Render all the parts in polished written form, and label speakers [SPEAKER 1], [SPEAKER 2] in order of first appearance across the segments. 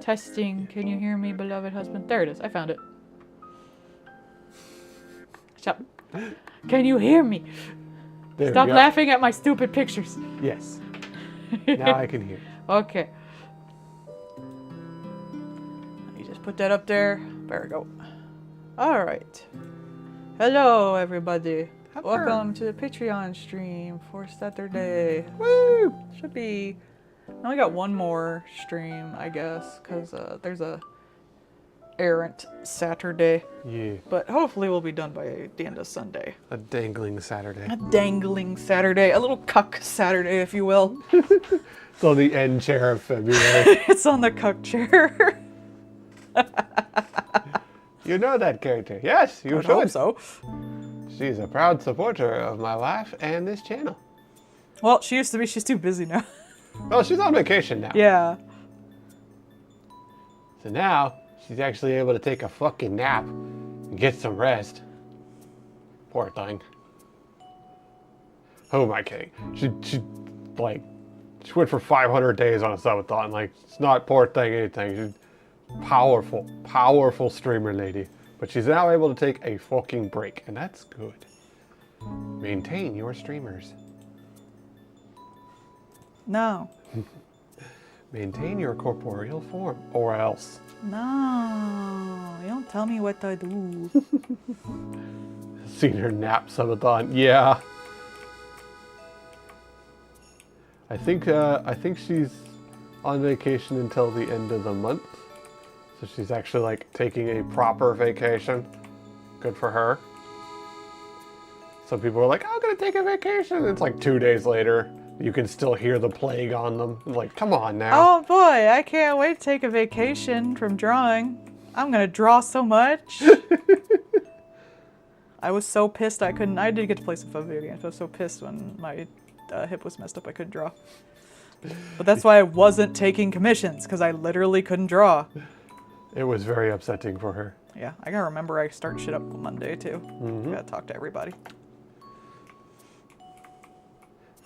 [SPEAKER 1] Testing. Can you hear me, beloved husband? There it is. I found it. Shut up. Can you hear me?
[SPEAKER 2] There
[SPEAKER 1] Stop
[SPEAKER 2] we go.
[SPEAKER 1] laughing at my stupid pictures.
[SPEAKER 2] Yes. Now I can hear.
[SPEAKER 1] Okay. Let me just put that up there. There we go. Alright. Hello, everybody.
[SPEAKER 2] Hello.
[SPEAKER 1] Welcome to the Patreon stream for Saturday.
[SPEAKER 2] Woo!
[SPEAKER 1] Should be... I only got one more stream, I guess, because there's a errant Saturday.
[SPEAKER 2] Yeah.
[SPEAKER 1] But hopefully we'll be done by the end of Sunday.
[SPEAKER 2] A dangling Saturday.
[SPEAKER 1] A dangling Saturday. A little cuck Saturday, if you will.
[SPEAKER 2] It's on the end chair of February.
[SPEAKER 1] It's on the cuck chair.
[SPEAKER 2] You know that character. Yes, you
[SPEAKER 1] I would hope
[SPEAKER 2] should.
[SPEAKER 1] so.
[SPEAKER 2] She's a proud supporter of my life and this channel.
[SPEAKER 1] Well, she used to be. She's too busy now.
[SPEAKER 2] Well, she's on vacation now.
[SPEAKER 1] Yeah.
[SPEAKER 2] So now, she's actually able to take a fucking nap and get some rest. Poor thing. Who am I kidding? She went for 500 days on a subathon. Like, it's not poor thing anything. She's powerful streamer lady. But she's now able to take a fucking break, and that's good. Maintain your streamers.
[SPEAKER 1] No.
[SPEAKER 2] Maintain your corporeal form, or else.
[SPEAKER 1] No. You don't tell me what to do.
[SPEAKER 2] Seen her nap subathon. Yeah. I think she's on vacation until the end of the month. So she's actually like taking a proper vacation. Good for her. Some people are like, I'm gonna take a vacation. It's like 2 days later. You can still hear the plague on them. I'm like, come on now.
[SPEAKER 1] Oh boy, I can't wait to take a vacation from drawing. I'm gonna draw so much. I was so pissed I couldn't. I did get to play some fun video games. I was so pissed when my hip was messed up I couldn't draw. But that's why I wasn't taking commissions, because I literally couldn't draw.
[SPEAKER 2] It was very upsetting for her.
[SPEAKER 1] Yeah, I gotta remember I start shit up Monday too. Gotta talk to everybody.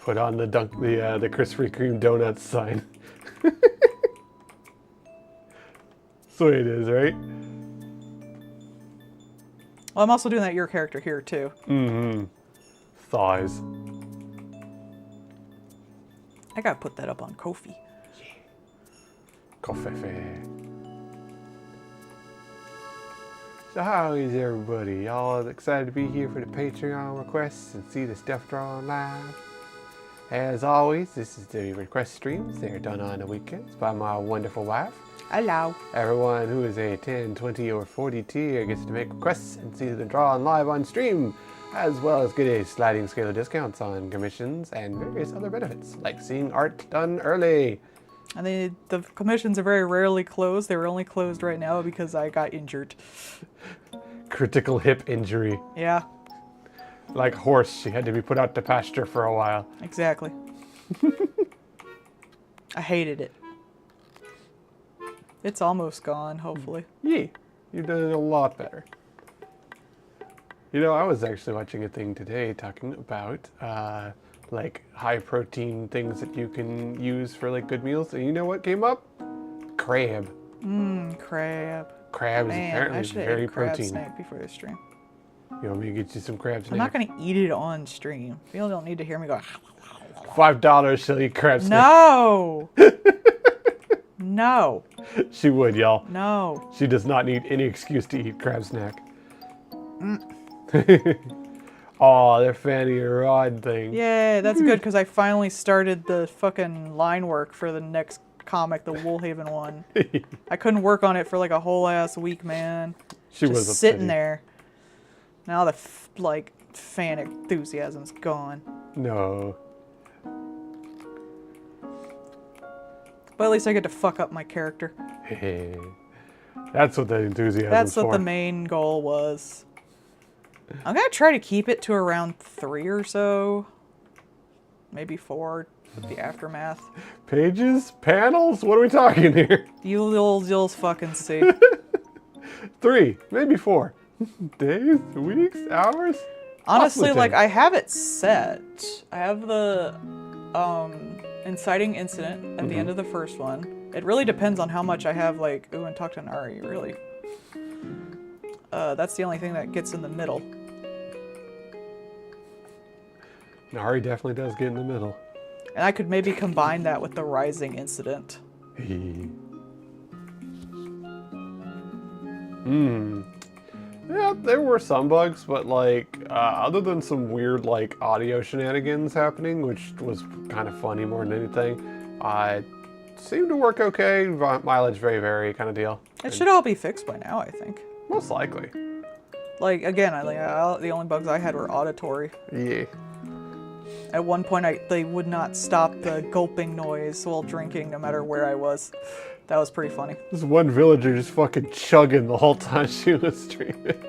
[SPEAKER 2] Put on the Krispy Kreme donuts sign. So it is, right?
[SPEAKER 1] Well, I'm also doing that your character here too.
[SPEAKER 2] Mm-hmm. Thighs.
[SPEAKER 1] I gotta put that up on Ko-fi.
[SPEAKER 2] Coffee. So how is everybody? Y'all excited to be here for the Patreon requests and see the stuff drawn live? As always, this is the request streams. They're done on the weekends by my wonderful wife.
[SPEAKER 1] Hello.
[SPEAKER 2] Everyone who is a 10, 20, or 40 tier gets to make requests and see them drawn live on stream, as well as get a sliding scale of discounts on commissions and various other benefits, like seeing art done early.
[SPEAKER 1] And the commissions are very rarely closed. They were only closed right now because I got injured.
[SPEAKER 2] Critical hip injury.
[SPEAKER 1] Yeah,
[SPEAKER 2] Like horse, she had to be put out to pasture for a while.
[SPEAKER 1] exactly. I hated it. It's almost gone, hopefully.
[SPEAKER 2] Yeah, you're doing a lot better. You know, I was actually watching a thing today talking about like high protein things that you can use for like good meals. And you know what came up? Crab.
[SPEAKER 1] Crab.
[SPEAKER 2] Crab is
[SPEAKER 1] Man,
[SPEAKER 2] apparently
[SPEAKER 1] I should have
[SPEAKER 2] very
[SPEAKER 1] ate a crab
[SPEAKER 2] protein.
[SPEAKER 1] snack before the stream.
[SPEAKER 2] You want me to get you some crab snack?
[SPEAKER 1] I'm not gonna eat it on stream. People don't need to hear me go.
[SPEAKER 2] $5, she'll eat crab snack.
[SPEAKER 1] No. No.
[SPEAKER 2] She would, y'all.
[SPEAKER 1] No.
[SPEAKER 2] She does not need any excuse to eat crab snack. Oh, they're fanny and rod thing.
[SPEAKER 1] Yay, that's good because I finally started the fucking line work for the next comic, the Woolhaven one. I couldn't work on it for like a whole ass week, man.
[SPEAKER 2] She
[SPEAKER 1] Just
[SPEAKER 2] was
[SPEAKER 1] sitting
[SPEAKER 2] upsetting.
[SPEAKER 1] there. Now the fan enthusiasm's gone.
[SPEAKER 2] No.
[SPEAKER 1] But at least I get to fuck up my character.
[SPEAKER 2] That's what the enthusiasm
[SPEAKER 1] That's
[SPEAKER 2] for.
[SPEAKER 1] what the main goal was. I'm gonna try to keep it to around 3 or so. Maybe 4 with the aftermath.
[SPEAKER 2] Pages? Panels? What are we talking here?
[SPEAKER 1] You'll fucking see.
[SPEAKER 2] 3, maybe 4. Days? Weeks? Hours?
[SPEAKER 1] Honestly,
[SPEAKER 2] Possibly
[SPEAKER 1] like
[SPEAKER 2] 10.
[SPEAKER 1] I have it set. I have the inciting incident at the end of the first one. It really depends on how much I have, like, ooh, and talk to Nari, really. That's the only thing that gets in the middle.
[SPEAKER 2] Nari definitely does get in the middle.
[SPEAKER 1] And I could maybe combine that with the rising incident.
[SPEAKER 2] Yeah, there were some bugs, but like, other than some weird like audio shenanigans happening, which was kind of funny more than anything, it seemed to work okay. Mileage very kind of deal.
[SPEAKER 1] It should all be fixed by now, I think.
[SPEAKER 2] Most likely.
[SPEAKER 1] Like, again, the only bugs I had were auditory.
[SPEAKER 2] Yeah.
[SPEAKER 1] At one point, they would not stop the gulping noise while drinking, no matter where I was. That was pretty funny.
[SPEAKER 2] This one villager just fucking chugging the whole time she was streaming.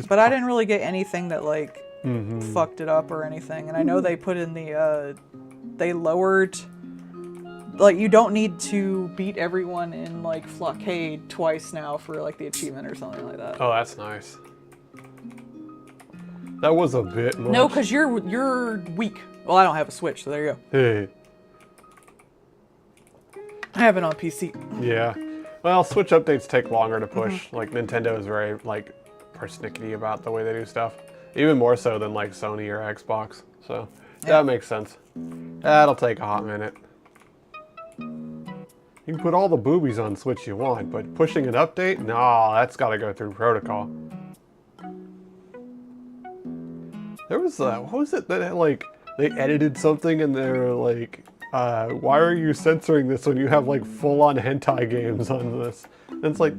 [SPEAKER 1] But I didn't really get anything that, like, fucked it up or anything. And I know they put in the, they lowered, like, you don't need to beat everyone in, like, Flockade twice now for, like, the achievement or something like that.
[SPEAKER 2] Oh, that's nice. That was a bit much.
[SPEAKER 1] No, because you're weak. Well, I don't have a Switch, so there you go.
[SPEAKER 2] Hey.
[SPEAKER 1] I have it on PC.
[SPEAKER 2] Yeah. Well, Switch updates take longer to push. Like, Nintendo is very, like, persnickety about the way they do stuff. Even more so than, like, Sony or Xbox. So, that makes sense. That'll take a hot minute. You can put all the boobies on Switch you want, but pushing an update? No, that's gotta go through protocol. There was, what was it that, like, they edited something and they were like, why are you censoring this when you have, like, full-on hentai games on this? And it's like,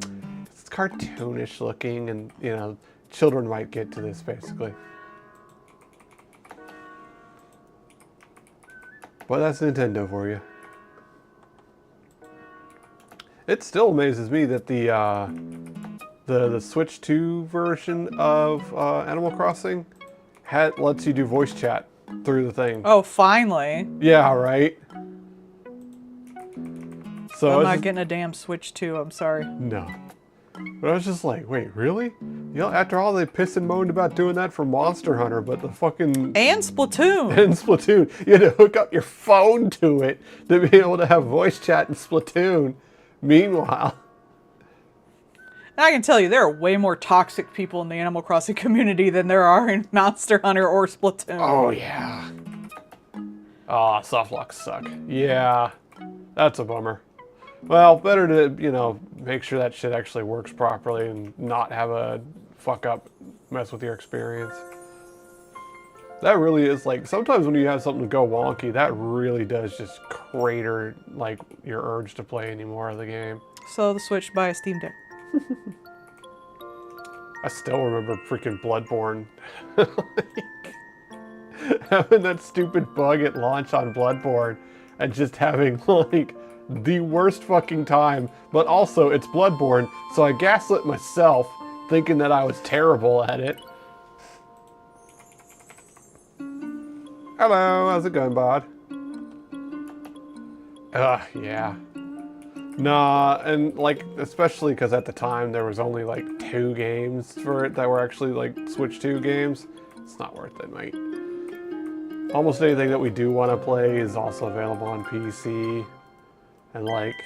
[SPEAKER 2] it's cartoonish looking and, you know, children might get to this, basically. But that's Nintendo for you. It still amazes me that the Switch 2 version of Animal Crossing lets you do voice chat through the thing.
[SPEAKER 1] Oh, finally.
[SPEAKER 2] Yeah, right? So
[SPEAKER 1] I'm not getting a damn Switch 2, I'm sorry.
[SPEAKER 2] No. But I was just like, wait, really? You know, after all they pissed and moaned about doing that for Monster Hunter, but the fucking...
[SPEAKER 1] And Splatoon!
[SPEAKER 2] And Splatoon. You had to hook up your phone to it to be able to have voice chat in Splatoon. Meanwhile...
[SPEAKER 1] And I can tell you, there are way more toxic people in the Animal Crossing community than there are in Monster Hunter or Splatoon.
[SPEAKER 2] Oh, yeah. Ah, softlocks suck. Yeah, that's a bummer. Well, better to, you know, make sure that shit actually works properly and not have a fuck up mess with your experience. That really is, like, sometimes when you have something go wonky, that really does just crater, like, your urge to play any more of the game.
[SPEAKER 1] So the Switch, buy a Steam Deck.
[SPEAKER 2] I still remember freaking Bloodborne. Having that stupid bug at launch on Bloodborne and just having, like, the worst fucking time. But also, it's Bloodborne, so I gaslit myself thinking that I was terrible at it. Hello, how's it going, bud? Yeah. Nah, and like, especially because at the time there was only like 2 games for it that were actually like Switch 2 games. It's not worth it, mate. Almost anything that we do want to play is also available on PC. And like,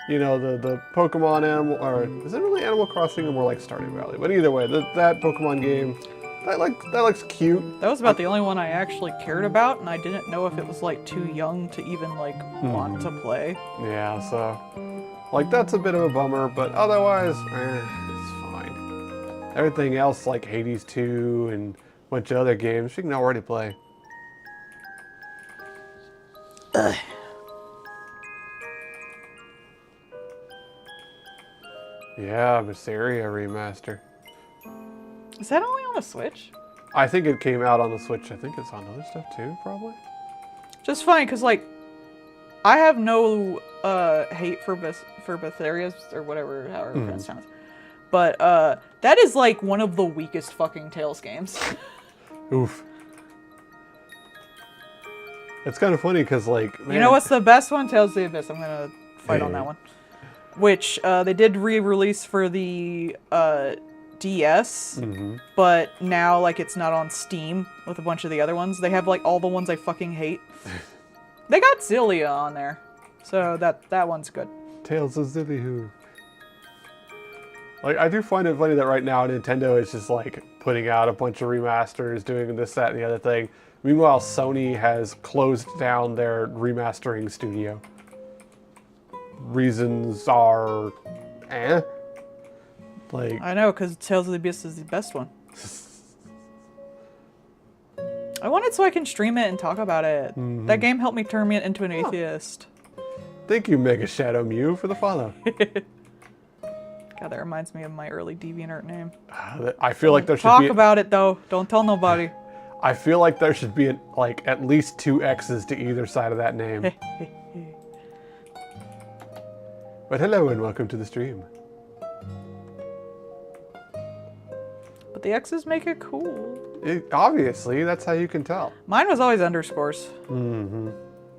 [SPEAKER 2] you know, the Pokemon Animal, or is it really Animal Crossing or more like Stardew Valley? But either way, that Pokemon game, that looks cute.
[SPEAKER 1] That was about the only one I actually cared about, and I didn't know if it was like too young to even like want to play.
[SPEAKER 2] Yeah, so like that's a bit of a bummer, but otherwise, it's fine. Everything else like Hades 2 and a bunch of other games you can already play.
[SPEAKER 1] Ugh.
[SPEAKER 2] Yeah, Mysteria remaster.
[SPEAKER 1] Is that only on the Switch?
[SPEAKER 2] I think it came out on the Switch. I think it's on other stuff too, probably.
[SPEAKER 1] Just funny, because like, I have no hate for Betharia's or whatever, however you pronounce it. But that is like one of the weakest fucking Tales games.
[SPEAKER 2] Oof. It's kind of funny because like, man.
[SPEAKER 1] You know what's the best one? Tales of the Abyss. I'm gonna fight on that one. Which they did re-release for the DS, but now like it's not on Steam with a bunch of the other ones. They have like all the ones I fucking hate. They got Zillia on there, so that one's good.
[SPEAKER 2] Tales of Zilly-Hoo. Like, I do find it funny that right now Nintendo is just like putting out a bunch of remasters, doing this, that, and the other thing. Meanwhile, Sony has closed down their remastering studio. Reasons are, like,
[SPEAKER 1] I know, because Tales of the Abyss is the best one. I want it so I can stream it and talk about it. That game helped me turn me into an atheist.
[SPEAKER 2] Thank you, Mega Shadow Mew, for the follow.
[SPEAKER 1] God, that reminds me of my early DeviantArt name.
[SPEAKER 2] I feel like there should
[SPEAKER 1] Talk
[SPEAKER 2] be
[SPEAKER 1] about it though. Don't tell nobody.
[SPEAKER 2] I feel like there should be like at least 2 X's to either side of that name. But hello and welcome to the stream.
[SPEAKER 1] But the X's make it cool.
[SPEAKER 2] Obviously, that's how you can tell.
[SPEAKER 1] Mine was always underscores.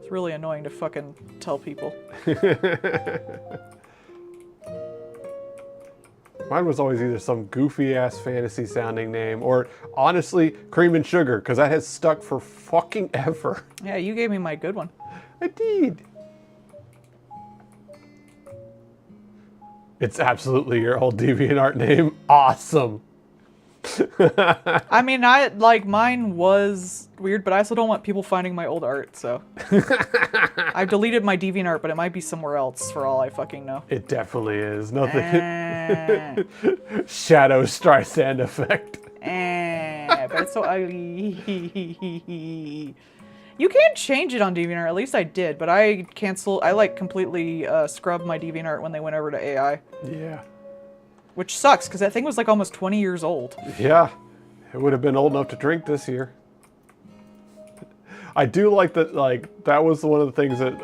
[SPEAKER 1] It's really annoying to fucking tell people.
[SPEAKER 2] Mine was always either some goofy ass fantasy sounding name or honestly Cream and Sugar because that has stuck for fucking ever.
[SPEAKER 1] Yeah, you gave me my good one.
[SPEAKER 2] I did. It's absolutely your old DeviantArt name. Awesome.
[SPEAKER 1] I mean, mine was weird, but I also don't want people finding my old art, so. I've deleted my DeviantArt, but it might be somewhere else for all I fucking know.
[SPEAKER 2] It definitely is. Nothing. Shadow Streisand effect.
[SPEAKER 1] But it's so ugly. You can change it on DeviantArt, at least I did, but I completely scrubbed my DeviantArt when they went over to AI.
[SPEAKER 2] Yeah.
[SPEAKER 1] Which sucks, because that thing was like almost 20 years old.
[SPEAKER 2] Yeah. It would have been old enough to drink this year. I do like that, like, that was one of the things that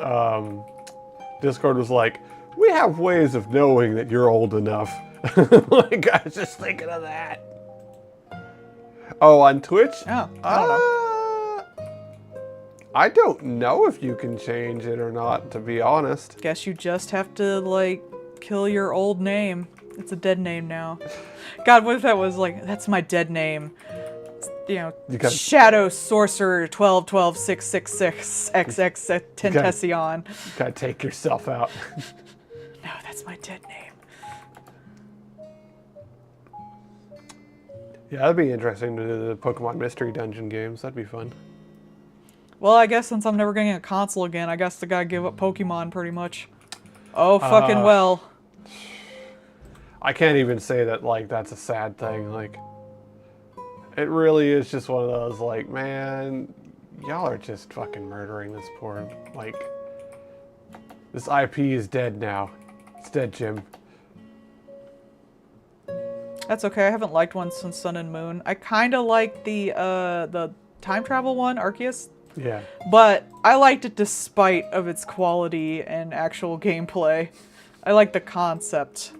[SPEAKER 2] Discord was like, we have ways of knowing that you're old enough. Like, I was just thinking of that. Oh, on Twitch?
[SPEAKER 1] Oh, I don't know.
[SPEAKER 2] I don't know if you can change it or not, to be honest.
[SPEAKER 1] Guess you just have to, like, kill your old name. It's a dead name now. God, what if that was like, that's my dead name? You know, Shadow Sorcerer 12-12-666 XX Tentacion.
[SPEAKER 2] You gotta take yourself out.
[SPEAKER 1] No, that's my dead name.
[SPEAKER 2] Yeah, that'd be interesting to do the Pokemon Mystery Dungeon games. That'd be fun.
[SPEAKER 1] Well, I guess since I'm never getting a console again, I guess I gotta give up Pokemon pretty much. Oh, fucking well.
[SPEAKER 2] I can't even say that, like, that's a sad thing. Like, it really is just one of those, like, man, y'all are just fucking murdering this poor, like, this IP is dead now. It's dead, Jim.
[SPEAKER 1] That's okay. I haven't liked one since Sun and Moon. I kind of like the time travel one, Arceus.
[SPEAKER 2] Yeah.
[SPEAKER 1] But I liked it despite of its quality and actual gameplay. I like the concept.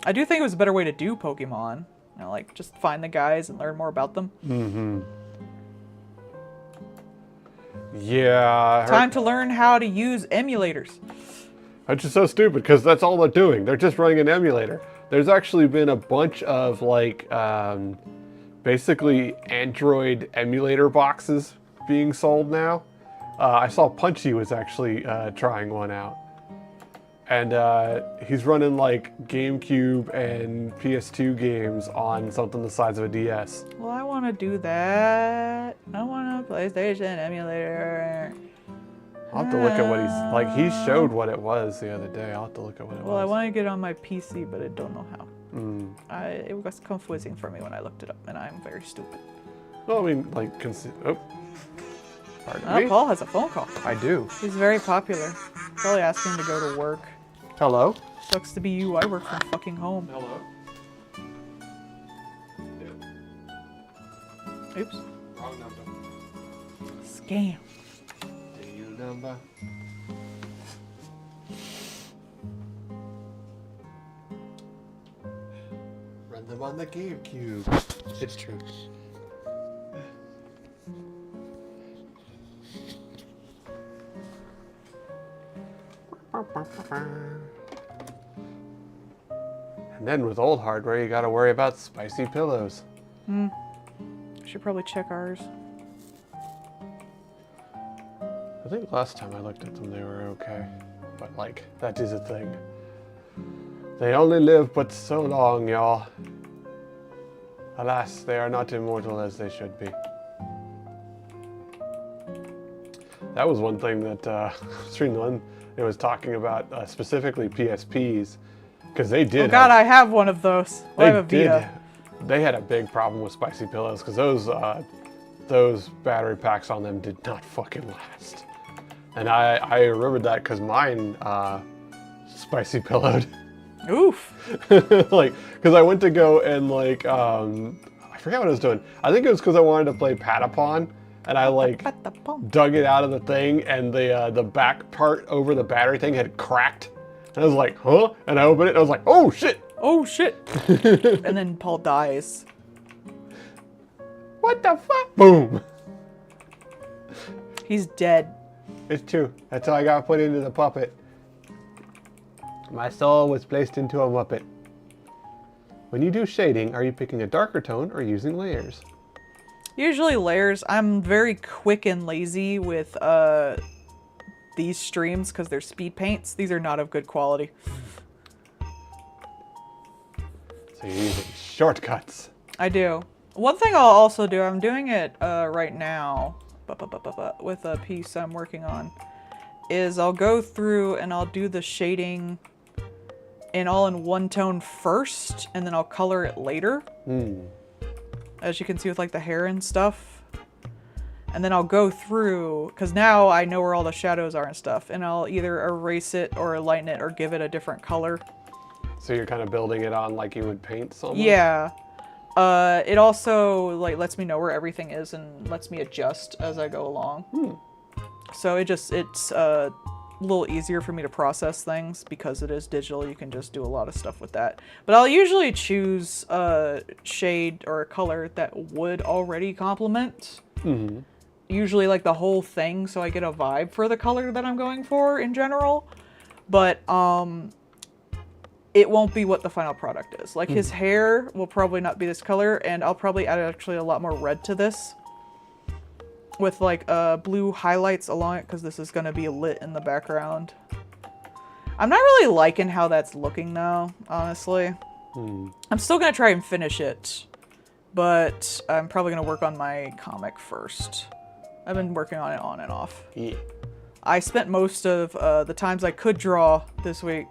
[SPEAKER 1] I do think it was a better way to do Pokemon. You know, like, just find the guys and learn more about them.
[SPEAKER 2] Mm-hmm. Yeah.
[SPEAKER 1] Time to learn how to use emulators.
[SPEAKER 2] Which is so stupid, because that's all they're doing. They're just running an emulator. There's actually been a bunch of, like, basically Android emulator boxes being sold now. I saw Punchy was actually trying one out. And he's running like GameCube and PS2 games on something the size of a DS.
[SPEAKER 1] Well, I want to do that. I want a PlayStation emulator.
[SPEAKER 2] I'll have to look at what he's like. He showed what it was the other day. I'll have to look at what it was.
[SPEAKER 1] Well, I want to get it on my PC, but I don't know how. It was confusing for me when I looked it up, and I'm very stupid.
[SPEAKER 2] Well, I mean, like, pardon me?
[SPEAKER 1] Paul has a phone call.
[SPEAKER 2] I do.
[SPEAKER 1] He's very popular. Probably asking to go to work.
[SPEAKER 2] Hello?
[SPEAKER 1] Sucks to be you. I work from fucking home.
[SPEAKER 2] Hello?
[SPEAKER 1] Oops.
[SPEAKER 2] Wrong number.
[SPEAKER 1] Scam.
[SPEAKER 2] Deal number. Run them on the GameCube. It's true. And then with old hardware, you gotta worry about spicy pillows.
[SPEAKER 1] Should probably check ours.
[SPEAKER 2] I think last time I looked at them, they were okay. But, like, that is a thing. They only live but so long, y'all. Alas, they are not immortal as they should be. That was one thing that Stream One it was talking about, specifically PSPs, because they did.
[SPEAKER 1] Oh God, I have one of those. I have a Vita.
[SPEAKER 2] They had a big problem with spicy pillows because those battery packs on them did not fucking last. And I remembered that because mine spicy pillowed.
[SPEAKER 1] Oof.
[SPEAKER 2] Like, because I went to go and like, I forget what I was doing. I think it was because I wanted to play Patapon, and I like dug it out of the thing, and the back part over the battery thing had cracked. And I was like, huh? And I opened it, and I was like, oh shit!
[SPEAKER 1] Oh shit! And then Paul dies.
[SPEAKER 2] What the fuck? Boom!
[SPEAKER 1] He's dead.
[SPEAKER 2] It's true. That's how I got put into the puppet. My soul was placed into a Muppet. When you do shading, are you picking a darker tone or using layers?
[SPEAKER 1] Usually layers. I'm very quick and lazy with these streams because they're speed paints. These are not of good quality.
[SPEAKER 2] So you're using shortcuts.
[SPEAKER 1] I do. One thing I'll also do, I'm doing it right now with a piece I'm working on, is I'll go through and I'll do the shading all in one tone first, and then I'll color it later. As you can see with like the hair and stuff. And then I'll go through, because now I know where all the shadows are and stuff, and I'll either erase it or lighten it or give it a different color.
[SPEAKER 2] So you're kind of building it on like you would paint something?
[SPEAKER 1] Yeah. It also like lets me know where everything is and lets me adjust as I go along. So it's a little easier for me to process things because it is digital. You can just do a lot of stuff with that. But I'll usually choose a shade or a color that would already complement. Usually like the whole thing, so I get a vibe for the color that I'm going for in general. But it won't be what the final product is. Like his hair will probably not be this color, and I'll probably add actually a lot more red to this with like blue highlights along it, because this is going to be lit in the background. I'm not really liking how that's looking though, honestly. I'm still going to try and finish it, but I'm probably going to work on my comic first. I've been working on it on and off.
[SPEAKER 2] Yeah.
[SPEAKER 1] I spent most of the times I could draw this week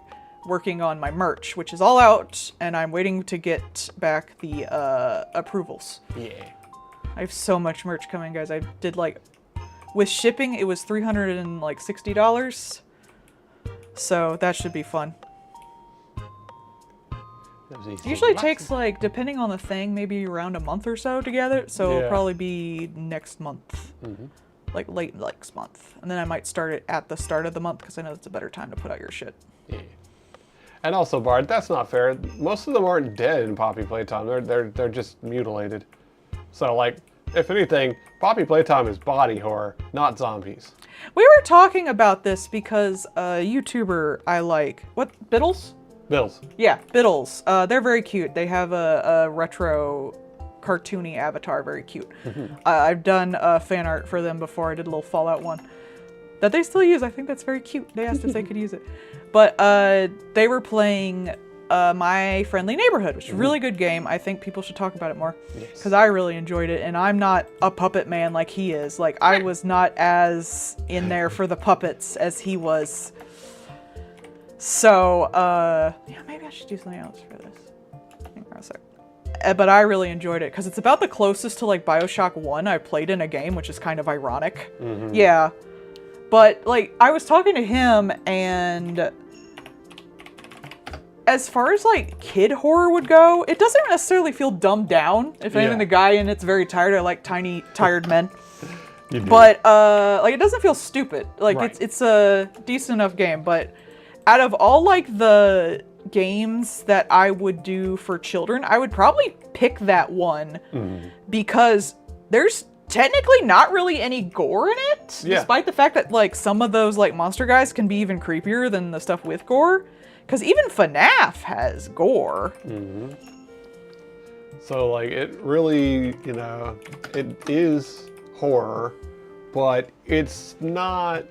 [SPEAKER 1] working on my merch, which is all out, and I'm waiting to get back the approvals.
[SPEAKER 2] Yeah.
[SPEAKER 1] I have so much merch coming, guys. I did like, with shipping, it was $360. So that should be fun. It usually takes like, depending on the thing, maybe around a month or so to gather. So it'll probably be next month. Like late next month. And then I might start it at the start of the month because I know it's a better time to put out your shit.
[SPEAKER 2] Yeah. And also, Bard, that's not fair. Most of them aren't dead in Poppy Playtime. They're just mutilated. So, like, if anything, Poppy Playtime is body horror, not zombies.
[SPEAKER 1] We were talking about this because a YouTuber I like, what, Biddles?
[SPEAKER 2] Bills.
[SPEAKER 1] Yeah, Biddles. They're very cute. They have a retro cartoony avatar, very cute. I've done fan art for them before. I did a little Fallout one that they still use. I think that's very cute. They asked if they could use it. But they were playing My Friendly Neighborhood, which is a really good game. I think people should talk about it more because I really enjoyed it, and I'm not a puppet man like he is. Like, I was not as in there for the puppets as he was. So, yeah, maybe I should do something else for this. Hang on a sec. But I really enjoyed it because it's about the closest to like BioShock 1 I played in a game, which is kind of ironic. Yeah. But like, I was talking to him, and as far as like kid horror would go, it doesn't necessarily feel dumbed down. If anything, the guy in it's very tired. I like tiny, tired men. But like, it doesn't feel stupid. Like it's a decent enough game. But out of all like the games that I would do for children, I would probably pick that one because there's technically not really any gore in it, despite the fact that like some of those like monster guys can be even creepier than the stuff with gore. Because even FNAF has gore.
[SPEAKER 2] So like it really, you know, it is horror, but it's not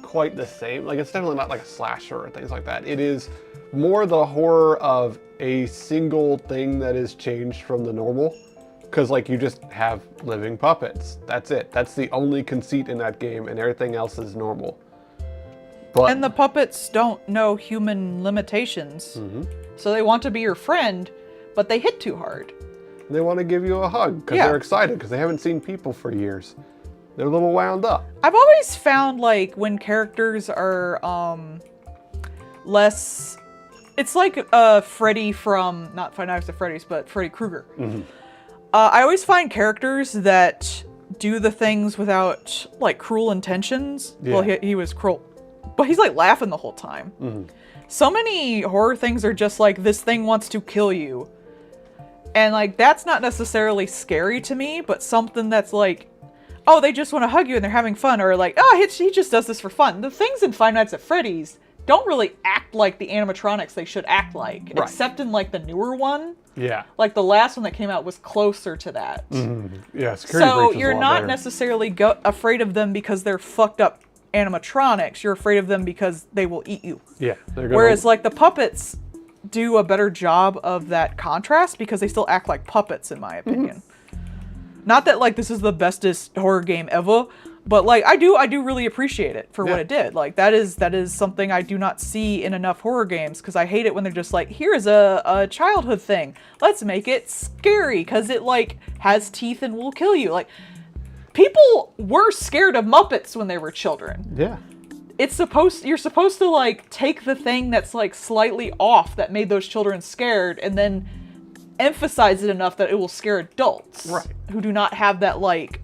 [SPEAKER 2] quite the same. Like it's definitely not like a slasher or things like that. It is more the horror of a single thing that is changed from the normal. Because like you just have living puppets. That's it. That's the only conceit in that game, and everything else is normal. But
[SPEAKER 1] And the puppets don't know human limitations. So they want to be your friend, but they hit too hard.
[SPEAKER 2] they want to give you a hug because
[SPEAKER 1] Yeah.
[SPEAKER 2] they're excited because they haven't seen people for years. They're a little wound up.
[SPEAKER 1] I've always found like when characters are less, it's like Freddy from, not Five Nights at Freddy's, but Freddy Krueger. I always find characters that do the things without like cruel intentions.
[SPEAKER 2] Yeah.
[SPEAKER 1] Well, he was cruel, but he's like laughing the whole time. So many horror things are just like, this thing wants to kill you. And like, that's not necessarily scary to me, but something that's like, oh, they just want to hug you and they're having fun, or like, oh, he just does this for fun. The things in Five Nights at Freddy's don't really act like the animatronics they should act like,
[SPEAKER 2] Right.
[SPEAKER 1] except in like the newer one.
[SPEAKER 2] Yeah.
[SPEAKER 1] Like the last one that came out was closer to that.
[SPEAKER 2] Yeah. Security
[SPEAKER 1] So
[SPEAKER 2] breach is a
[SPEAKER 1] you're
[SPEAKER 2] lot
[SPEAKER 1] not
[SPEAKER 2] better.
[SPEAKER 1] necessarily afraid of them because they're fucked up animatronics. You're afraid of them because they will eat you.
[SPEAKER 2] Yeah. They're gonna,
[SPEAKER 1] Whereas like the puppets do a better job of that contrast because they still act like puppets, in my opinion. Not that like this is the bestest horror game ever, but like I do really appreciate it for what
[SPEAKER 2] Yeah.
[SPEAKER 1] it did. Like that is something I do not see in enough horror games, because I hate it when they're just like, here's a childhood thing, let's make it scary because it like has teeth and will kill you. Like people were scared of Muppets when they were children.
[SPEAKER 2] Yeah.
[SPEAKER 1] You're supposed to like take the thing that's like slightly off that made those children scared and then emphasize it enough that it will scare adults.
[SPEAKER 2] Right.
[SPEAKER 1] Who do not have that like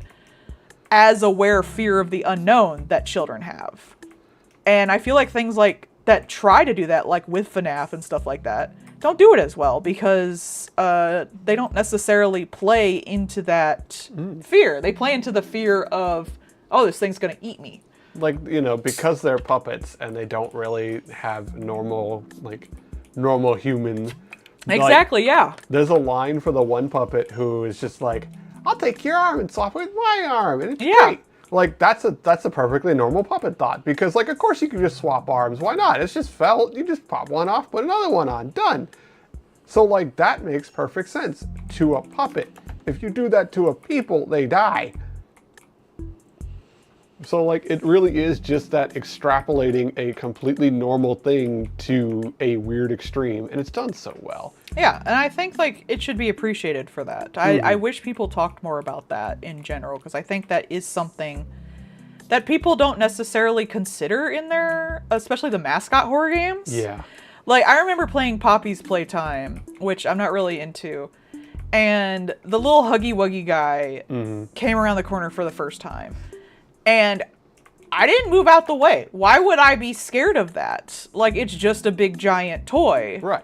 [SPEAKER 1] as aware fear of the unknown that children have. And I feel like things like that try to do that, like with FNAF and stuff like that, don't do it as well because they don't necessarily play into that fear. They play into the fear of, oh, this thing's gonna eat me.
[SPEAKER 2] Like, you know, because they're puppets and they don't really have normal human.
[SPEAKER 1] Exactly, yeah.
[SPEAKER 2] There's a line for the one puppet who is just like, I'll take your arm and swap it with my arm, and it's
[SPEAKER 1] Yeah.
[SPEAKER 2] great. Like that's a perfectly normal puppet thought, because like of course you can just swap arms. Why not? It's just felt. You just pop one off, put another one on, done. So like that makes perfect sense to a puppet. If you do that to a people, they die. So like it really is just that extrapolating a completely normal thing to a weird extreme, and it's done so well.
[SPEAKER 1] Yeah, and I think like it should be appreciated for that. I wish people talked more about that in general, because I think that is something that people don't necessarily consider in their, especially the mascot horror games.
[SPEAKER 2] Yeah.
[SPEAKER 1] Like I remember playing Poppy's Playtime, which I'm not really into, and the little Huggy Wuggy guy came around the corner for the first time. And I didn't move out the way. Why would I be scared of that? Like, it's just a big giant toy.
[SPEAKER 2] Right.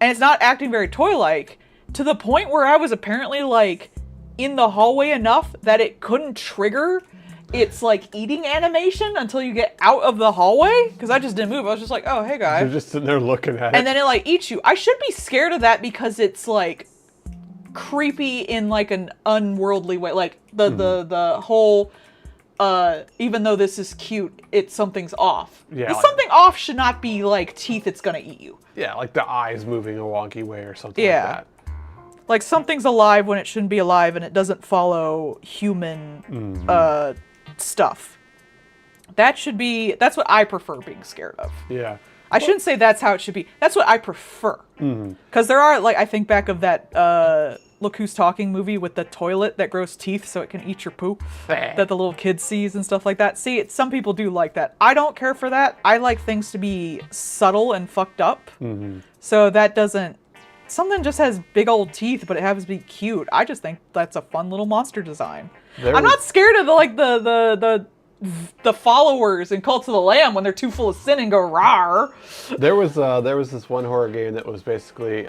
[SPEAKER 1] And it's not acting very toy-like, to the point where I was apparently, like, in the hallway enough that it couldn't trigger its, like, eating animation until you get out of the hallway. Because I just didn't move. I was just like, oh, hey, guy.
[SPEAKER 2] You're just sitting there looking at it.
[SPEAKER 1] And then it, like, eats you. I should be scared of that because it's, like, creepy in, like, an unworldly way. Like, the whole... even though this is cute, something's off.
[SPEAKER 2] Yeah,
[SPEAKER 1] The
[SPEAKER 2] like-
[SPEAKER 1] something off should not be like teeth, it's gonna eat you.
[SPEAKER 2] Yeah, like the eyes moving a wonky way or something
[SPEAKER 1] Yeah.
[SPEAKER 2] like that.
[SPEAKER 1] Like something's alive when it shouldn't be alive and it doesn't follow human stuff. That's what I prefer being scared of.
[SPEAKER 2] Yeah.
[SPEAKER 1] I shouldn't say that's how it should be. That's what I prefer. Because there are, like, I think back of that Look Who's Talking movie with the toilet that grows teeth so it can eat your poo that the little kid sees and stuff like that. See, some people do like that. I don't care for that. I like things to be subtle and fucked up. So that doesn't... Something just has big old teeth, but it happens to be cute. I just think that's a fun little monster design. I'm not scared of the followers in Cult of the Lamb when they're too full of sin and go rawr.
[SPEAKER 2] There was this one horror game that was basically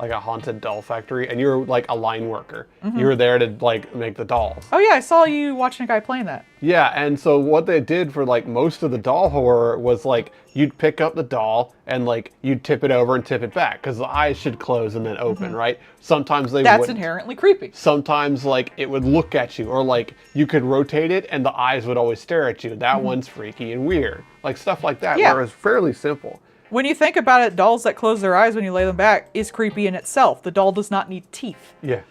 [SPEAKER 2] like a haunted doll factory, and you're like a line worker. You were there to like make the dolls.
[SPEAKER 1] Oh yeah, I saw you watching a guy playing that.
[SPEAKER 2] Yeah, and so what they did for like most of the doll horror was like you'd pick up the doll and like you'd tip it over and tip it back because the eyes should close and then open, right? Sometimes they
[SPEAKER 1] That's
[SPEAKER 2] wouldn't.
[SPEAKER 1] inherently creepy.
[SPEAKER 2] Sometimes like it would look at you, or like you could rotate it and the eyes would always stare at you. That one's freaky and weird. Like stuff like that,
[SPEAKER 1] Yeah.
[SPEAKER 2] where it's fairly simple.
[SPEAKER 1] When you think about it, dolls that close their eyes when you lay them back is creepy in itself. The doll does not need teeth.
[SPEAKER 2] Yeah.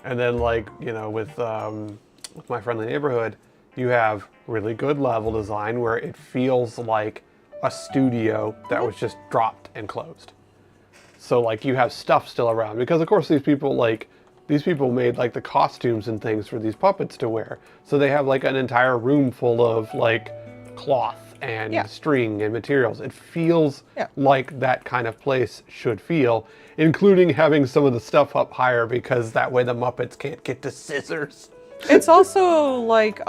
[SPEAKER 2] And then like, you know, with My Friendly Neighborhood, you have really good level design where it feels like a studio that was just dropped and closed. So like you have stuff still around because of course these people made like the costumes and things for these puppets to wear. So they have like an entire room full of like cloth and string and materials. It feels like that kind of place should feel, including having some of the stuff up higher because that way the Muppets can't get to scissors.
[SPEAKER 1] It's also like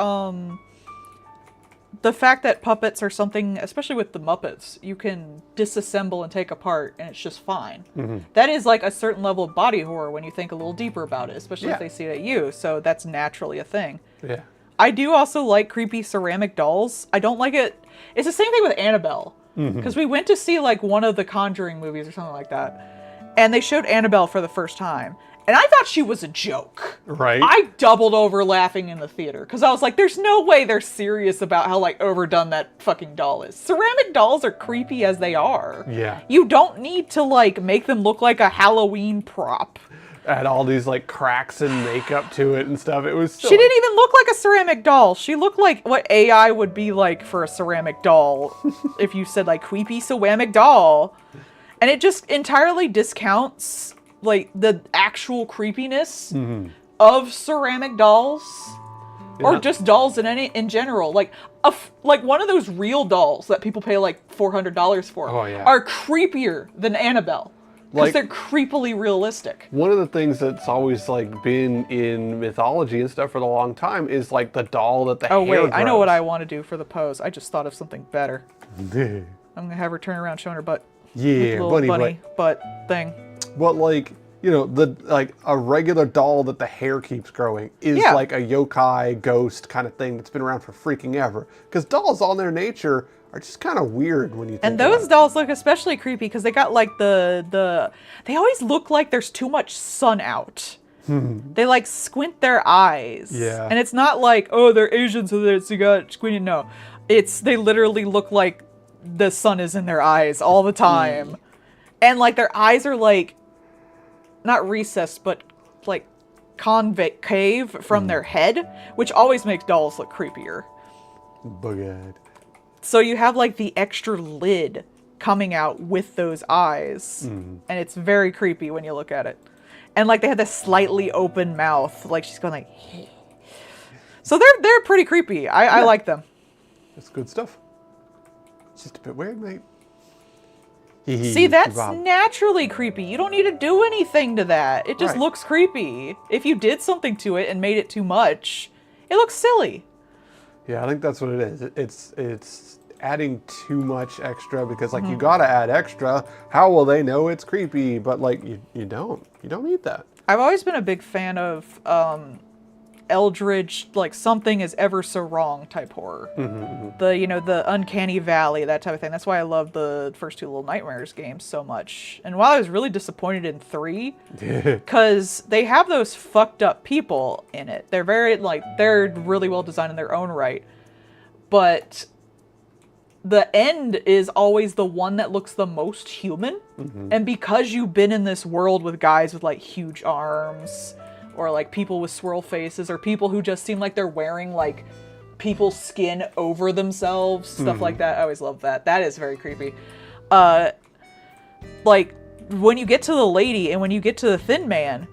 [SPEAKER 1] the fact that puppets are something, especially with the Muppets, you can disassemble and take apart and it's just fine. That is like a certain level of body horror when you think a little deeper about it, especially if they see it at you. So that's naturally a thing.
[SPEAKER 2] Yeah.
[SPEAKER 1] I do also like creepy ceramic dolls. I don't like it. It's the same thing with Annabelle. Because we went to see like one of the Conjuring movies or something like that. And they showed Annabelle for the first time. And I thought she was a joke.
[SPEAKER 2] Right.
[SPEAKER 1] I doubled over laughing in the theater. Because I was like, there's no way they're serious about how like overdone that fucking doll is. Ceramic dolls are creepy as they are.
[SPEAKER 2] Yeah.
[SPEAKER 1] You don't need to like make them look like a Halloween prop.
[SPEAKER 2] Had all these like cracks and makeup to it and stuff. It was
[SPEAKER 1] She didn't even look like a ceramic doll. She looked like what AI would be like for a ceramic doll. If you said like creepy ceramic doll. And it just entirely discounts like the actual creepiness of ceramic dolls. Or just dolls in general. Like like one of those real dolls that people pay like $400 for are creepier than Annabelle. Because they're creepily realistic.
[SPEAKER 2] One of the things that's always like been in mythology and stuff for a long time is like the doll that the hair grows.
[SPEAKER 1] I know what I want to do for the pose. I just thought of something better. I'm gonna have her turn around showing her butt.
[SPEAKER 2] Yeah,
[SPEAKER 1] bunny butt thing.
[SPEAKER 2] But like, you know, like a regular doll that the hair keeps growing is like a yokai ghost kind of thing that's been around for freaking ever. Because dolls on their nature are just kind of weird when you think
[SPEAKER 1] And those dolls look especially creepy because they got like they always look like there's too much sun out. They like squint their eyes.
[SPEAKER 2] Yeah.
[SPEAKER 1] And it's not like, oh, they're Asian so they got squinted. No. They literally look like the sun is in their eyes all the time. And like their eyes are like not recessed but like concave from their head, which always makes dolls look creepier.
[SPEAKER 2] Bug-eyed.
[SPEAKER 1] So you have like the extra lid coming out with those eyes. And it's very creepy when you look at it. And like they have this slightly open mouth. Like she's going like, hey. So they're pretty creepy. I like them.
[SPEAKER 2] That's good stuff. It's just a bit weird, mate.
[SPEAKER 1] See, that's naturally creepy. You don't need to do anything to that. It just looks creepy. If you did something to it and made it too much, it looks silly.
[SPEAKER 2] Yeah, I think that's what it is. It's adding too much extra because like you gotta add extra. How will they know it's creepy? But like you don't need that.
[SPEAKER 1] I've always been a big fan of Eldritch, like something is ever so wrong type horror. The Uncanny Valley, that type of thing. That's why I love the first two Little Nightmares games so much. And while I was really disappointed in 3, because they have those fucked up people in it. They're they're really well designed in their own right. But the end is always the one that looks the most human. And because you've been in this world with guys with like huge arms, or like people with swirl faces, or people who just seem like they're wearing like people's skin over themselves, stuff like that. I always love that. That is very creepy. Like when you get to the lady and when you get to the thin man,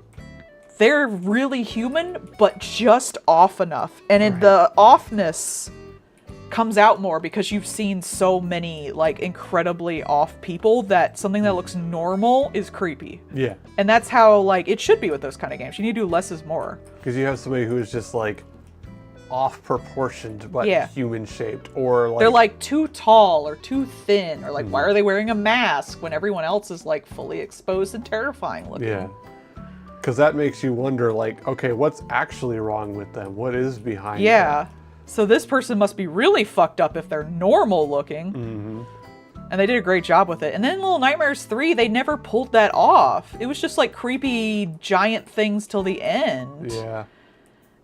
[SPEAKER 1] they're really human, but just off enough. And the offness comes out more because you've seen so many like incredibly off people that something that looks normal is creepy.
[SPEAKER 2] Yeah.
[SPEAKER 1] And that's how like it should be with those kind of games. You need to do less is more.
[SPEAKER 2] Because you have somebody who is just like off proportioned but
[SPEAKER 1] Yeah.
[SPEAKER 2] human shaped, or like
[SPEAKER 1] They're like too tall or too thin, or like why are they wearing a mask when everyone else is like fully exposed and terrifying looking?
[SPEAKER 2] yeah. Because that makes you wonder, like, okay, what's actually wrong with them? What is behind
[SPEAKER 1] Yeah.
[SPEAKER 2] them?
[SPEAKER 1] So this person must be really fucked up if they're normal looking.
[SPEAKER 2] Mm-hmm.
[SPEAKER 1] And they did a great job with it. And then in Little Nightmares 3, they never pulled that off. It was just like creepy giant things till the end.
[SPEAKER 2] Yeah.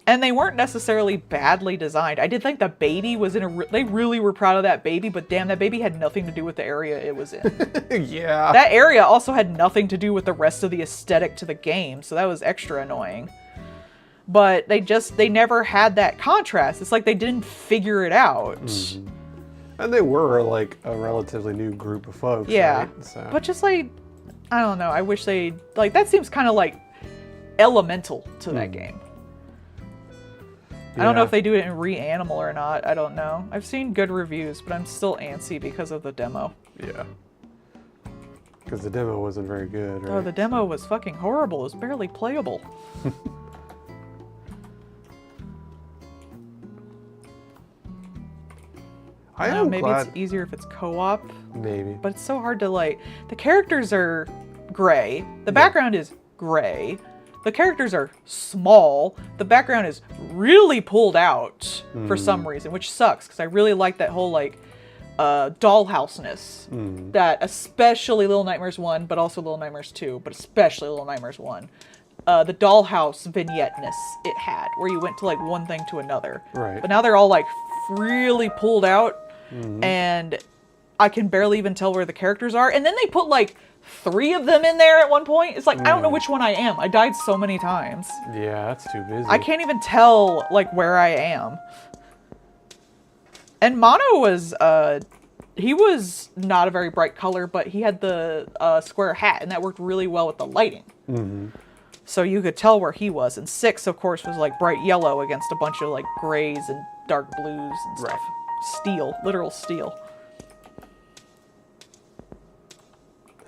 [SPEAKER 1] And they weren't necessarily badly designed. I did think the baby was in a... They really were proud of that baby, but damn, that baby had nothing to do with the area it was in.
[SPEAKER 2] Yeah.
[SPEAKER 1] That area also had nothing to do with the rest of the aesthetic to the game, so that was extra annoying. But they never had that contrast. It's like they didn't figure it out.
[SPEAKER 2] Mm-hmm. And they were like a relatively new group of folks.
[SPEAKER 1] Yeah.
[SPEAKER 2] Right? So.
[SPEAKER 1] But just like, I don't know, I wish they... Like, that seems kind of like elemental to that game. I don't know
[SPEAKER 2] Yeah.
[SPEAKER 1] if they do it in Reanimal or not. I don't know. I've seen good reviews, but I'm still antsy because of the demo.
[SPEAKER 2] Yeah. Because the demo wasn't very good, right?
[SPEAKER 1] Oh, the demo was fucking horrible. It was barely playable.
[SPEAKER 2] I
[SPEAKER 1] know,
[SPEAKER 2] am
[SPEAKER 1] maybe
[SPEAKER 2] glad.
[SPEAKER 1] it's easier if it's co-op,
[SPEAKER 2] Maybe.
[SPEAKER 1] but it's so hard to like... The characters are gray. The background is gray. The characters are small. The background is really pulled out for some reason, which sucks because I really like that whole like dollhouse-ness that especially Little Nightmares 1, but also Little Nightmares 2, but especially Little Nightmares 1. The dollhouse vignette-ness it had, where you went to like one thing to another.
[SPEAKER 2] Right.
[SPEAKER 1] But now they're all like really pulled out, and I can barely even tell where the characters are. And then they put like 3 of them in there at one point. It's like, I don't know which one I am. I died so many times.
[SPEAKER 2] Yeah, that's too busy.
[SPEAKER 1] I can't even tell like where I am. And Mono was he was not a very bright color, but he had the square hat, and that worked really well with the lighting. So you could tell where he was. And 6, of course, was like bright yellow against a bunch of like grays and dark blues and stuff.
[SPEAKER 2] Right.
[SPEAKER 1] Steel, literal steel.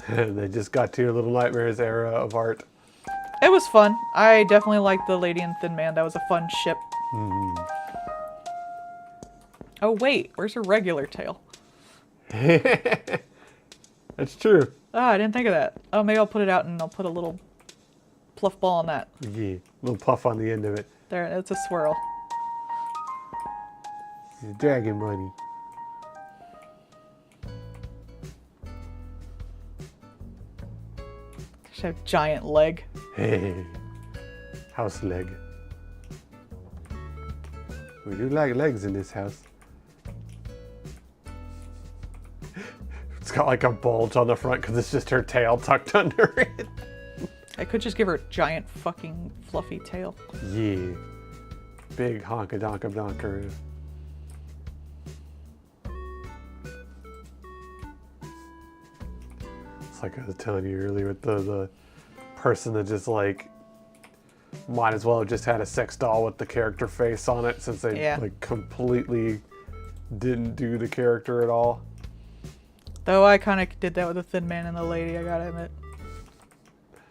[SPEAKER 2] They just got to your Little Nightmares era of art.
[SPEAKER 1] It was fun. I definitely liked the Lady and Thin Man. That was a fun ship. Oh wait, where's her regular tail?
[SPEAKER 2] That's true.
[SPEAKER 1] Ah, I didn't think of that. Oh, maybe I'll put it out and I'll put a little fluff ball on that.
[SPEAKER 2] Yeah, little puff on the end of it.
[SPEAKER 1] There, it's a swirl.
[SPEAKER 2] It's dragon money.
[SPEAKER 1] She had a giant leg.
[SPEAKER 2] Hey, house leg. We do like legs in this house. It's got like a bulge on the front because it's just her tail tucked under it.
[SPEAKER 1] I could just give her a giant fucking fluffy tail.
[SPEAKER 2] Yeah. Big honka donka donkaroo. It's like I was telling you earlier with the person that just like might as well have just had a sex doll with the character face on it, since they like completely didn't do the character at all.
[SPEAKER 1] Though I kind of did that with the Thin Man and the Lady, I gotta admit.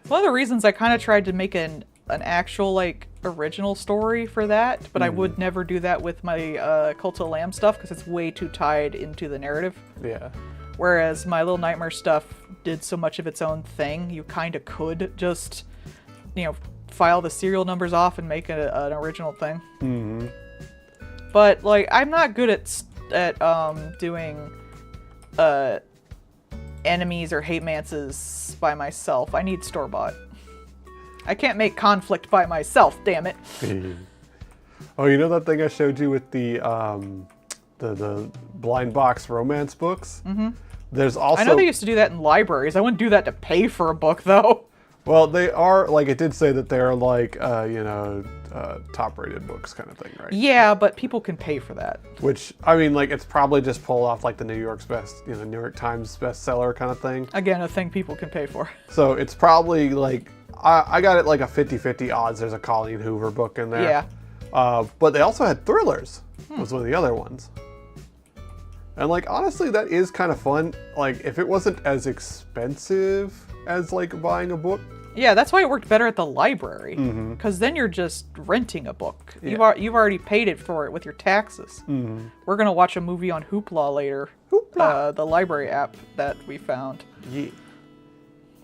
[SPEAKER 1] One of the reasons I kind of tried to make an actual like original story for that, but I would never do that with my Cult of the Lamb stuff because it's way too tied into the narrative.
[SPEAKER 2] Yeah.
[SPEAKER 1] Whereas my Little Nightmare stuff did so much of its own thing, you kind of could just, you know, file the serial numbers off and make an original thing.
[SPEAKER 2] Mm-hmm.
[SPEAKER 1] But like, I'm not good at doing enemies or hate mances by myself. I need store-bought. I can't make conflict by myself, damn it.
[SPEAKER 2] Oh, you know that thing I showed you with the blind box romance books? Mm-hmm. There's also...
[SPEAKER 1] I know they used to do that in libraries. I wouldn't do that to pay for a book, though.
[SPEAKER 2] Well, they are, like, it did say that they're, like, you know, top-rated books kind of thing, right?
[SPEAKER 1] Yeah, but people can pay for that.
[SPEAKER 2] Which, I mean, like, it's probably just pulled off, like, the New York Times bestseller kind of thing.
[SPEAKER 1] Again, a thing people can pay for.
[SPEAKER 2] So it's probably, like, I got it, like, a 50-50 odds there's a Colleen Hoover book in there.
[SPEAKER 1] Yeah.
[SPEAKER 2] But they also had thrillers, was one of the other ones. And, like, honestly, that is kind of fun. Like, if it wasn't as expensive as, like, buying a book,
[SPEAKER 1] Yeah, that's why it worked better at the library. Because then you're just renting a book.
[SPEAKER 2] Yeah.
[SPEAKER 1] You've already paid it for it with your taxes. We're going to watch a movie on Hoopla later.
[SPEAKER 2] Hoopla.
[SPEAKER 1] The library app that we found.
[SPEAKER 2] Yeah.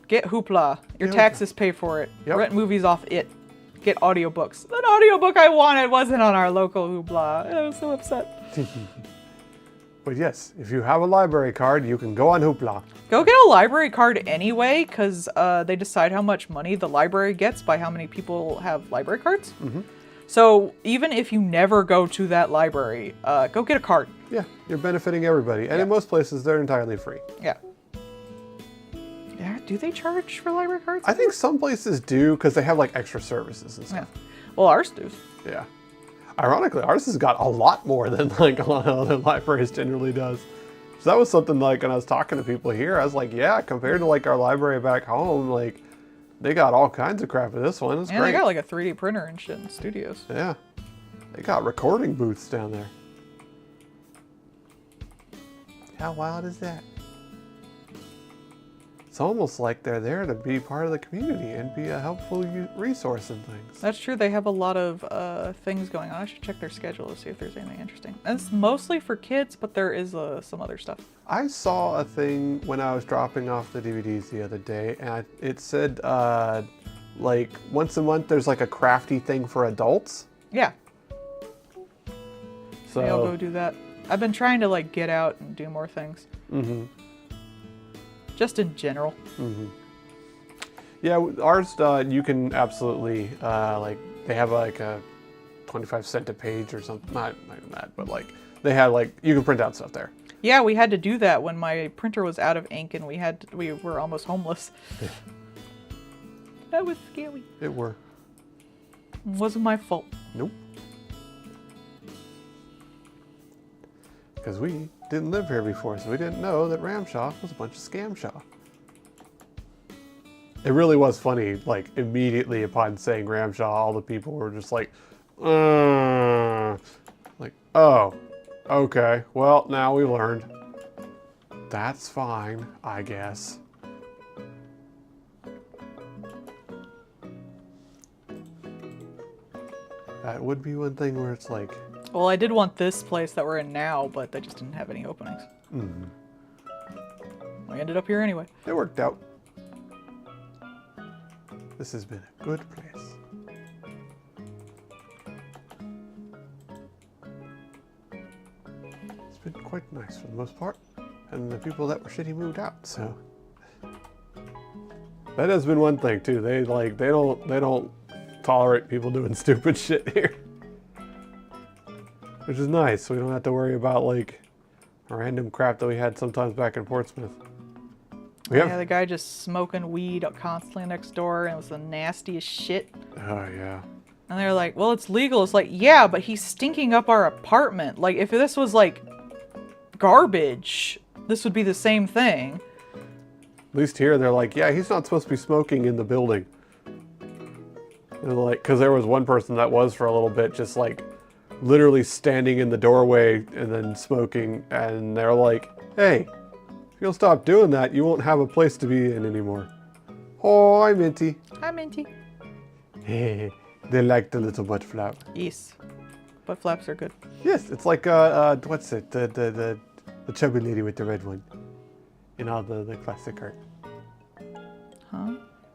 [SPEAKER 1] Get Hoopla. Your
[SPEAKER 2] Get
[SPEAKER 1] taxes pay for it.
[SPEAKER 2] Yep.
[SPEAKER 1] Rent movies off it. Get audiobooks. An audiobook I wanted wasn't on our local Hoopla. I was so upset.
[SPEAKER 2] But yes, if you have a library card, you can go on Hoopla.
[SPEAKER 1] Go get a library card anyway, because they decide how much money the library gets by how many people have library cards. So even if you never go to that library, go get a card.
[SPEAKER 2] Yeah, you're benefiting everybody. And in most places, they're entirely free.
[SPEAKER 1] Yeah. Yeah, do they charge for library cards?
[SPEAKER 2] I think some places do because they have like extra services and
[SPEAKER 1] Yeah.
[SPEAKER 2] stuff.
[SPEAKER 1] Well, ours do.
[SPEAKER 2] Yeah. Ironically, ours has got a lot more than like a lot of other libraries generally does. So that was something like when I was talking to people here, I was like, yeah, compared to like our library back home, like they got all kinds of crap in this one. It's
[SPEAKER 1] And
[SPEAKER 2] great.
[SPEAKER 1] they got like a 3D printer and shit in studios.
[SPEAKER 2] Yeah. They got recording booths down there. How wild is that? It's almost like they're there to be part of the community and be a helpful resource and things.
[SPEAKER 1] That's true. They have a lot of things going on. I should check their schedule to see if there's anything interesting. And it's mostly for kids, but there is some other stuff.
[SPEAKER 2] I saw a thing when I was dropping off the DVDs the other day, and it said like once a month there's like a crafty thing for adults.
[SPEAKER 1] Yeah.
[SPEAKER 2] So
[SPEAKER 1] Maybe I'll go do that. I've been trying to like get out and do more things. Just in general.
[SPEAKER 2] Yeah, ours you can absolutely like they have like a 25-cent a page or something. Not that, but like they had like you can print out stuff there.
[SPEAKER 1] Yeah, we had to do that when my printer was out of ink and we were almost homeless. That was scary.
[SPEAKER 2] It were.
[SPEAKER 1] It wasn't my fault.
[SPEAKER 2] Nope. Because we didn't live here before, so we didn't know that Ramshaw was a bunch of Scamshaw. It really was funny, like, immediately upon saying Ramshaw, all the people were just like, like, oh, okay, well, now we learned. That's fine, I guess. That would be one thing where it's like,
[SPEAKER 1] Well, I did want this place that we're in now, but they just didn't have any openings. We ended up here anyway.
[SPEAKER 2] it worked out. This has been a good place. It's been quite nice for the most part. And the people that were shitty moved out, so. That has been one thing too. They don't tolerate people doing stupid shit here. Which is nice. We don't have to worry about like random crap that we had sometimes back in Portsmouth.
[SPEAKER 1] Yeah, the guy just smoking weed constantly next door, and it was the nastiest shit.
[SPEAKER 2] Oh yeah.
[SPEAKER 1] And they're like, well, it's legal. It's like, yeah, but he's stinking up our apartment. Like, if this was like garbage, this would be the same thing.
[SPEAKER 2] At least here they're like, yeah, he's not supposed to be smoking in the building. And like, because there was one person that was for a little bit, just like literally standing in the doorway and then smoking, and they're like, hey, if you'll stop doing that, you won't have a place to be in anymore. Oh, hi, Minty.
[SPEAKER 1] Hi, Minty.
[SPEAKER 2] They like the little butt flap.
[SPEAKER 1] Yes. Butt flaps are good.
[SPEAKER 2] Yes, it's like what's it? The chubby lady with the red one. In all the classic art.
[SPEAKER 1] Huh?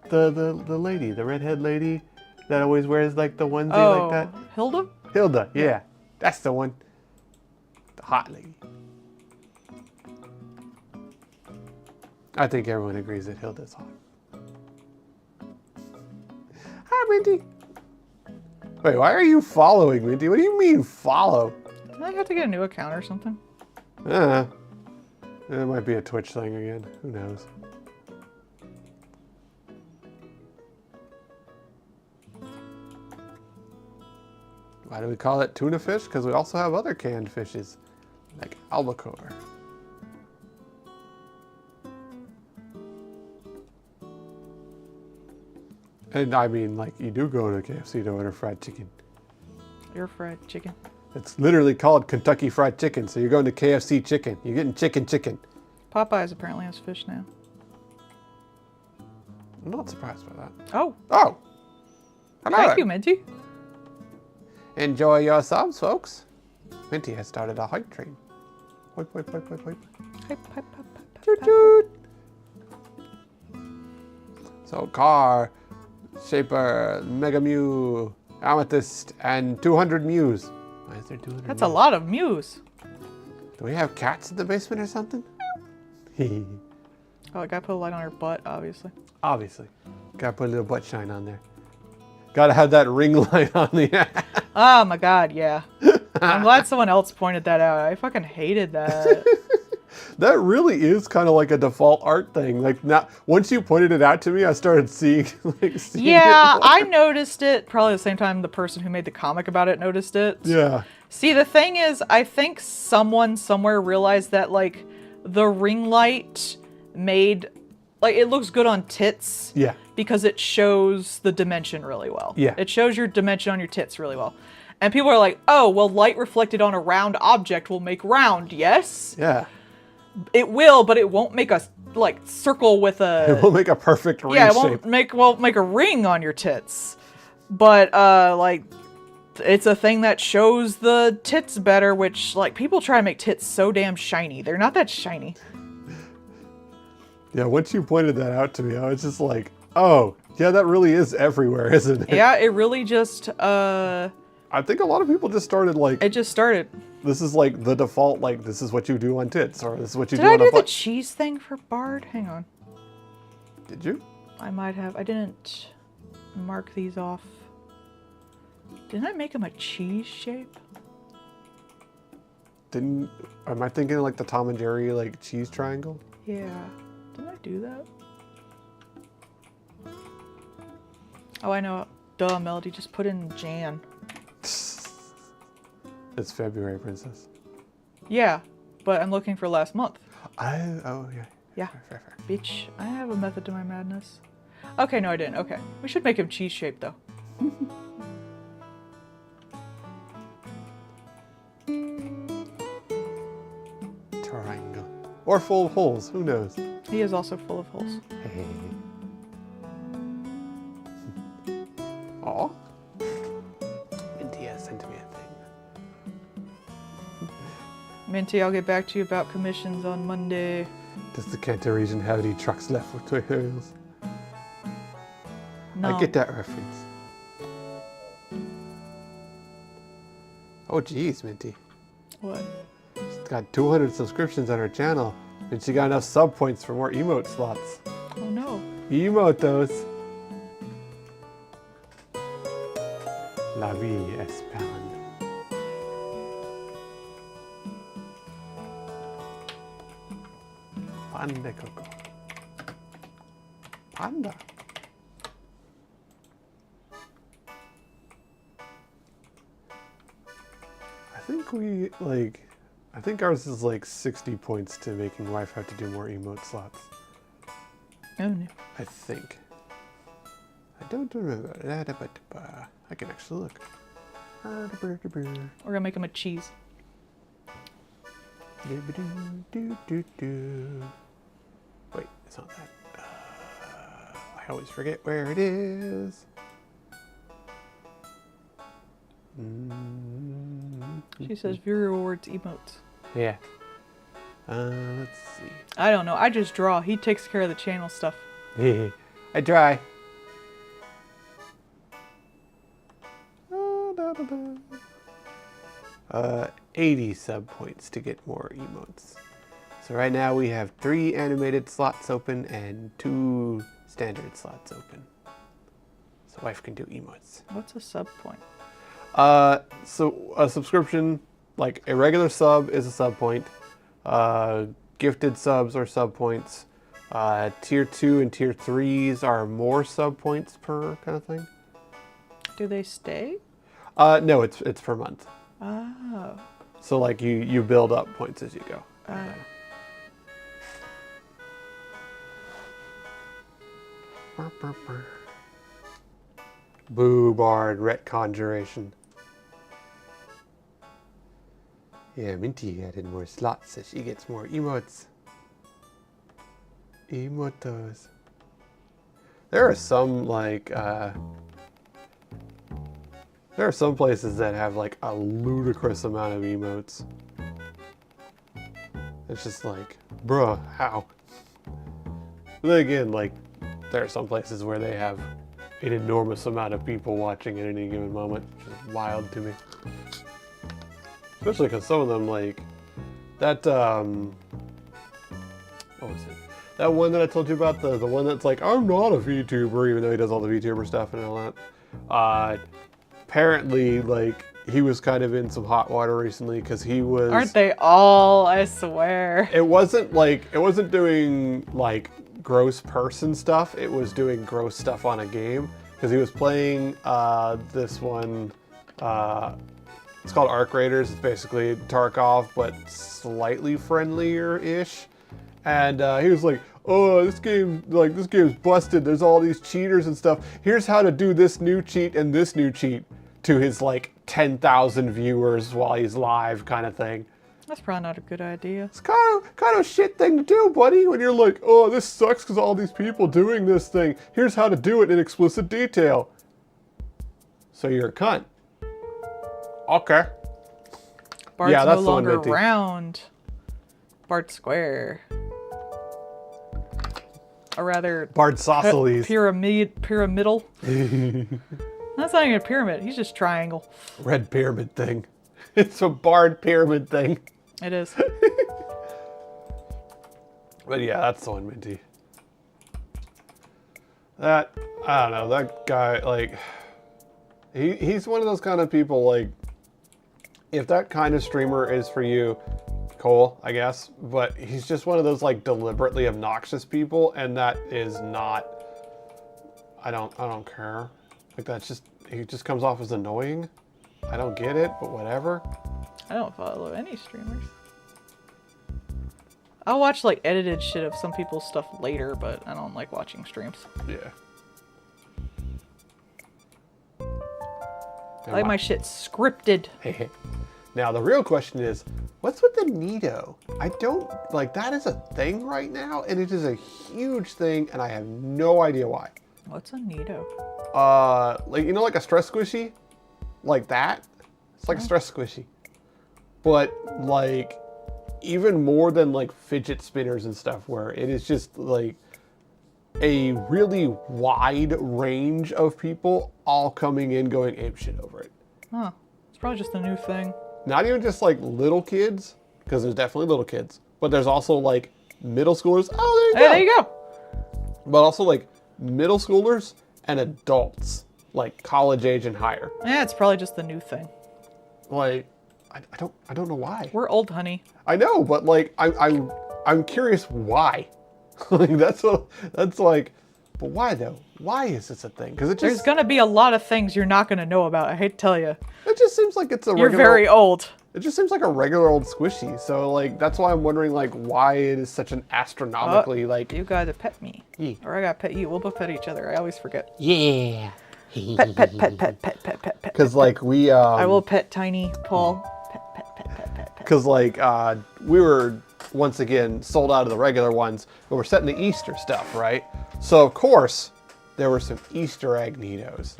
[SPEAKER 2] The lady, the redhead lady that always wears like the onesie like that.
[SPEAKER 1] Hilda?
[SPEAKER 2] Hilda, yeah. That's the one. The hot lady. I think everyone agrees that Hilda's hot. Hi, Minty. Wait, why are you following, Minty? What do you mean, follow?
[SPEAKER 1] Did I have to get a new account or something?
[SPEAKER 2] It might be a Twitch thing again. Who knows? Why do we call it tuna fish? Because we also have other canned fishes, like albacore. And I mean, like, you do go to KFC to order fried chicken.
[SPEAKER 1] Your fried chicken.
[SPEAKER 2] It's literally called Kentucky Fried Chicken, so you're going to KFC chicken. You're getting chicken.
[SPEAKER 1] Popeyes apparently has fish now.
[SPEAKER 2] I'm not surprised by that.
[SPEAKER 1] Oh,
[SPEAKER 2] Oh! Hello!
[SPEAKER 1] thank you, Minty.
[SPEAKER 2] Enjoy your subs, folks. Minty has started a hype train. Hype, hype, hype, hype, hype.
[SPEAKER 1] Hype, hype, hype, hype,
[SPEAKER 2] Toot,
[SPEAKER 1] hype.
[SPEAKER 2] toot. So, Car, Shaper, Mega Mew, Amethyst, and 200 Mews. Why is there 200
[SPEAKER 1] That's a
[SPEAKER 2] Mews?
[SPEAKER 1] lot of Mews.
[SPEAKER 2] Do we have cats in the basement or something?
[SPEAKER 1] Oh, I gotta put a light on her butt, obviously.
[SPEAKER 2] Obviously. Gotta put a little butt shine on there. Gotta have that ring light on the
[SPEAKER 1] Oh my god, yeah. I'm glad someone else pointed that out. I fucking hated that.
[SPEAKER 2] That really is kind of like a default art thing. Like now, once you pointed it out to me, I started seeing seeing
[SPEAKER 1] Yeah,
[SPEAKER 2] it more.
[SPEAKER 1] I noticed it probably the same time the person who made the comic about it noticed it.
[SPEAKER 2] Yeah.
[SPEAKER 1] See, the thing is, I think someone somewhere realized that, like, the ring light made, like, it looks good on tits.
[SPEAKER 2] Yeah.
[SPEAKER 1] Because it shows the dimension really well.
[SPEAKER 2] Yeah.
[SPEAKER 1] It shows your dimension on your tits really well. And people are like, oh, well, light reflected on a round object will make round, yes?
[SPEAKER 2] Yeah.
[SPEAKER 1] It will, but it won't make a, like, circle with a...
[SPEAKER 2] It will make a perfect ring
[SPEAKER 1] yeah, it
[SPEAKER 2] shape.
[SPEAKER 1] won't make a ring on your tits. But, like, it's a thing that shows the tits better, which, like, people try to make tits so damn shiny. They're not that shiny.
[SPEAKER 2] Yeah, once you pointed that out to me, I was just like, oh, yeah, that really is everywhere, isn't it?
[SPEAKER 1] Yeah, it really just,
[SPEAKER 2] I think a lot of people just started like,
[SPEAKER 1] it just started.
[SPEAKER 2] this is like the default, like, this is what you do on tits, or this is what you
[SPEAKER 1] Did
[SPEAKER 2] do
[SPEAKER 1] I
[SPEAKER 2] on a
[SPEAKER 1] do the
[SPEAKER 2] butt.
[SPEAKER 1] cheese thing for Bard? Hang on.
[SPEAKER 2] Did you?
[SPEAKER 1] I might have. I didn't mark these off. Didn't I make him a cheese shape?
[SPEAKER 2] Am I thinking like the Tom and Jerry, like, cheese triangle?
[SPEAKER 1] Yeah. Didn't I do that? Oh, I know. Duh, Melody. Just put in Jan.
[SPEAKER 2] It's February, Princess.
[SPEAKER 1] Yeah, but I'm looking for last month.
[SPEAKER 2] Oh, yeah.
[SPEAKER 1] Yeah.
[SPEAKER 2] Fair, fair.
[SPEAKER 1] Bitch, I have a method to my madness. Okay, no, I didn't. Okay. We should make him cheese shaped, though.
[SPEAKER 2] Triangle. Or full of holes, who knows?
[SPEAKER 1] He is also full of holes.
[SPEAKER 2] Hey. Aw. Minty has sent me a thing.
[SPEAKER 1] Minty, I'll get back to you about commissions on Monday.
[SPEAKER 2] Does the Kanto region have any trucks left with tutorials?
[SPEAKER 1] No.
[SPEAKER 2] I get that reference. Oh geez, Minty.
[SPEAKER 1] What?
[SPEAKER 2] She's got 200 subscriptions on her channel, and she got enough sub points for more emote slots.
[SPEAKER 1] Oh no.
[SPEAKER 2] Emote those. La vie est belle. Panda Coco. Panda. I think ours is like 60 points to making wife have to do more emote slots.
[SPEAKER 1] Oh no.
[SPEAKER 2] I think. I don't remember. I can actually look.
[SPEAKER 1] We're gonna make him a cheese.
[SPEAKER 2] Wait, it's not that. I always forget where it is.
[SPEAKER 1] She says viewer rewards emotes.
[SPEAKER 2] Yeah. Let's see.
[SPEAKER 1] I don't know. I just draw. He takes care of the channel stuff.
[SPEAKER 2] I try. 80 sub points to get more emotes. So right now we have 3 animated slots open and 2 standard slots open. So wife can do emotes.
[SPEAKER 1] What's a sub point?
[SPEAKER 2] So a subscription, like a regular sub is a sub point. Gifted subs are sub points. Tier 2 and tier 3s are more sub points per kind of thing.
[SPEAKER 1] Do they stay?
[SPEAKER 2] No, it's per month.
[SPEAKER 1] Oh.
[SPEAKER 2] So like you build up points as you go. Boo Bard retcon duration. Yeah, Minty added more slots so she gets more emotes. Emotos. There are some like there are some places that have like a ludicrous amount of emotes. It's just like, bruh, how? But then again, like, there are some places where they have an enormous amount of people watching at any given moment, which is wild to me. Especially because some of them, like, that, what was it? That one that I told you about, the one that's like, I'm not a VTuber, even though he does all the VTuber stuff and all that. Apparently, like, he was kind of in some hot water recently because he was...
[SPEAKER 1] Aren't they all? I swear.
[SPEAKER 2] It wasn't doing, like, gross person stuff. It was doing gross stuff on a game. Because he was playing this one, it's called Arc Raiders. It's basically Tarkov, but slightly friendlier-ish. And he was like, oh, this game's busted. There's all these cheaters and stuff. Here's how to do this new cheat and this new cheat to his, like, 10,000 viewers while he's live kind of thing.
[SPEAKER 1] That's probably not a good idea.
[SPEAKER 2] It's kind of a shit thing to do, buddy, when you're like, oh, this sucks because all these people doing this thing. Here's how to do it in explicit detail. So you're a cunt. Okay.
[SPEAKER 1] Bart's
[SPEAKER 2] Yeah, that's
[SPEAKER 1] no
[SPEAKER 2] the one,
[SPEAKER 1] longer
[SPEAKER 2] Minty.
[SPEAKER 1] round. Bart Square. Or rather,
[SPEAKER 2] Bard Sosceles.
[SPEAKER 1] pyramidal. That's not even a pyramid. He's just triangle.
[SPEAKER 2] Red pyramid thing. It's a Bard pyramid thing.
[SPEAKER 1] It is.
[SPEAKER 2] But yeah, that's the one, Minty. That, I don't know, that guy, like, he's one of those kind of people, like, if that kind of streamer is for you, cool, I guess, but he's just one of those, like, deliberately obnoxious people, and that is not, I don't care. Like, that's just, he just comes off as annoying. I don't get it, but whatever.
[SPEAKER 1] I don't follow any streamers. I'll watch like edited shit of some people's stuff later, but I don't like watching streams.
[SPEAKER 2] Yeah.
[SPEAKER 1] I like my shit scripted.
[SPEAKER 2] Now, the real question is, what's with the Nito? I don't, like, that is a thing right now, and it is a huge thing, and I have no idea why.
[SPEAKER 1] What's a Nito?
[SPEAKER 2] Like, you know, like a stress squishy? Like that? It's like a stress squishy. But, like, even more than, like, fidget spinners and stuff, where it is just, like, a really wide range of people all coming in going apeshit over it.
[SPEAKER 1] Huh. It's probably just a new thing.
[SPEAKER 2] Not even just, like, little kids, because there's definitely little kids, but there's also, like, middle schoolers. Oh, there you go.
[SPEAKER 1] There you go.
[SPEAKER 2] But also, like, middle schoolers and adults, like, college age and higher.
[SPEAKER 1] Yeah, it's probably just the new thing.
[SPEAKER 2] Like, I don't know why.
[SPEAKER 1] We're old, honey.
[SPEAKER 2] I know, but like I'm curious why. Like that's like, but why though? Why is this a thing? Because it
[SPEAKER 1] There's
[SPEAKER 2] just
[SPEAKER 1] gonna be a lot of things you're not gonna know about. I hate to tell you.
[SPEAKER 2] it just seems like it's a
[SPEAKER 1] You're
[SPEAKER 2] regular,
[SPEAKER 1] very old.
[SPEAKER 2] It just seems like a regular old squishy. So like that's why I'm wondering like why it is such an astronomically like.
[SPEAKER 1] You gotta pet me.
[SPEAKER 2] Yeah.
[SPEAKER 1] Or I gotta pet you. We'll both pet each other. I always forget.
[SPEAKER 2] Yeah.
[SPEAKER 1] Pet, pet, pet, pet, pet, pet, pet, pet.
[SPEAKER 2] Because like we
[SPEAKER 1] I will pet Tiny Paul. Pet, pet, pet, pet, pet, pet.
[SPEAKER 2] Because like we were once again sold out of the regular ones, but we're setting the Easter stuff, right? So of course there were some Easter egg Nitos,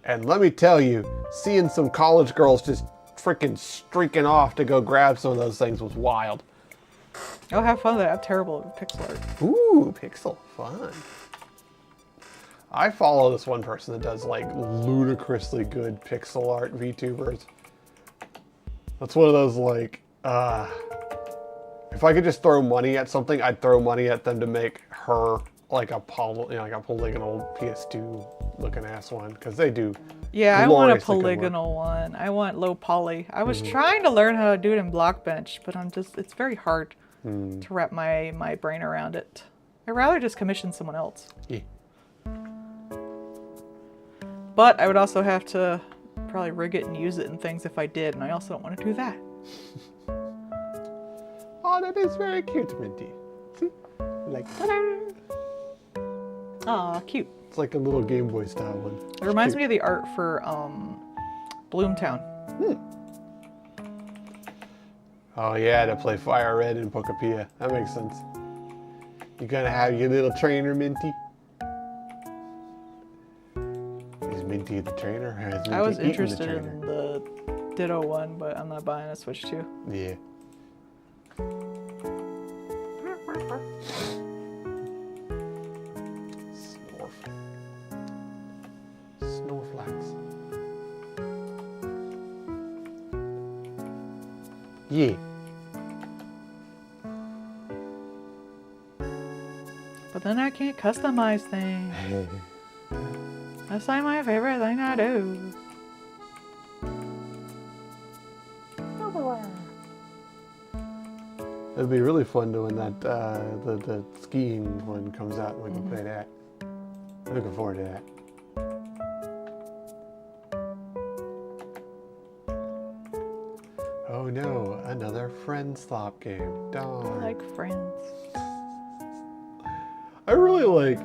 [SPEAKER 2] and let me tell you, seeing some college girls just freaking streaking off to go grab some of those things was wild.
[SPEAKER 1] Oh, have fun with that. I'm terrible at pixel art.
[SPEAKER 2] Ooh, pixel fun. I follow this one person that does like ludicrously good pixel art VTubers. That's one of those like, if I could just throw money at something, I'd throw money at them to make her like a polygonal PS2 looking ass one, because they do.
[SPEAKER 1] Yeah, I want a
[SPEAKER 2] gloriously good work.
[SPEAKER 1] polygonal one. I want low poly. I was trying to learn how to do it in Blockbench, but it's very hard to wrap my brain around it. I'd rather just commission someone else.
[SPEAKER 2] Yeah.
[SPEAKER 1] But I would also have to probably rig it and use it in things if I did, and I also don't want to do that.
[SPEAKER 2] Oh, that is very cute, Minty. See? Like, ta-da!
[SPEAKER 1] Aw, cute.
[SPEAKER 2] It's like a little Game Boy style one.
[SPEAKER 1] It reminds me of the art for Bloomtown.
[SPEAKER 2] Oh yeah, to play Fire Red and Pokepia. That makes sense. You gonna have your little trainer, Minty? Minty the trainer has
[SPEAKER 1] I was
[SPEAKER 2] Minty eaten
[SPEAKER 1] interested
[SPEAKER 2] the
[SPEAKER 1] in
[SPEAKER 2] trainer.
[SPEAKER 1] the Ditto one, but I'm not buying a Switch 2.
[SPEAKER 2] Yeah. Snorflax. Yeah.
[SPEAKER 1] But then I can't customize things. That's like my favorite thing I do.
[SPEAKER 2] It'd be really fun to when that the skiing one comes out and we can play that. Looking forward to that. Oh no, another friend slop game. Darn.
[SPEAKER 1] Like Friends.
[SPEAKER 2] I really like,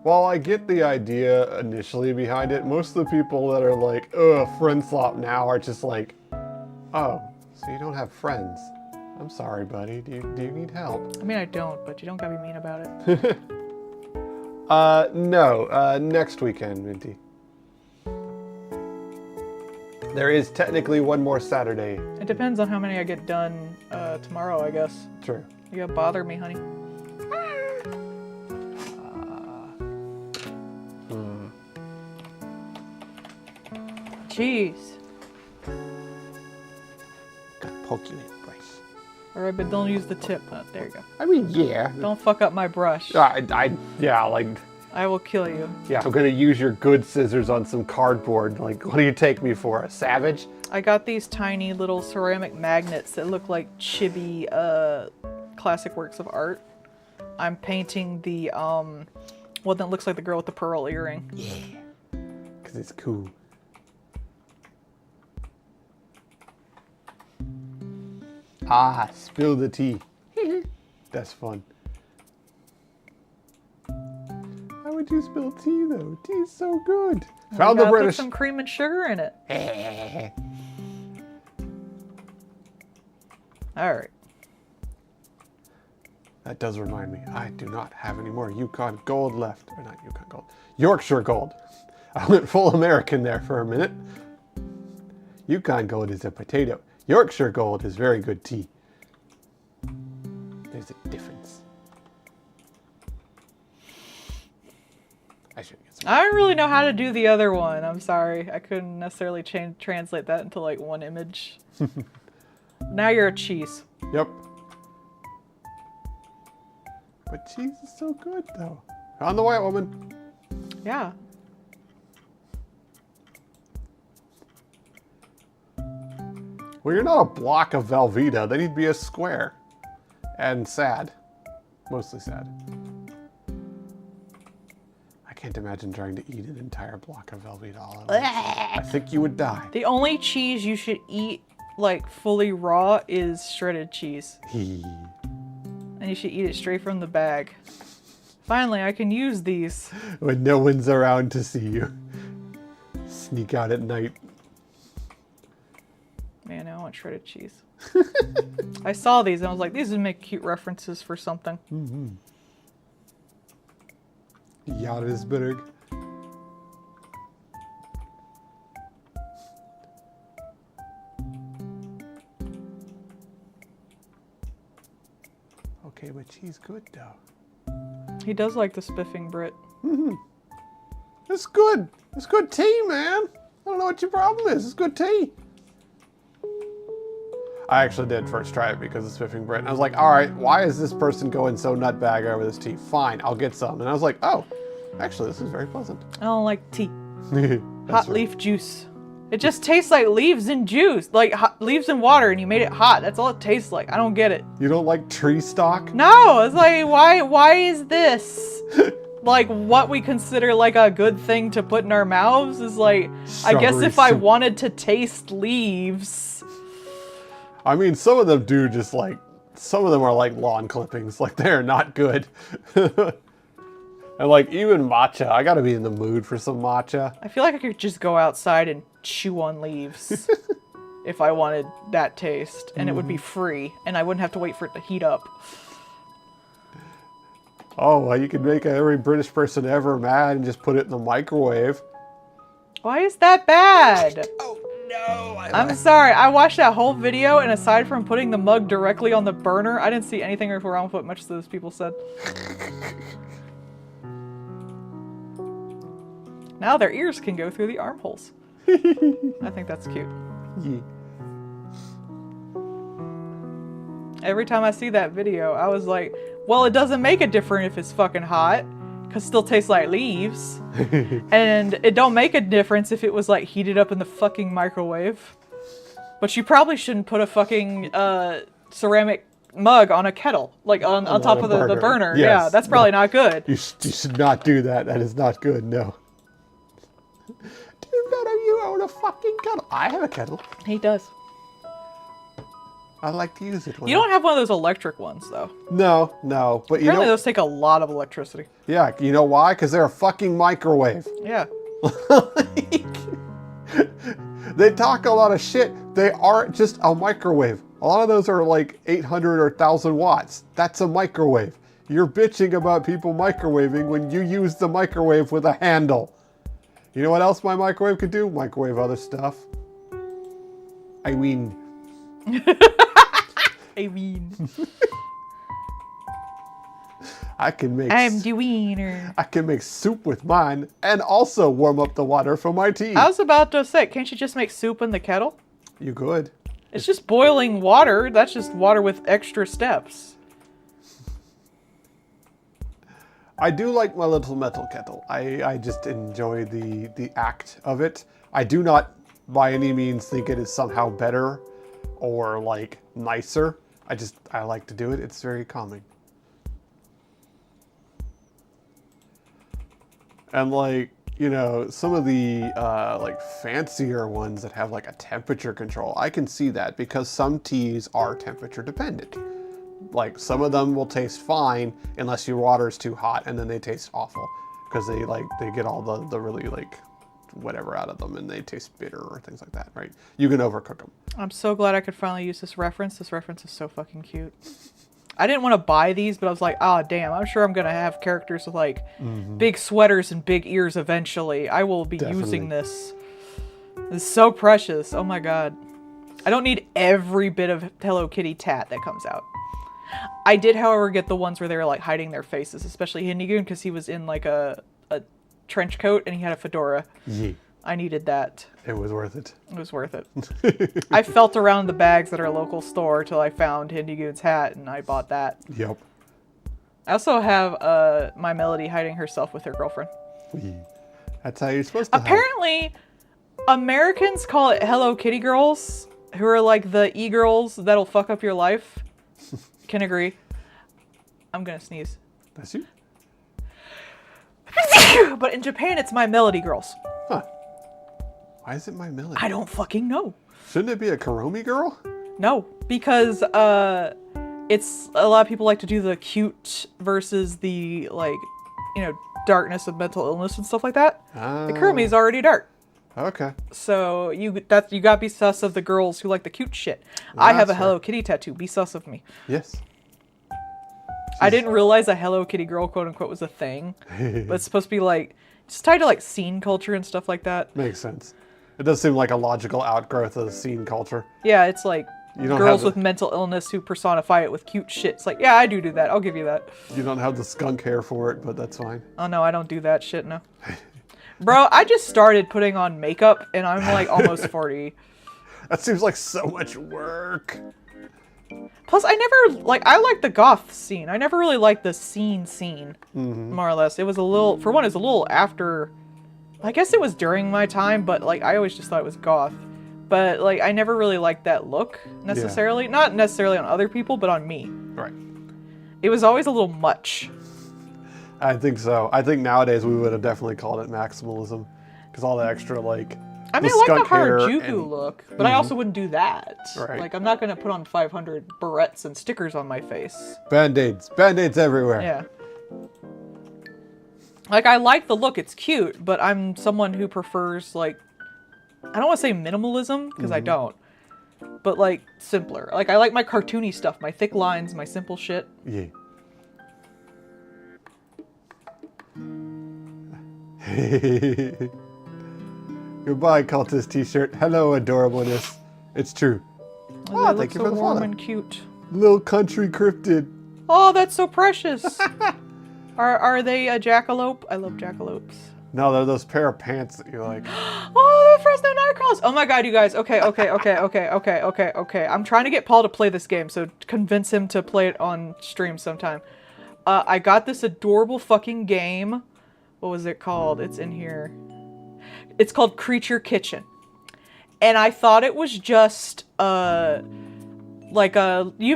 [SPEAKER 2] while I get the idea initially behind it, most of the people that are like, ugh, friend slop now are just like, oh, so you don't have friends. I'm sorry, buddy. Do you need help?
[SPEAKER 1] I mean, I don't, but you don't gotta be mean about it.
[SPEAKER 2] No, next weekend, Minty. There is technically one more Saturday.
[SPEAKER 1] It depends on how many I get done tomorrow, I guess.
[SPEAKER 2] True.
[SPEAKER 1] You gotta bother me, honey. Jeez.
[SPEAKER 2] Gotta poke you in, Bryce.
[SPEAKER 1] Alright, but don't use the tip. Oh, there you go.
[SPEAKER 2] I mean, yeah.
[SPEAKER 1] Don't fuck up my brush.
[SPEAKER 2] Yeah, like,
[SPEAKER 1] I will kill you.
[SPEAKER 2] yeah, I'm gonna use your good scissors on some cardboard. Like, what do you take me for, a savage?
[SPEAKER 1] I got these tiny little ceramic magnets that look like chibi classic works of art. I'm painting the one that looks like the girl with the pearl earring.
[SPEAKER 2] Yeah. Because it's cool. Ah, spill the tea. That's fun. How would you spill tea, though? Tea is so good. Found the
[SPEAKER 1] Gotta
[SPEAKER 2] British.
[SPEAKER 1] put some cream and sugar in it. Alright.
[SPEAKER 2] That does remind me, I do not have any more Yukon Gold left. Or not Yukon Gold. Yorkshire Gold. I went full American there for a minute. Yukon Gold is a potato. Yorkshire Gold is very good tea. There's a difference. I should get some.
[SPEAKER 1] I don't really know how to do the other one. I'm sorry. I couldn't necessarily translate that into like one image. Now you're a cheese.
[SPEAKER 2] Yep. But cheese is so good, though. Found the white woman.
[SPEAKER 1] Yeah.
[SPEAKER 2] Well, you're not a block of Velveeta. They need to be a square. And sad. Mostly sad. I can't imagine trying to eat an entire block of Velveeta all at once. I think you would die.
[SPEAKER 1] The only cheese you should eat like fully raw is shredded cheese. And you should eat it straight from the bag. Finally, I can use these.
[SPEAKER 2] When no one's around to see you. Sneak out at night.
[SPEAKER 1] Man, I want shredded cheese. I saw these and I was like, these would make cute references for something.
[SPEAKER 2] Jarlsberg. Okay, but she's good though.
[SPEAKER 1] He does like the spiffing Brit.
[SPEAKER 2] It's good. It's good tea, man. I don't know what your problem is. It's good tea. I actually did first try it because of Spiffing Brit. And I was like, all right, why is this person going so nutbag over this tea? Fine, I'll get some. And I was like, oh, actually, this is very pleasant.
[SPEAKER 1] I don't like tea.
[SPEAKER 2] That's
[SPEAKER 1] Hot
[SPEAKER 2] right.
[SPEAKER 1] leaf juice. It just tastes like leaves and juice. Like leaves and water and you made it hot. That's all it tastes like. I don't get it.
[SPEAKER 2] You don't like tree stock?
[SPEAKER 1] No, it's like, why is this? Like what we consider like a good thing to put in our mouths is like, I guess
[SPEAKER 2] Sugary
[SPEAKER 1] if I
[SPEAKER 2] soup.
[SPEAKER 1] wanted to taste leaves.
[SPEAKER 2] I mean, some of them do just like, some of them are like lawn clippings. Like, they're not good. And like, even matcha. I gotta be in the mood for some matcha.
[SPEAKER 1] I feel like I could just go outside and chew on leaves if I wanted that taste, and it would be free, and I wouldn't have to wait for it to heat up.
[SPEAKER 2] Oh, well, you could make every British person ever mad and just put it in the microwave.
[SPEAKER 1] Why is that bad?
[SPEAKER 2] Oh no!
[SPEAKER 1] I'm sorry. I watched that whole video, and aside from putting the mug directly on the burner, I didn't see anything wrong with what much of those people said. Now their ears can go through the armholes. I think that's cute.
[SPEAKER 2] Yeah.
[SPEAKER 1] Every time I see that video, I was like, well, it doesn't make a difference if it's fucking hot, because it still tastes like leaves. And it don't make a difference if it was like heated up in the fucking microwave. But you probably shouldn't put a fucking ceramic mug on a kettle, like on top of the burner.
[SPEAKER 2] Yes.
[SPEAKER 1] Yeah, that's probably not good.
[SPEAKER 2] You should not do that. That is not good, no. Do none of you own a fucking kettle? I have a kettle.
[SPEAKER 1] He does.
[SPEAKER 2] I like to use it.
[SPEAKER 1] You don't have one of those electric ones, though.
[SPEAKER 2] No, but you
[SPEAKER 1] Apparently
[SPEAKER 2] know...
[SPEAKER 1] those take a lot of electricity.
[SPEAKER 2] Yeah, you know why? Because they're a fucking microwave.
[SPEAKER 1] Yeah.
[SPEAKER 2] They talk a lot of shit. They are just a microwave. A lot of those are like 800 or 1,000 watts. That's a microwave. You're bitching about people microwaving when you use the microwave with a handle. You know what else my microwave could do? Microwave other stuff. I mean... I can make...
[SPEAKER 1] I'm the wiener.
[SPEAKER 2] I can make soup with mine and also warm up the water for my tea.
[SPEAKER 1] I was about to say, can't you just make soup in the kettle?
[SPEAKER 2] You could.
[SPEAKER 1] It's just boiling water. That's just water with extra steps.
[SPEAKER 2] I do like my little metal kettle. I just enjoy the act of it. I do not by any means think it is somehow better or like nicer. I like to do it. It's very calming. And like, you know, some of the like fancier ones that have like a temperature control, I can see that because some teas are temperature dependent. Like some of them will taste fine unless your water is too hot, and then they taste awful because they get all the really like whatever out of them and they taste bitter or things like that, right? You can overcook them.
[SPEAKER 1] I'm so glad I could finally use this reference. This reference is so fucking cute. I didn't want to buy these, but I was like, ah, damn, I'm sure I'm going to have characters with like big sweaters and big ears eventually. I will be using this. It's so precious. Oh my god. I don't need every bit of Hello Kitty tat that comes out. I did, however, get the ones where they were like hiding their faces, especially Hindigoon, because he was in like a trench coat and he had a fedora.
[SPEAKER 2] Yeah.
[SPEAKER 1] I needed that.
[SPEAKER 2] It was worth it.
[SPEAKER 1] It was worth it. I felt around the bags at our local store till I found Hindigoon's hat and I bought that.
[SPEAKER 2] Yep.
[SPEAKER 1] I also have my Melody hiding herself with her girlfriend.
[SPEAKER 2] Yeah. That's how you're supposed to
[SPEAKER 1] Apparently, Americans call it Hello Kitty girls, who are like the e-girls that'll fuck up your life. Can agree. I'm gonna sneeze.
[SPEAKER 2] That's you?
[SPEAKER 1] But in Japan, it's My Melody girls.
[SPEAKER 2] Huh. Why is it My Melody?
[SPEAKER 1] I don't fucking know.
[SPEAKER 2] Shouldn't it be a Karomi girl?
[SPEAKER 1] No, because it's a lot of people like to do the cute versus the like, you know, darkness of mental illness and stuff like that. The Kurumi is already dark.
[SPEAKER 2] Okay.
[SPEAKER 1] So you gotta be sus of the girls who like the cute shit. I have a Hello Kitty tattoo. Be sus of me.
[SPEAKER 2] Yes.
[SPEAKER 1] I didn't realize a Hello Kitty girl, quote unquote, was a thing. But it's supposed to be like, just tied to like scene culture and stuff like that.
[SPEAKER 2] Makes sense. It does seem like a logical outgrowth of the scene culture.
[SPEAKER 1] Yeah, it's like
[SPEAKER 2] You don't
[SPEAKER 1] girls
[SPEAKER 2] have
[SPEAKER 1] with mental illness who personify it with cute shit. It's like, yeah, I do that. I'll give you that.
[SPEAKER 2] You don't have the skunk hair for it, but that's fine.
[SPEAKER 1] Oh no, I don't do that shit, no. Bro, I just started putting on makeup and I'm like almost 40.
[SPEAKER 2] That seems like so much work.
[SPEAKER 1] Plus, I like the goth scene. I never really liked the scene, more or less. It was a little, for one, it was a little after, I guess it was during my time, but like, I always just thought it was goth. But like, I never really liked that look, necessarily. Yeah. Not necessarily on other people, but on me.
[SPEAKER 2] Right.
[SPEAKER 1] It was always a little much.
[SPEAKER 2] I think so. I think nowadays we would have definitely called it maximalism. Because all the extra, like,
[SPEAKER 1] I mean, I like the Harajuku look, but I also wouldn't do that.
[SPEAKER 2] Right.
[SPEAKER 1] Like, I'm not going to put on 500 barrettes and stickers on my face.
[SPEAKER 2] Band-aids. Band-aids everywhere.
[SPEAKER 1] Yeah. Like, I like the look. It's cute, but I'm someone who prefers, like, I don't want to say minimalism, because I don't. But, like, simpler. Like, I like my cartoony stuff, my thick lines, my simple shit.
[SPEAKER 2] Yeah. Goodbye, cultist T-shirt. Hello, adorableness. It's true.
[SPEAKER 1] Oh, they look
[SPEAKER 2] thank you
[SPEAKER 1] so
[SPEAKER 2] for the
[SPEAKER 1] warm
[SPEAKER 2] follow.
[SPEAKER 1] and cute.
[SPEAKER 2] Little country cryptid.
[SPEAKER 1] Oh, that's so precious. Are they a jackalope? I love jackalopes.
[SPEAKER 2] No, they're those pair of pants that you like.
[SPEAKER 1] Oh, the Fresno Nightcrawlers! Oh my god, you guys. Okay. I'm trying to get Paul to play this game, so convince him to play it on stream sometime. I got this adorable fucking game. What was it called? It's in here. It's called Creature Kitchen. And I thought it was just, you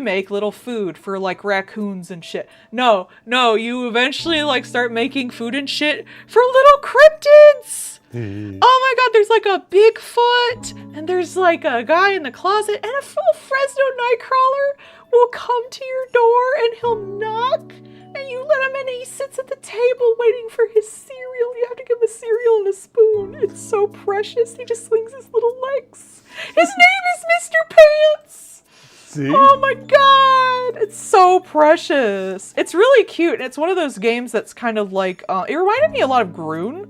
[SPEAKER 1] make little food for, like, raccoons and shit. No, you eventually, like, start making food and shit for little cryptids! Oh my god, there's, like, a Bigfoot, and there's, like, a guy in the closet, and a full Fresno Nightcrawler will come to your door, and he'll knock, and you let him in, and he sits at the table waiting for his cereal. You have to give him a cereal and a spoon. It's so precious. He just swings his little legs. His name is Mr. Pants!
[SPEAKER 2] See?
[SPEAKER 1] Oh my god! It's so precious. It's really cute, and it's one of those games that's kind of like, it reminded me a lot of Groon,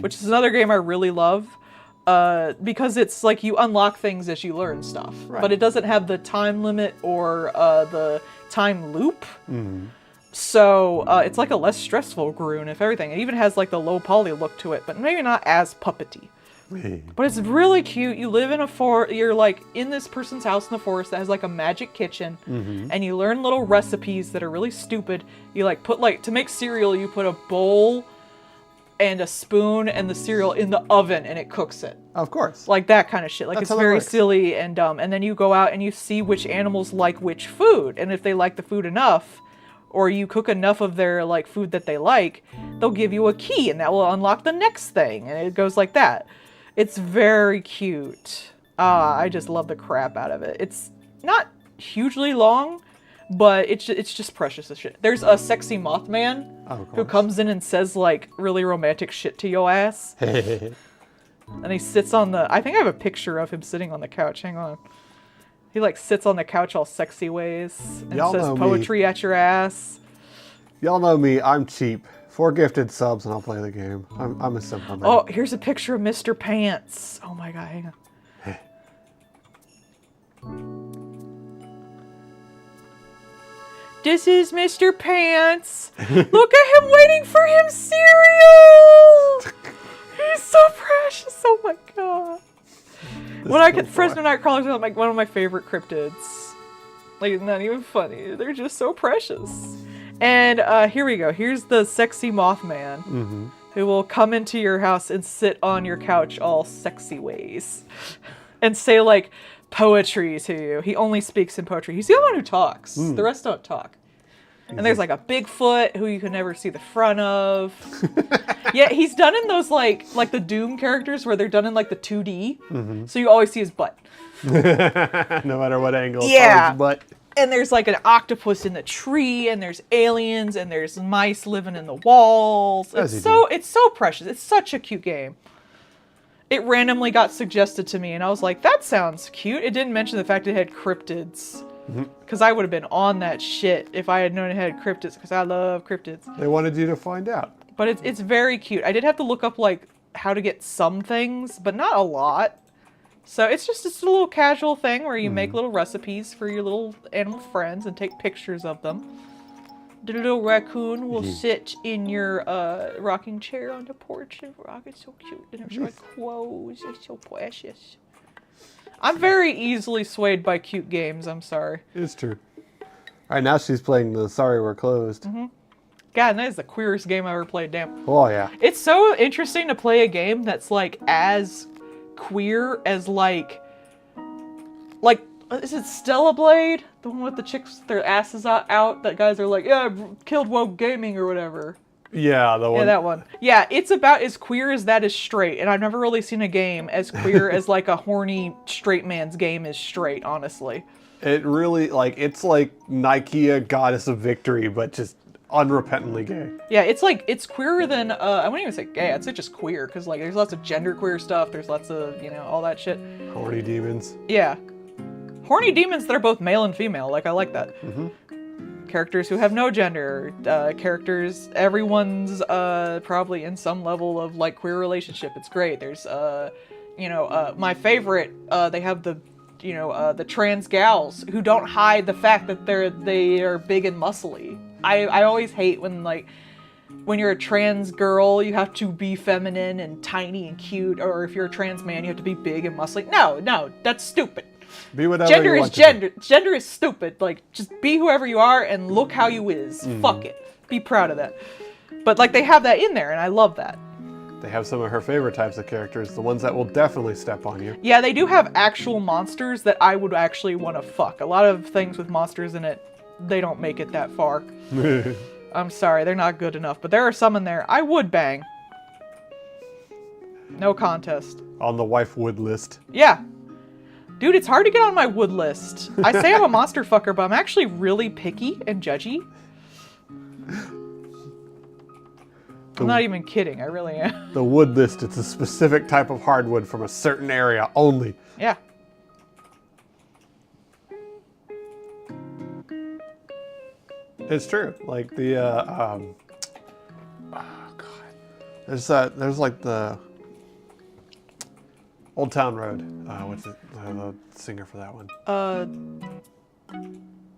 [SPEAKER 1] which is another game I really love, because it's like you unlock things as you learn stuff, but it doesn't have the time limit or the time loop. So it's like a less stressful Groon, if everything. It even has like the low poly look to it, but maybe not as puppety. But it's really cute. You live in a forest. You're like in this person's house in the forest that has like a magic kitchen, and you learn little recipes that are really stupid. You like put to make cereal, you put a bowl and a spoon and the cereal in the oven, and it cooks it.
[SPEAKER 2] Of course.
[SPEAKER 1] Like that kind of shit. Like,
[SPEAKER 2] That's
[SPEAKER 1] it's very silly and dumb. And then you go out and you see which animals like which food, and if they like the food enough, or you cook enough of their like food that they like, they'll give you a key, and that will unlock the next thing, and it goes like that. It's very cute. I just love the crap out of it. It's not hugely long, but it's just precious as shit. There's a sexy Mothman who comes in and says like really romantic shit to your ass. And he sits on the, I think I have a picture of him sitting on the couch. Hang on. He like sits on the couch all sexy ways and says poetry at your ass.
[SPEAKER 2] Y'all know me, I'm cheap. 4 gifted subs and I'll play the game. I'm a simple man.
[SPEAKER 1] Oh, here's a picture of Mr. Pants. Oh my god, hang on. This is Mr. Pants. Look at him waiting for him cereal. He's so precious. Oh my god. When I get Fresno Nightcrawlers are like one of my favorite cryptids. Like, not even funny. They're just so precious. And here we go. Here's the sexy Mothman who will come into your house and sit on your couch all sexy ways and say like poetry to you. He only speaks in poetry. He's the only one who talks. The rest don't talk. And there's like a Bigfoot who you can never see the front of. Yeah, he's done in those like the Doom characters where they're done in like the 2D. So you always see his butt.
[SPEAKER 2] No matter what angle.
[SPEAKER 1] Yeah.
[SPEAKER 2] But
[SPEAKER 1] And there's like an octopus in the tree, and there's aliens, and there's mice living in the walls. It's so precious. It's such a cute game. It randomly got suggested to me, and I was like, that sounds cute. It didn't mention the fact it had cryptids. Because I would have been on that shit if I had known it had cryptids, because I love cryptids.
[SPEAKER 2] they wanted you to find out.
[SPEAKER 1] But it's very cute. I did have to look up like how to get some things, but not a lot. So it's just a little casual thing where you make little recipes for your little animal friends and take pictures of them. The little raccoon will sit in your rocking chair on the porch and rock. It's so cute. And it's like, whoa, it's so precious. I'm very easily swayed by cute games. I'm sorry.
[SPEAKER 2] It's true. All right, now she's playing the Sorry We're Closed.
[SPEAKER 1] God, that is the queerest game I ever played. Damn.
[SPEAKER 2] Oh, yeah.
[SPEAKER 1] It's so interesting to play a game that's like as queer as like is it Stella Blade, the one with the chicks their asses out that guys are like, yeah, I killed woke gaming or whatever.
[SPEAKER 2] Yeah, the one.
[SPEAKER 1] Yeah, that one. Yeah, it's about as queer as that is straight, and I've never really seen a game as queer as like a horny straight man's game is straight, honestly.
[SPEAKER 2] It really, like, it's like Nikeia Goddess of Victory, but just unrepentantly gay.
[SPEAKER 1] Yeah, it's like, it's queerer than, I wouldn't even say gay, I'd say just queer, because like there's lots of gender queer stuff, there's lots of, you know, all that shit.
[SPEAKER 2] Horny demons.
[SPEAKER 1] Yeah. Horny demons that are both male and female, like I like that. characters who have no gender, characters, everyone's probably in some level of like queer relationship. It's great. There's my favorite, they have the trans gals who don't hide the fact that they are big and muscly. I always hate when you're a trans girl, you have to be feminine and tiny and cute, or if you're a trans man, you have to be big and muscly. No, that's stupid.
[SPEAKER 2] Be whatever
[SPEAKER 1] Gender
[SPEAKER 2] you
[SPEAKER 1] is
[SPEAKER 2] want
[SPEAKER 1] gender. Gender is stupid. Like, just be whoever you are and look how you is. Fuck it. Be proud of that. But like, they have that in there, and I love that.
[SPEAKER 2] They have some of her favorite types of characters, the ones that will definitely step on you.
[SPEAKER 1] Yeah, they do have actual monsters that I would actually want to fuck. A lot of things with monsters in it, they don't make it that far. I'm sorry, they're not good enough, but there are some in there I would bang. No contest.
[SPEAKER 2] On the wife would list.
[SPEAKER 1] Yeah. Dude, it's hard to get on my would list. I say I'm a monster fucker, but I'm actually really picky and judgy. I'm not even kidding, I really am.
[SPEAKER 2] The wood list, it's a specific type of hardwood from a certain area only.
[SPEAKER 1] Yeah.
[SPEAKER 2] It's true. Like the oh god, there's like the Old Town Road. What's it? The singer for that one?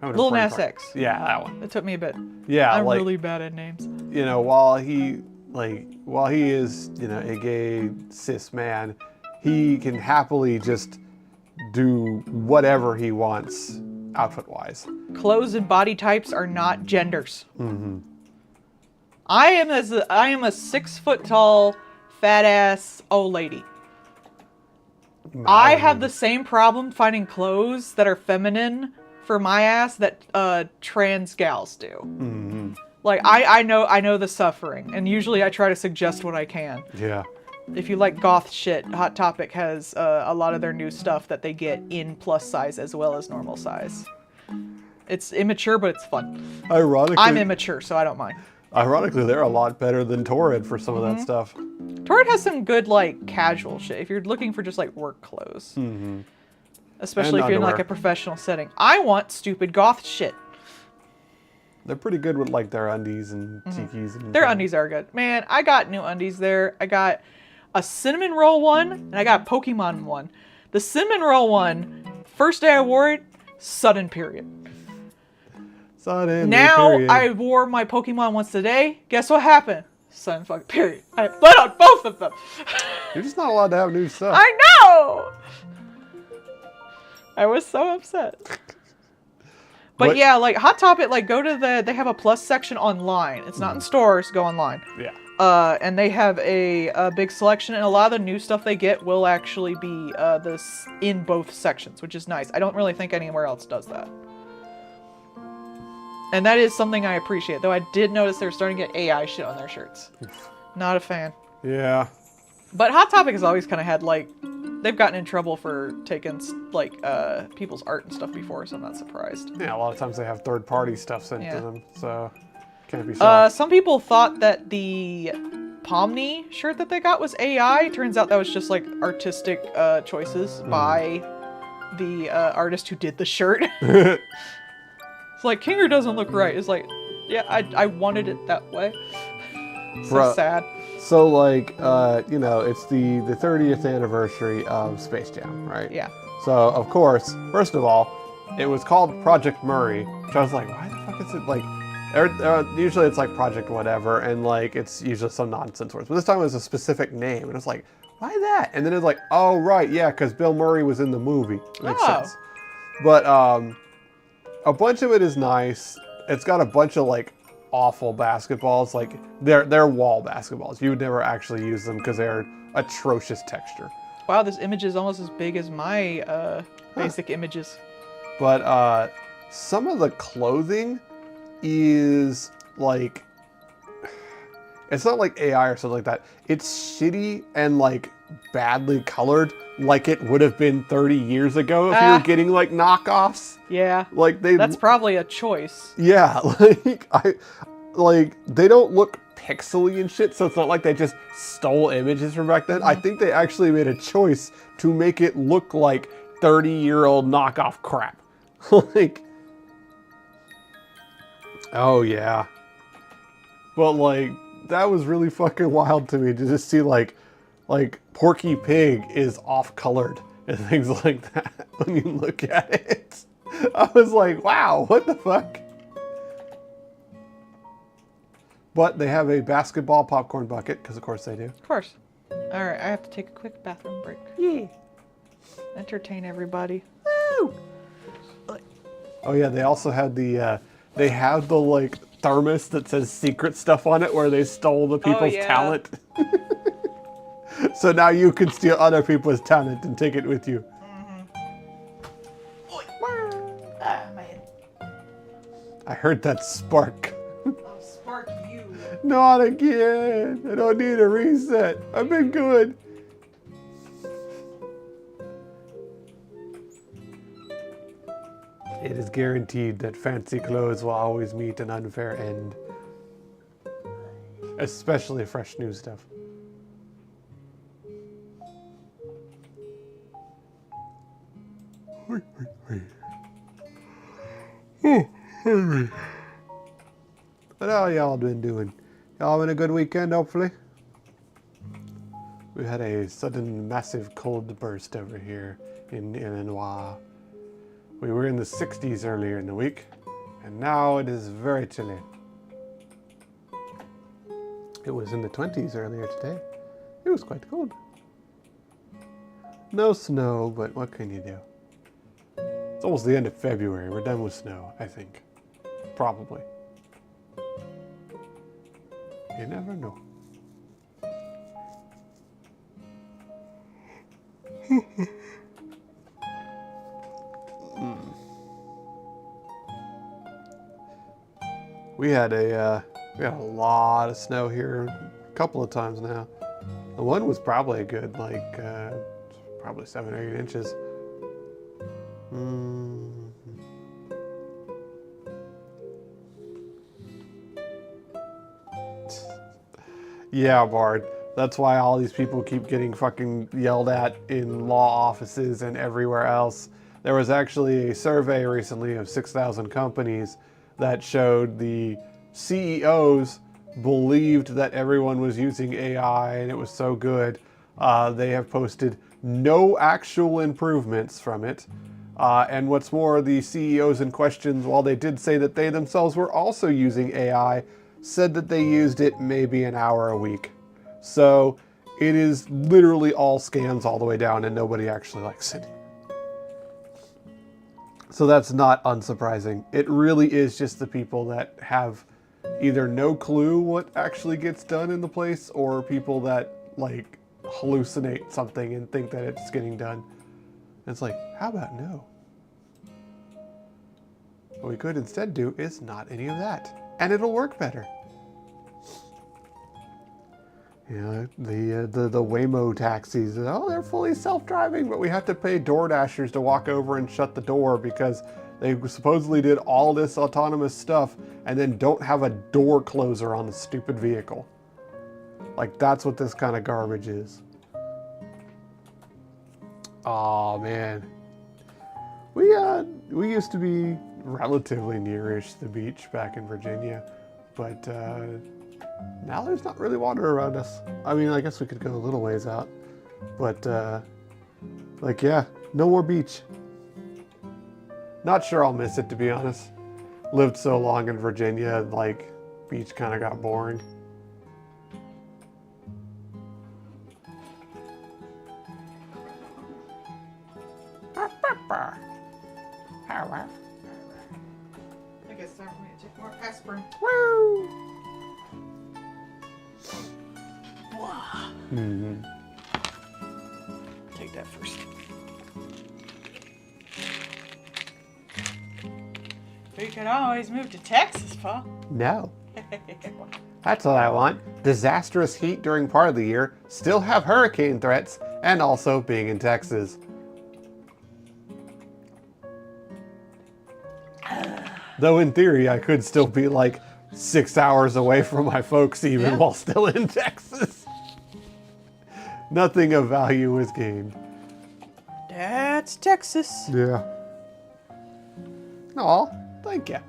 [SPEAKER 1] Lil Nas X.
[SPEAKER 2] Yeah, that one.
[SPEAKER 1] It took me a bit.
[SPEAKER 2] Yeah,
[SPEAKER 1] I'm really bad at names.
[SPEAKER 2] You know, while he is, a gay cis man, he can happily just do whatever he wants outfit-wise.
[SPEAKER 1] Clothes and body types are not genders.
[SPEAKER 2] Mm-hmm.
[SPEAKER 1] I am a 6 foot tall, fat ass old lady. I have the same problem finding clothes that are feminine for my ass that trans gals do.
[SPEAKER 2] Mm-hmm.
[SPEAKER 1] Like I know the suffering, and usually I try to suggest what I can.
[SPEAKER 2] Yeah.
[SPEAKER 1] If you like goth shit, Hot Topic has a lot of their new stuff that they get in plus size as well as normal size. It's immature, but it's fun.
[SPEAKER 2] Ironically,
[SPEAKER 1] I'm immature, so I don't mind.
[SPEAKER 2] Ironically, they're a lot better than Torrid for some of that stuff.
[SPEAKER 1] Torrid has some good, like, casual shit. If you're looking for just, like, work clothes.
[SPEAKER 2] Mm-hmm.
[SPEAKER 1] Especially
[SPEAKER 2] And
[SPEAKER 1] if you're in, like,
[SPEAKER 2] underwear.
[SPEAKER 1] a professional setting. I want stupid goth shit.
[SPEAKER 2] They're pretty good with like their undies and tikis. And
[SPEAKER 1] Their undies are good. Man, I got new undies there. I got a cinnamon roll one, and I got a Pokemon one. The cinnamon roll one, first day I wore it, sudden period.
[SPEAKER 2] Sudden
[SPEAKER 1] Now
[SPEAKER 2] period.
[SPEAKER 1] I wore my Pokemon once a day. Guess what happened? Sudden fucking period. I bled on both of them.
[SPEAKER 2] You're just not allowed to have new stuff.
[SPEAKER 1] I know! I was so upset. But yeah, like Hot Topic, like go to they have a plus section online. It's not in stores, go online.
[SPEAKER 2] Yeah.
[SPEAKER 1] And they have a big selection, and a lot of the new stuff they get will actually be this in both sections, which is nice. I don't really think anywhere else does that. And that is something I appreciate, though I did notice they're starting to get AI shit on their shirts. Not a fan.
[SPEAKER 2] Yeah.
[SPEAKER 1] But Hot Topic has always kind of had, like, they've gotten in trouble for taking, like, people's art and stuff before, so I'm not surprised.
[SPEAKER 2] Yeah, a lot of times they have third-party stuff sent
[SPEAKER 1] Yeah.
[SPEAKER 2] to them, so can't be shocked.
[SPEAKER 1] Some people thought that the Pomni shirt that they got was AI. Turns out that was just, like, artistic choices by the artist who did the shirt. It's like, Kinger doesn't look right. It's like, yeah, I wanted it that way. So
[SPEAKER 2] Bruh.
[SPEAKER 1] sad.
[SPEAKER 2] So, like, it's the 30th anniversary of Space Jam, right?
[SPEAKER 1] Yeah.
[SPEAKER 2] So, of course, first of all, it was called Project Murray, which I was like, why the fuck is it, like, usually it's like Project whatever, and, like, it's usually some nonsense words. But this time it was a specific name, and it's like, why that? And then it's like, oh, right, yeah, because Bill Murray was in the movie. Makes sense. But, a bunch of it is nice. It's got a bunch of, like, awful basketballs. Like, they're wall basketballs. You would never actually use them because they're atrocious texture.
[SPEAKER 1] Wow, this image is almost as big as my basic images.
[SPEAKER 2] But some of the clothing is, like... It's not like AI or something like that. It's shitty and, like, badly colored, like it would have been 30 years ago if you were getting, like, knockoffs.
[SPEAKER 1] Yeah.
[SPEAKER 2] Like,
[SPEAKER 1] That's probably a choice.
[SPEAKER 2] Yeah, they don't look pixely and shit, so it's not like they just stole images from back then. I think they actually made a choice to make it look like 30-year-old knockoff crap. Like, Oh, yeah. But, like, that was really fucking wild to me to just see, like Porky Pig is off-colored and things like that when you look at it. I was like, wow, what the fuck? But they have a basketball popcorn bucket, because of course they do.
[SPEAKER 1] Of course. All right, I have to take a quick bathroom break.
[SPEAKER 2] Yeah.
[SPEAKER 1] Entertain everybody.
[SPEAKER 2] Woo! Oh yeah, they also had the, they have the, like, thermos that says secret stuff on it where they stole the people's talent. So now you can steal other people's talent and take it with you. I heard that spark.
[SPEAKER 1] I'll spark you.
[SPEAKER 2] Not again. I don't need a reset. I've been good. It is guaranteed that fancy clothes will always meet an unfair end. Especially fresh new stuff. What all y'all been doing? Y'all having a good weekend, hopefully? We had a sudden massive cold burst over here in Illinois. We were in the 60s earlier in the week, and now it is very chilly. It was in the 20s earlier today. It was quite cold. No snow, but what can you do? It's almost the end of February. We're done with snow, I think. Probably. You never know. We had a lot of snow here a couple of times now. The one was probably a good, like, probably 7 or 8 inches. Yeah, Bard. That's why all these people keep getting fucking yelled at in law offices and everywhere else. There was actually a survey recently of 6,000 companies that showed the CEOs believed that everyone was using AI and it was so good. They have posted no actual improvements from it. And what's more, the CEOs in question, while they did say that they themselves were also using AI, said that they used it maybe an hour a week. So it is literally all scams all the way down and nobody actually likes it. So that's not unsurprising. It really is just the people that have either no clue what actually gets done in the place or people that like hallucinate something and think that it's getting done. And it's like, how about no? What we could instead do is not any of that. And it'll work better. Yeah, the Waymo taxis, oh, they're fully self-driving, but we have to pay DoorDashers to walk over and shut the door because they supposedly did all this autonomous stuff and then don't have a door closer on the stupid vehicle. Like, that's what this kind of garbage is. Oh man. We used to be relatively nearish the beach back in Virginia, but now there's not really water around us. I mean, I guess we could go a little ways out, but like, yeah, no more beach. Not sure I'll miss it, to be honest. Lived so long in Virginia, like, beach kind of got boring.
[SPEAKER 1] I guess it's time for me to take more aspirin.
[SPEAKER 2] Woo!
[SPEAKER 1] Take that first. We could always move to Texas, Paul.
[SPEAKER 2] No. That's what I want. Disastrous heat during part of the year, still have hurricane threats, and also being in Texas. Though in theory, I could still be like 6 hours away from my folks even while still in Texas. Nothing of value was gained.
[SPEAKER 1] That's Texas.
[SPEAKER 2] Yeah. Aw, thank you.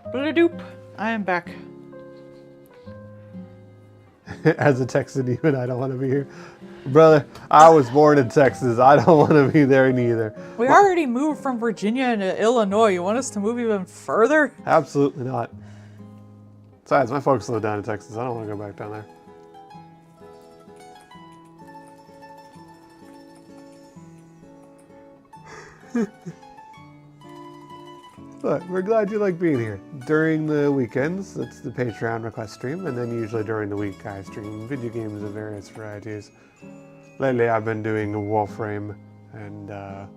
[SPEAKER 1] Bloop. I am back.
[SPEAKER 2] As a Texan, even I don't want to be here. Brother, I was born in Texas. I don't want to be there neither.
[SPEAKER 1] We already moved from Virginia into Illinois. You want us to move even further?
[SPEAKER 2] Absolutely not. Besides, my folks live down in Texas. I don't want to go back down there. But we're glad you like being here. During the weekends, it's the Patreon request stream, and then usually during the week I stream video games of various varieties. Lately I've been doing Warframe, and
[SPEAKER 1] I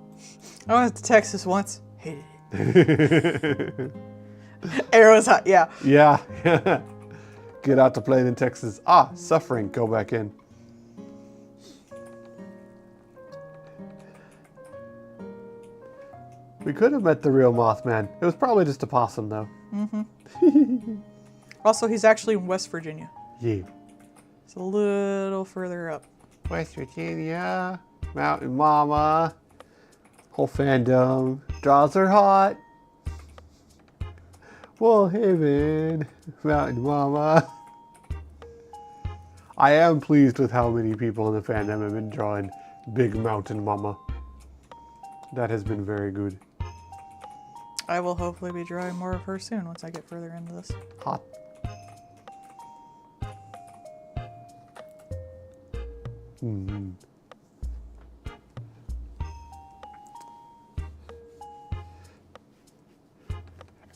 [SPEAKER 1] went to Texas once. Hated it. Arrows hot, yeah.
[SPEAKER 2] yeah. Get out to play in Texas. Ah, Suffering, go back in. We could have met the real Mothman. It was probably just a possum, though.
[SPEAKER 1] Also, he's actually in West Virginia.
[SPEAKER 2] Yeah.
[SPEAKER 1] It's a little further up.
[SPEAKER 2] West Virginia, Mountain Mama, whole fandom. Draws are hot. Well, Haven, Mountain Mama. I am pleased with how many people in the fandom have been drawing Big Mountain Mama. That has been very good.
[SPEAKER 1] I will hopefully be drawing more of her soon once I get further into this.
[SPEAKER 2] Hot. Mm-hmm.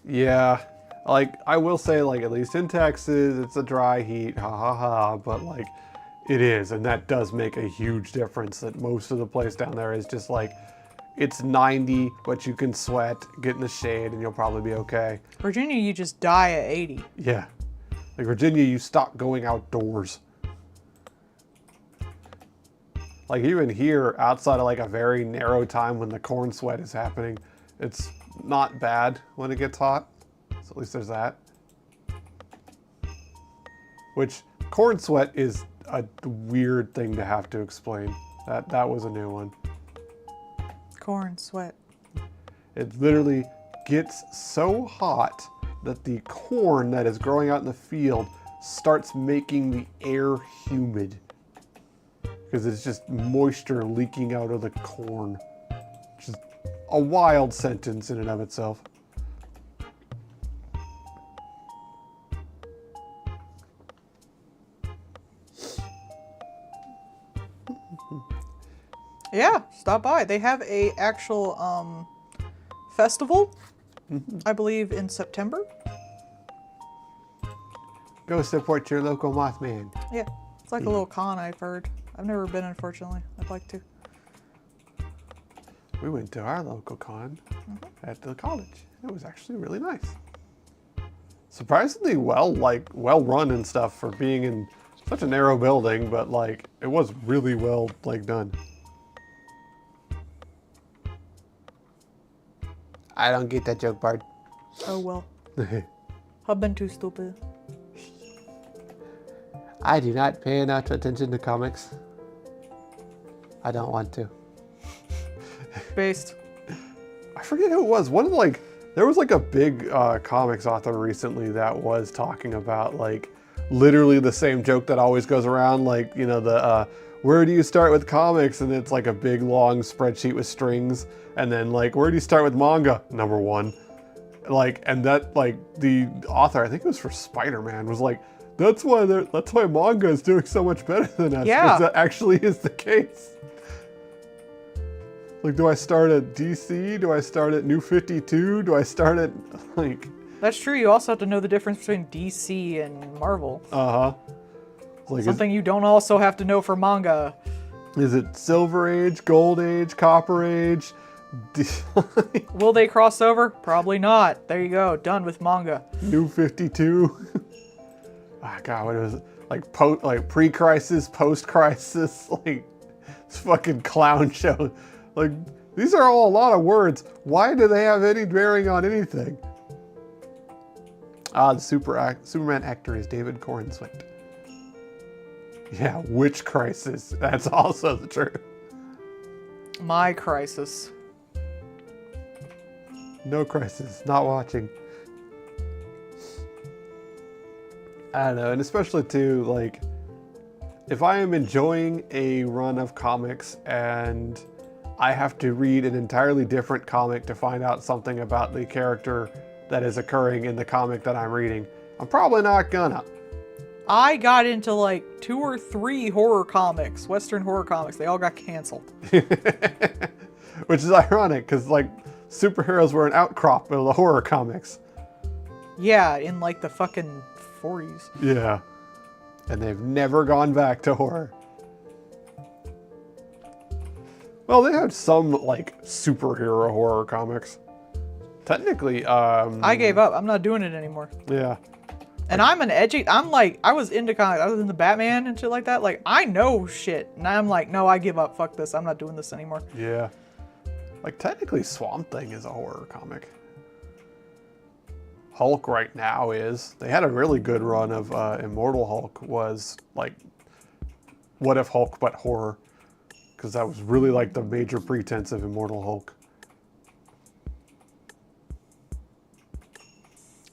[SPEAKER 2] Yeah, like, I will say, like, at least in Texas, it's a dry heat, ha ha ha, but, like, it is, and that does make a huge difference, that most of the place down there is just, like, it's 90, but you can sweat, get in the shade, and you'll probably be okay.
[SPEAKER 1] Virginia, you just die at 80.
[SPEAKER 2] Yeah. Like, Virginia, you stop going outdoors. Like, even here, outside of, like, a very narrow time when the corn sweat is happening, it's not bad when it gets hot. So at least there's that. Which, corn sweat is a weird thing to have to explain. That was a new one.
[SPEAKER 1] Corn sweat.
[SPEAKER 2] It literally gets so hot that the corn that is growing out in the field starts making the air humid. Because it's just moisture leaking out of the corn. Which is a wild sentence in and of itself.
[SPEAKER 1] Yeah, stop by. They have a actual festival, I believe, in September.
[SPEAKER 2] Go support your local Mothman.
[SPEAKER 1] Yeah, it's like a little con, I've heard. I've never been, unfortunately. I'd like to.
[SPEAKER 2] We went to our local con at the college. It was actually really nice. Surprisingly well run and stuff for being in such a narrow building, but like it was really well done. I don't get that joke, Bard.
[SPEAKER 1] Oh well. I've been too stupid.
[SPEAKER 2] I do not pay enough attention to comics. I don't want to.
[SPEAKER 1] Based.
[SPEAKER 2] I forget who it was. One of there was like a big comics author recently that was talking about like literally the same joke that always goes around, like, you know, the where do you start with comics? And it's like a big long spreadsheet with strings, and then like, where do you start with manga? Number 1. Like, and that, like, the author, I think it was for Spider-Man, was like, that's why manga is doing so much better than us.
[SPEAKER 1] Yeah.
[SPEAKER 2] Because that actually is the case. Like, do I start at DC? Do I start at New 52? Do I start at, like...
[SPEAKER 1] That's true. You also have to know the difference between DC and Marvel.
[SPEAKER 2] Uh-huh. Like,
[SPEAKER 1] something you don't also have to know for manga.
[SPEAKER 2] Is it Silver Age, Gold Age, Copper Age?
[SPEAKER 1] Will they cross over? Probably not. There you go. Done with manga.
[SPEAKER 2] New 52. Ah, God, what was it? Like pre-crisis, post-crisis, like this fucking clown show. Like, these are all a lot of words. Why do they have any bearing on anything? Ah, the Superman actor is David Corenswet. Yeah, which crisis? That's also the truth.
[SPEAKER 1] My crisis.
[SPEAKER 2] No crisis. Not watching. I don't know, and especially too, like, if I am enjoying a run of comics and I have to read an entirely different comic to find out something about the character that is occurring in the comic that I'm reading, I'm probably not gonna.
[SPEAKER 1] I got into like 2 or 3 horror comics, Western horror comics. They all got canceled.
[SPEAKER 2] Which is ironic, because, like, superheroes were an outcrop of the horror comics.
[SPEAKER 1] Yeah, in like the fucking 40s.
[SPEAKER 2] Yeah. And they've never gone back to horror. Well, they had some, like, superhero horror comics. Technically,
[SPEAKER 1] I gave up. I'm not doing it anymore.
[SPEAKER 2] Yeah.
[SPEAKER 1] And I was into comics. I was into Batman and shit like that. Like, I know shit. And I'm like, no, I give up. Fuck this. I'm not doing this anymore.
[SPEAKER 2] Yeah. Like, technically, Swamp Thing is a horror comic. Hulk right now is. They had a really good run of Immortal Hulk was, like, What If Hulk but horror. Because that was really, like, the major pretense of Immortal Hulk.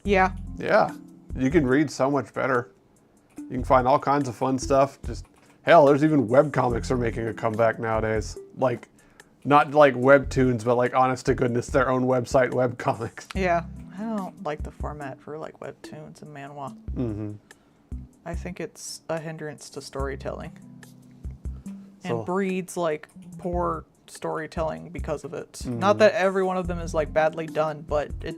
[SPEAKER 1] Yeah.
[SPEAKER 2] Yeah. You can read so much better. You can find all kinds of fun stuff. Just, hell, there's even webcomics are making a comeback nowadays. Like, not like webtoons, but like, honest to goodness, their own website webcomics.
[SPEAKER 1] Yeah. I don't like the format for like webtoons and manhwa.
[SPEAKER 2] Mm-hmm.
[SPEAKER 1] I think it's a hindrance to storytelling.
[SPEAKER 2] So-
[SPEAKER 1] And breeds like poor storytelling because of it.
[SPEAKER 2] Mm-hmm.
[SPEAKER 1] Not that every one of them is like badly done, but it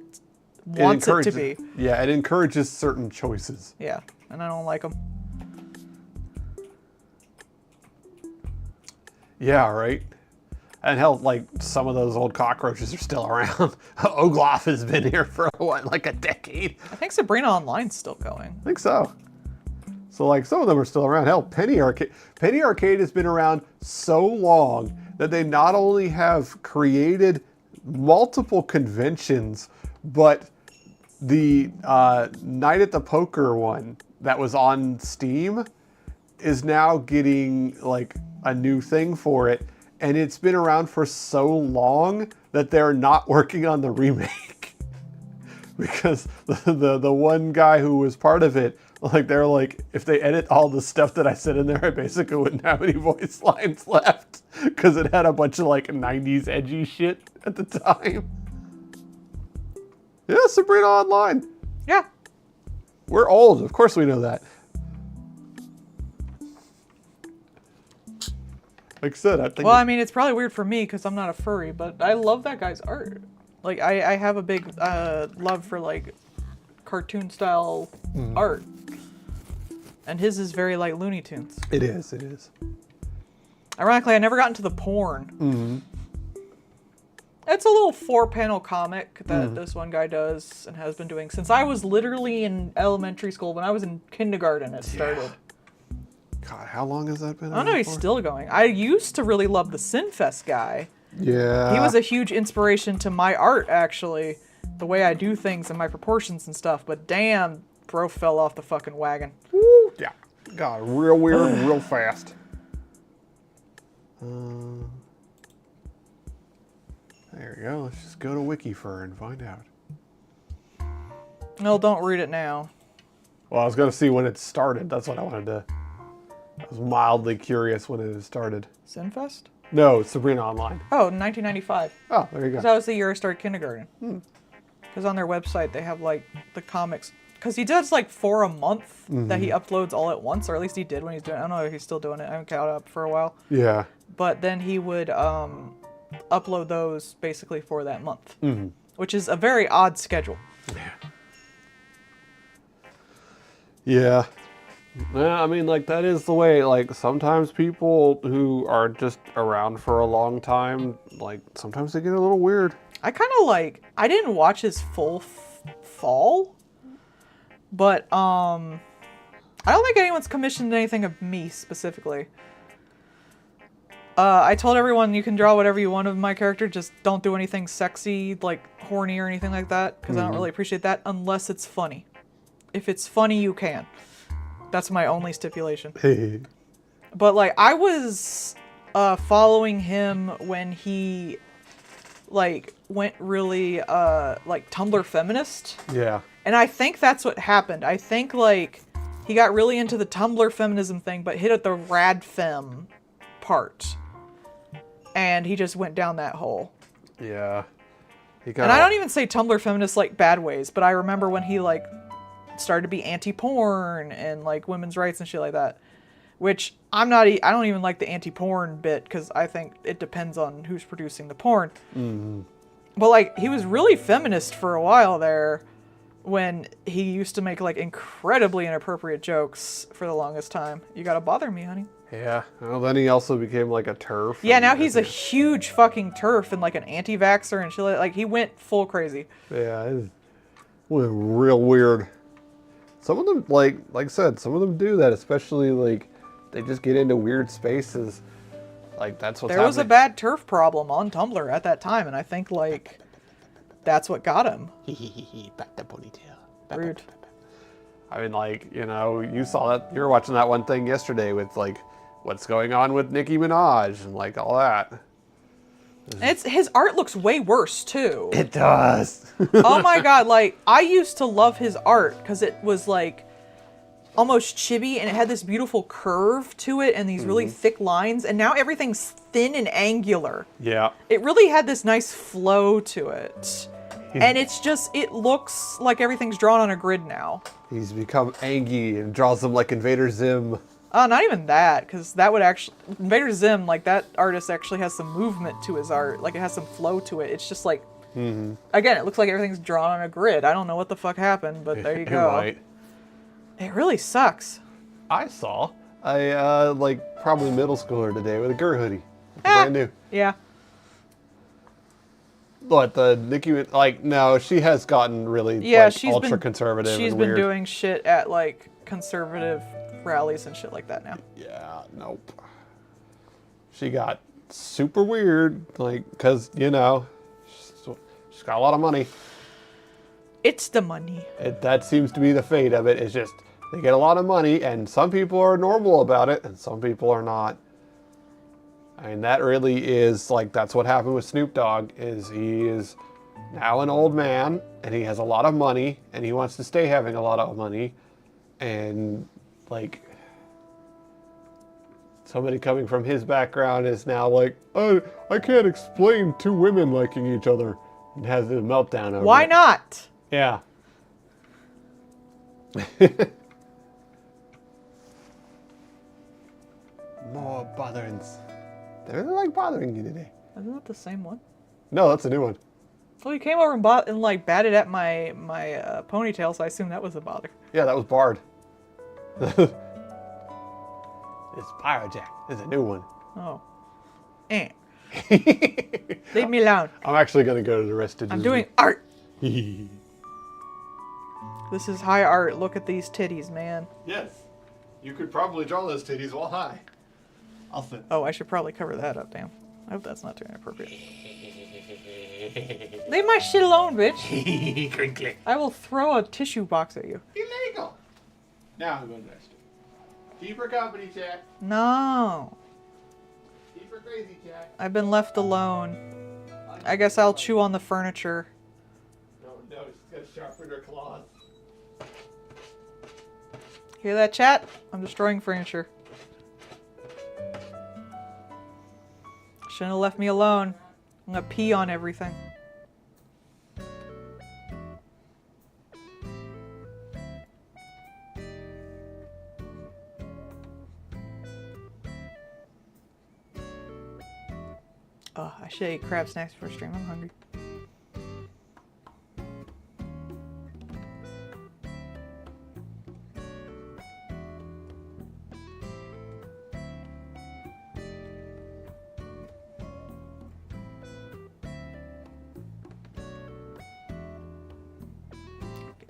[SPEAKER 1] wants it to be.
[SPEAKER 2] Yeah, it encourages certain choices.
[SPEAKER 1] Yeah, and I don't like them.
[SPEAKER 2] Yeah, right. And hell, like, some of those old cockroaches are still around. Ogloff has been here for, what, like a decade?
[SPEAKER 1] I think Sabrina Online's still going.
[SPEAKER 2] I think so. So, like, some of them are still around. Hell, Penny Arcade. Penny Arcade has been around so long that they not only have created multiple conventions, but the Night at the Poker one that was on Steam is now getting, like, a new thing for it. And it's been around for so long that they're not working on the remake. Because the one guy who was part of it, like, they're like, if they edit all the stuff that I said in there, I basically wouldn't have any voice lines left. Because it had a bunch of, like, 90s edgy shit at the time. Yeah, Sabrina Online.
[SPEAKER 1] Yeah.
[SPEAKER 2] We're old. Of course we know that. Like I said, I think...
[SPEAKER 1] Well, I mean, it's probably weird for me because I'm not a furry, but I love that guy's art. Like, I have a big love for, like, cartoon-style art. And his is very, like, Looney Tunes.
[SPEAKER 2] It is, it is.
[SPEAKER 1] Ironically, I never got into the porn.
[SPEAKER 2] Mm-hmm.
[SPEAKER 1] It's a little 4-panel comic that this one guy does and has been doing since I was literally in elementary school. When I was in kindergarten, it started.
[SPEAKER 2] God, how long has that been?
[SPEAKER 1] I don't know, he's still going. I used to really love the Sinfest guy.
[SPEAKER 2] Yeah.
[SPEAKER 1] He was a huge inspiration to my art, actually. The way I do things and my proportions and stuff. But damn, bro fell off the fucking wagon.
[SPEAKER 2] Woo, yeah. Got real weird real fast. There we go. Let's just go to Wikifur and find out.
[SPEAKER 1] No, don't read it now.
[SPEAKER 2] Well, I was going to see when it started. That's what I wanted to... I was mildly curious when it had started.
[SPEAKER 1] Sinfest?
[SPEAKER 2] No, Sabrina Online.
[SPEAKER 1] Oh, 1995.
[SPEAKER 2] Oh, there you go.
[SPEAKER 1] That was the year I started kindergarten. Because on their website, they have, like, the comics. Because he does, like, 4 a month that he uploads all at once. Or at least he did when he's doing it. I don't know if he's still doing it. I haven't caught up for a while.
[SPEAKER 2] Yeah.
[SPEAKER 1] But then he would upload those basically for that month. Which is a very odd schedule.
[SPEAKER 2] Yeah. Yeah, I mean, like, that is the way, like, sometimes people who are just around for a long time, like, sometimes they get a little weird.
[SPEAKER 1] I kind of like, I didn't watch his full fall, but I don't think anyone's commissioned anything of me specifically. I told everyone you can draw whatever you want of my character, just don't do anything sexy, like horny or anything like that, because I don't really appreciate that unless it's funny. If it's funny, you can. That's my only stipulation. But, like, I was following him when he, like, went really, like, Tumblr feminist.
[SPEAKER 2] Yeah.
[SPEAKER 1] And I think that's what happened. I think, like, he got really into the Tumblr feminism thing, but hit at the radfem part. And he just went down that hole.
[SPEAKER 2] Yeah.
[SPEAKER 1] And I don't even say Tumblr feminists like bad ways, but I remember when he like started to be anti-porn and like women's rights and shit like that. Which I don't even like the anti-porn bit because I think it depends on who's producing the porn.
[SPEAKER 2] Mm-hmm.
[SPEAKER 1] But like he was really feminist for a while there when he used to make like incredibly inappropriate jokes for the longest time. You gotta bother me, honey.
[SPEAKER 2] Yeah. Well, then he also became like a TERF.
[SPEAKER 1] Yeah, now he's a huge fucking TERF and like an anti-vaxxer and shit. Like he went full crazy.
[SPEAKER 2] Yeah, it was real weird. Some of them, like I said, some of them do that, especially like they just get into weird spaces. Like that's what's
[SPEAKER 1] There was a bad TERF problem on Tumblr at that time, and I think like that's what got him.
[SPEAKER 2] Back the ponytail.
[SPEAKER 1] Rude.
[SPEAKER 2] I mean, like, you know, you saw that. You were watching that one thing yesterday with like what's going on with Nicki Minaj and like all that.
[SPEAKER 1] His art looks way worse too.
[SPEAKER 2] It does.
[SPEAKER 1] Oh my god, like I used to love his art because it was like almost chibi and it had this beautiful curve to it and these really thick lines, and now everything's thin and angular.
[SPEAKER 2] Yeah.
[SPEAKER 1] It really had this nice flow to it. And it's just, it looks like everything's drawn on a grid now.
[SPEAKER 2] He's become angry and draws them like Invader Zim.
[SPEAKER 1] Not even that, because that would actually, Invader Zim, like that artist actually has some movement to his art. Like it has some flow to it. It's just like, again, it looks like everything's drawn on a grid. I don't know what the fuck happened, but there you go.
[SPEAKER 2] Right.
[SPEAKER 1] It really sucks.
[SPEAKER 2] I saw a like probably middle schooler today with a Gur hoodie. Brand new.
[SPEAKER 1] Yeah.
[SPEAKER 2] But the Nicki, like, no, she has gotten really like, ultra conservative.
[SPEAKER 1] She's
[SPEAKER 2] and
[SPEAKER 1] been
[SPEAKER 2] weird.
[SPEAKER 1] doing shit at like conservative rallies and shit like that now.
[SPEAKER 2] Yeah, nope. She got super weird, like, cause you know, she's got a lot of money.
[SPEAKER 1] It's the money.
[SPEAKER 2] That seems to be the fate of it. It's just they get a lot of money, and some people are normal about it, and some people are not. I mean, that really is, like, that's what happened with Snoop Dogg, is he is now an old man, and he has a lot of money, and he wants to stay having a lot of money, and, like, somebody coming from his background is now like, oh, I can't explain two women liking each other, and has a meltdown over
[SPEAKER 1] Why
[SPEAKER 2] it.
[SPEAKER 1] not?
[SPEAKER 2] Yeah. More botherings. They really like bothering you today.
[SPEAKER 1] Isn't that the same one?
[SPEAKER 2] No, that's a new one.
[SPEAKER 1] Well, you came over and like batted at my ponytail, so I assume that was a bother.
[SPEAKER 2] Yeah, that was Bard. It's Pyrojack. It's a new one.
[SPEAKER 1] Oh. Leave me alone.
[SPEAKER 2] I'm actually going to go to the rest of
[SPEAKER 1] I'm doing art. This is high art. Look at these titties, man.
[SPEAKER 2] Yes. You could probably draw those titties while high. I'll sit.
[SPEAKER 1] Oh, I should probably cover that up, damn. I hope that's not too inappropriate. Leave my shit alone, bitch.
[SPEAKER 2] Crinkly.
[SPEAKER 1] I will throw a tissue box at you.
[SPEAKER 2] Illegal. Now I'm going to rest it. Keep her company, chat.
[SPEAKER 1] No.
[SPEAKER 2] Keep her crazy, chat.
[SPEAKER 1] I've been left alone. I guess I'll chew on the furniture.
[SPEAKER 2] No, she's got sharpened her claws.
[SPEAKER 1] Hear that, chat? I'm destroying furniture. Shouldn't have left me alone. I'm gonna pee on everything. Oh, I should eat crab snacks for stream. I'm hungry.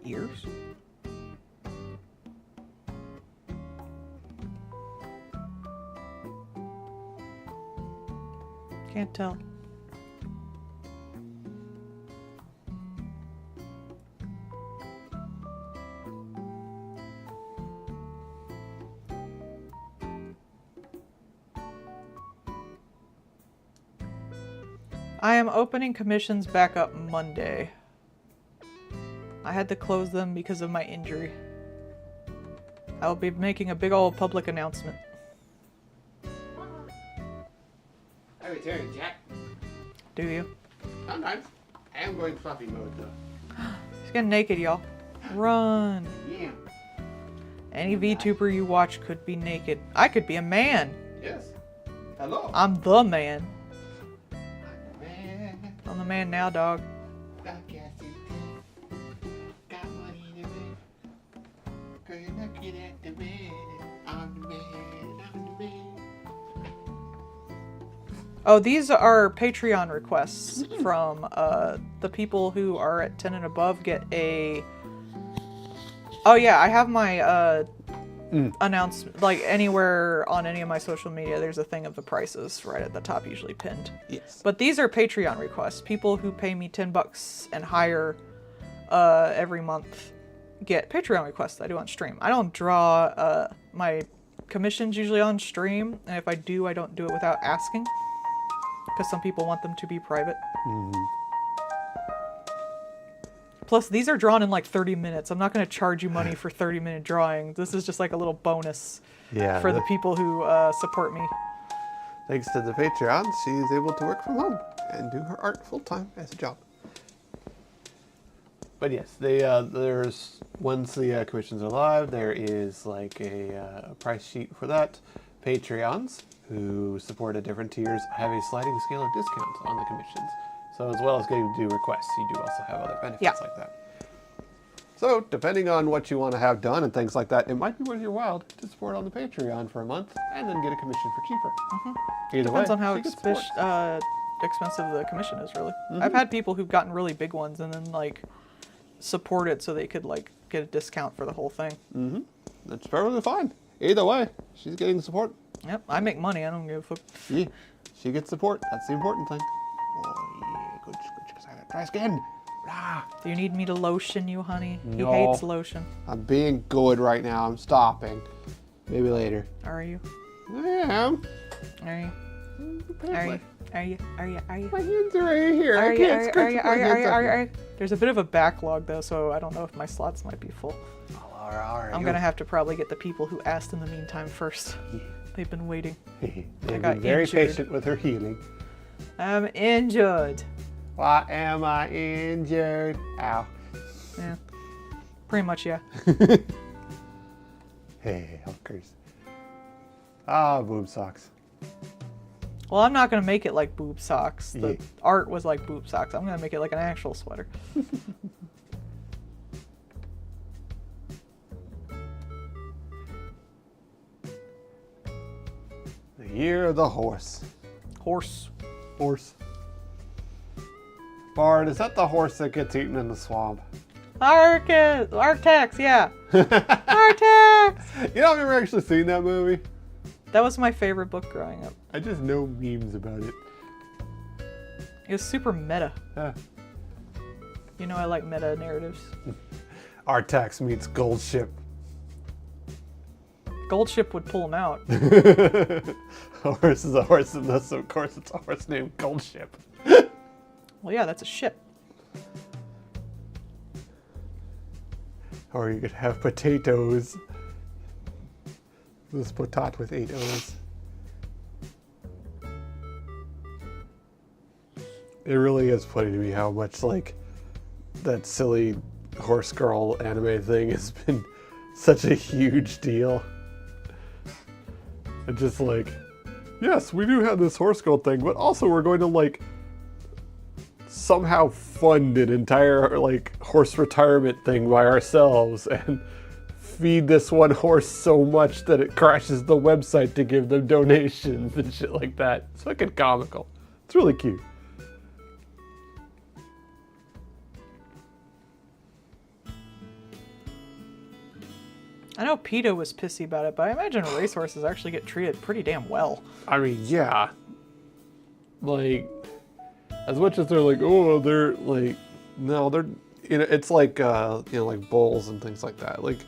[SPEAKER 1] Ears? Can't tell. I am opening commissions back up Monday. I had to close them because of my injury. I'll be making a big old public announcement.
[SPEAKER 2] I return, Jack.
[SPEAKER 1] Do you?
[SPEAKER 2] Sometimes. I am going fluffy mode, though.
[SPEAKER 1] He's getting naked, y'all. Run.
[SPEAKER 2] Yeah.
[SPEAKER 1] Any VTuber you watch could be naked. I could be a man.
[SPEAKER 2] Yes. Hello.
[SPEAKER 1] I'm the man.
[SPEAKER 2] Man.
[SPEAKER 1] I'm the man now, dog. Oh, these are Patreon requests from the people who are at 10 and above get a... Oh yeah, I have my announcement, like anywhere on any of my social media, there's a thing of the prices right at the top, usually pinned.
[SPEAKER 2] Yes.
[SPEAKER 1] But these are Patreon requests. People who pay me $10 and higher every month get Patreon requests that I do on stream. I don't draw my commissions usually on stream, and if I do, I don't do it without asking, because some people want them to be private. Plus, these are drawn in like 30 minutes. I'm not going to charge you money for 30-minute drawing. This is just like a little bonus for the people who support me.
[SPEAKER 2] Thanks to the Patreon, she is able to work from home and do her art full-time as a job. But yes, there's once the commissions are live, there is like a price sheet for that. Patreons who support at different tiers have a sliding scale of discounts on the commissions. So as well as getting to do requests, you do also have other benefits like that. So depending on what you want to have done and things like that, it might be worth your while to support on the Patreon for a month and then get a commission for cheaper. Either
[SPEAKER 1] Depends
[SPEAKER 2] way,
[SPEAKER 1] on how
[SPEAKER 2] she gets support.
[SPEAKER 1] expensive the commission is, really. I've had people who've gotten really big ones and then like support it so they could like get a discount for the whole thing.
[SPEAKER 2] That's perfectly fine. Either way, she's getting support.
[SPEAKER 1] Yep, I make money. I don't give a fuck.
[SPEAKER 2] Yeah, she gets support. That's the important thing. Oh yeah, good. Try again. Blah.
[SPEAKER 1] Do you need me to lotion you, honey?
[SPEAKER 2] No.
[SPEAKER 1] He hates lotion.
[SPEAKER 2] I'm being good right now. I'm stopping. Maybe later.
[SPEAKER 1] Are you?
[SPEAKER 2] I am.
[SPEAKER 1] Are you?
[SPEAKER 2] Apparently.
[SPEAKER 1] Are you?
[SPEAKER 2] My hands are right here. I can't scratch my hands up.
[SPEAKER 1] There's a bit of a backlog though, so I don't know if my slots might be full.
[SPEAKER 2] All right.
[SPEAKER 1] I'm gonna have to probably get the people who asked in the meantime first.
[SPEAKER 2] Yeah.
[SPEAKER 1] They've been waiting.
[SPEAKER 2] They've
[SPEAKER 1] got
[SPEAKER 2] been very
[SPEAKER 1] injured.
[SPEAKER 2] patient with her healing.
[SPEAKER 1] I'm injured.
[SPEAKER 2] Why am I injured? Ow.
[SPEAKER 1] Yeah. Pretty much, yeah.
[SPEAKER 2] Hey, hookers. Ah, boob socks.
[SPEAKER 1] Well, I'm not gonna make it like boob socks. The
[SPEAKER 2] Yeah.
[SPEAKER 1] art was like boob socks. I'm gonna make it like an actual sweater.
[SPEAKER 2] The year of the horse.
[SPEAKER 1] Horse.
[SPEAKER 2] Horse. Bard, is that the horse that gets eaten in the swamp?
[SPEAKER 1] Artax, yeah. Artax!
[SPEAKER 2] You know, I've never actually seen that movie.
[SPEAKER 1] That was my favorite book growing up.
[SPEAKER 2] I just know memes about it.
[SPEAKER 1] It was super meta.
[SPEAKER 2] Yeah.
[SPEAKER 1] You know I like meta narratives.
[SPEAKER 2] Artax meets Gold Ship.
[SPEAKER 1] Gold Ship would pull him out.
[SPEAKER 2] A horse is a horse, and thus, of course, it's a horse named Gold Ship.
[SPEAKER 1] Well, yeah, that's a ship.
[SPEAKER 2] Or you could have potatoes. This potat with 8 O's. It really is funny to me how much, like, that silly horse girl anime thing has been such a huge deal. And just like, yes, we do have this horse girl thing, but also we're going to, like, somehow fund an entire, like, horse retirement thing by ourselves and feed this one horse so much that it crashes the website to give them donations and shit like that. It's fucking comical. It's really cute.
[SPEAKER 1] I know PETA was pissy about it, but I imagine racehorses actually get treated pretty damn well.
[SPEAKER 2] I mean, yeah. Like, as much as they're like, oh, they're like, no, they're, you know, it's like, you know, like bulls and things like that. Like,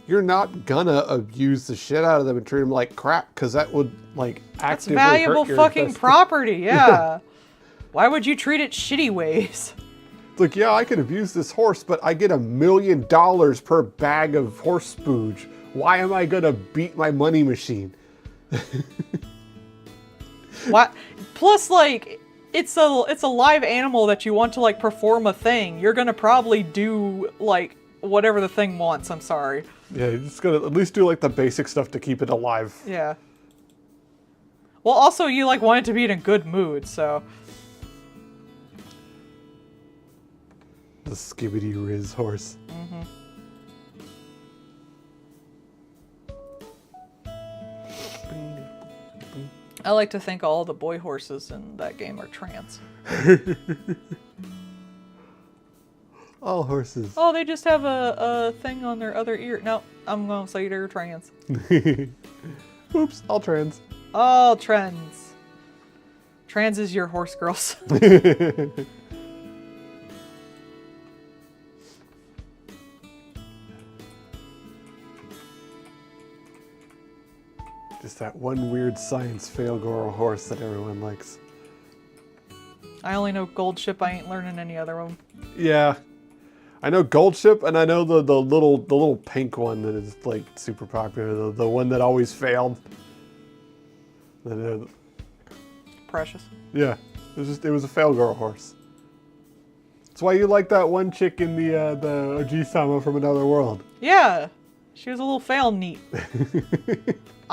[SPEAKER 2] you're not gonna abuse the shit out of them and treat them like crap, because that would, like,
[SPEAKER 1] That's
[SPEAKER 2] actively
[SPEAKER 1] valuable
[SPEAKER 2] hurt your
[SPEAKER 1] fucking
[SPEAKER 2] investment.
[SPEAKER 1] property, yeah. Why would you treat it shitty ways?
[SPEAKER 2] It's like, yeah, I could abuse this horse, but I get $1 million per bag of horse spooge. Why am I gonna beat my money machine?
[SPEAKER 1] What? Plus, like, it's a live animal that you want to like perform a thing. You're gonna probably do like whatever the thing wants. I'm sorry.
[SPEAKER 2] Yeah, you're just gonna at least do like the basic stuff to keep it alive.
[SPEAKER 1] Yeah. Well, also you like want it to be in a good mood, so.
[SPEAKER 2] The Skibidi Riz horse.
[SPEAKER 1] Mm-hmm. I like to think all the boy horses in that game are trans.
[SPEAKER 2] All horses.
[SPEAKER 1] Oh, they just have a thing on their other ear. No, I'm gonna say they're trans.
[SPEAKER 2] Oops, all trans.
[SPEAKER 1] All trans. Trans is your horse girls.
[SPEAKER 2] Just that one weird science Failgoro horse that everyone likes.
[SPEAKER 1] I only know Gold Ship. I ain't learning any other one.
[SPEAKER 2] Yeah, I know Gold Ship, and I know the little pink one that is like super popular. The one that always failed.
[SPEAKER 1] Precious.
[SPEAKER 2] Yeah, it was a Failgoro horse. That's why you like that one chick in the Oji-sama from Another World.
[SPEAKER 1] Yeah, she was a little fail neat.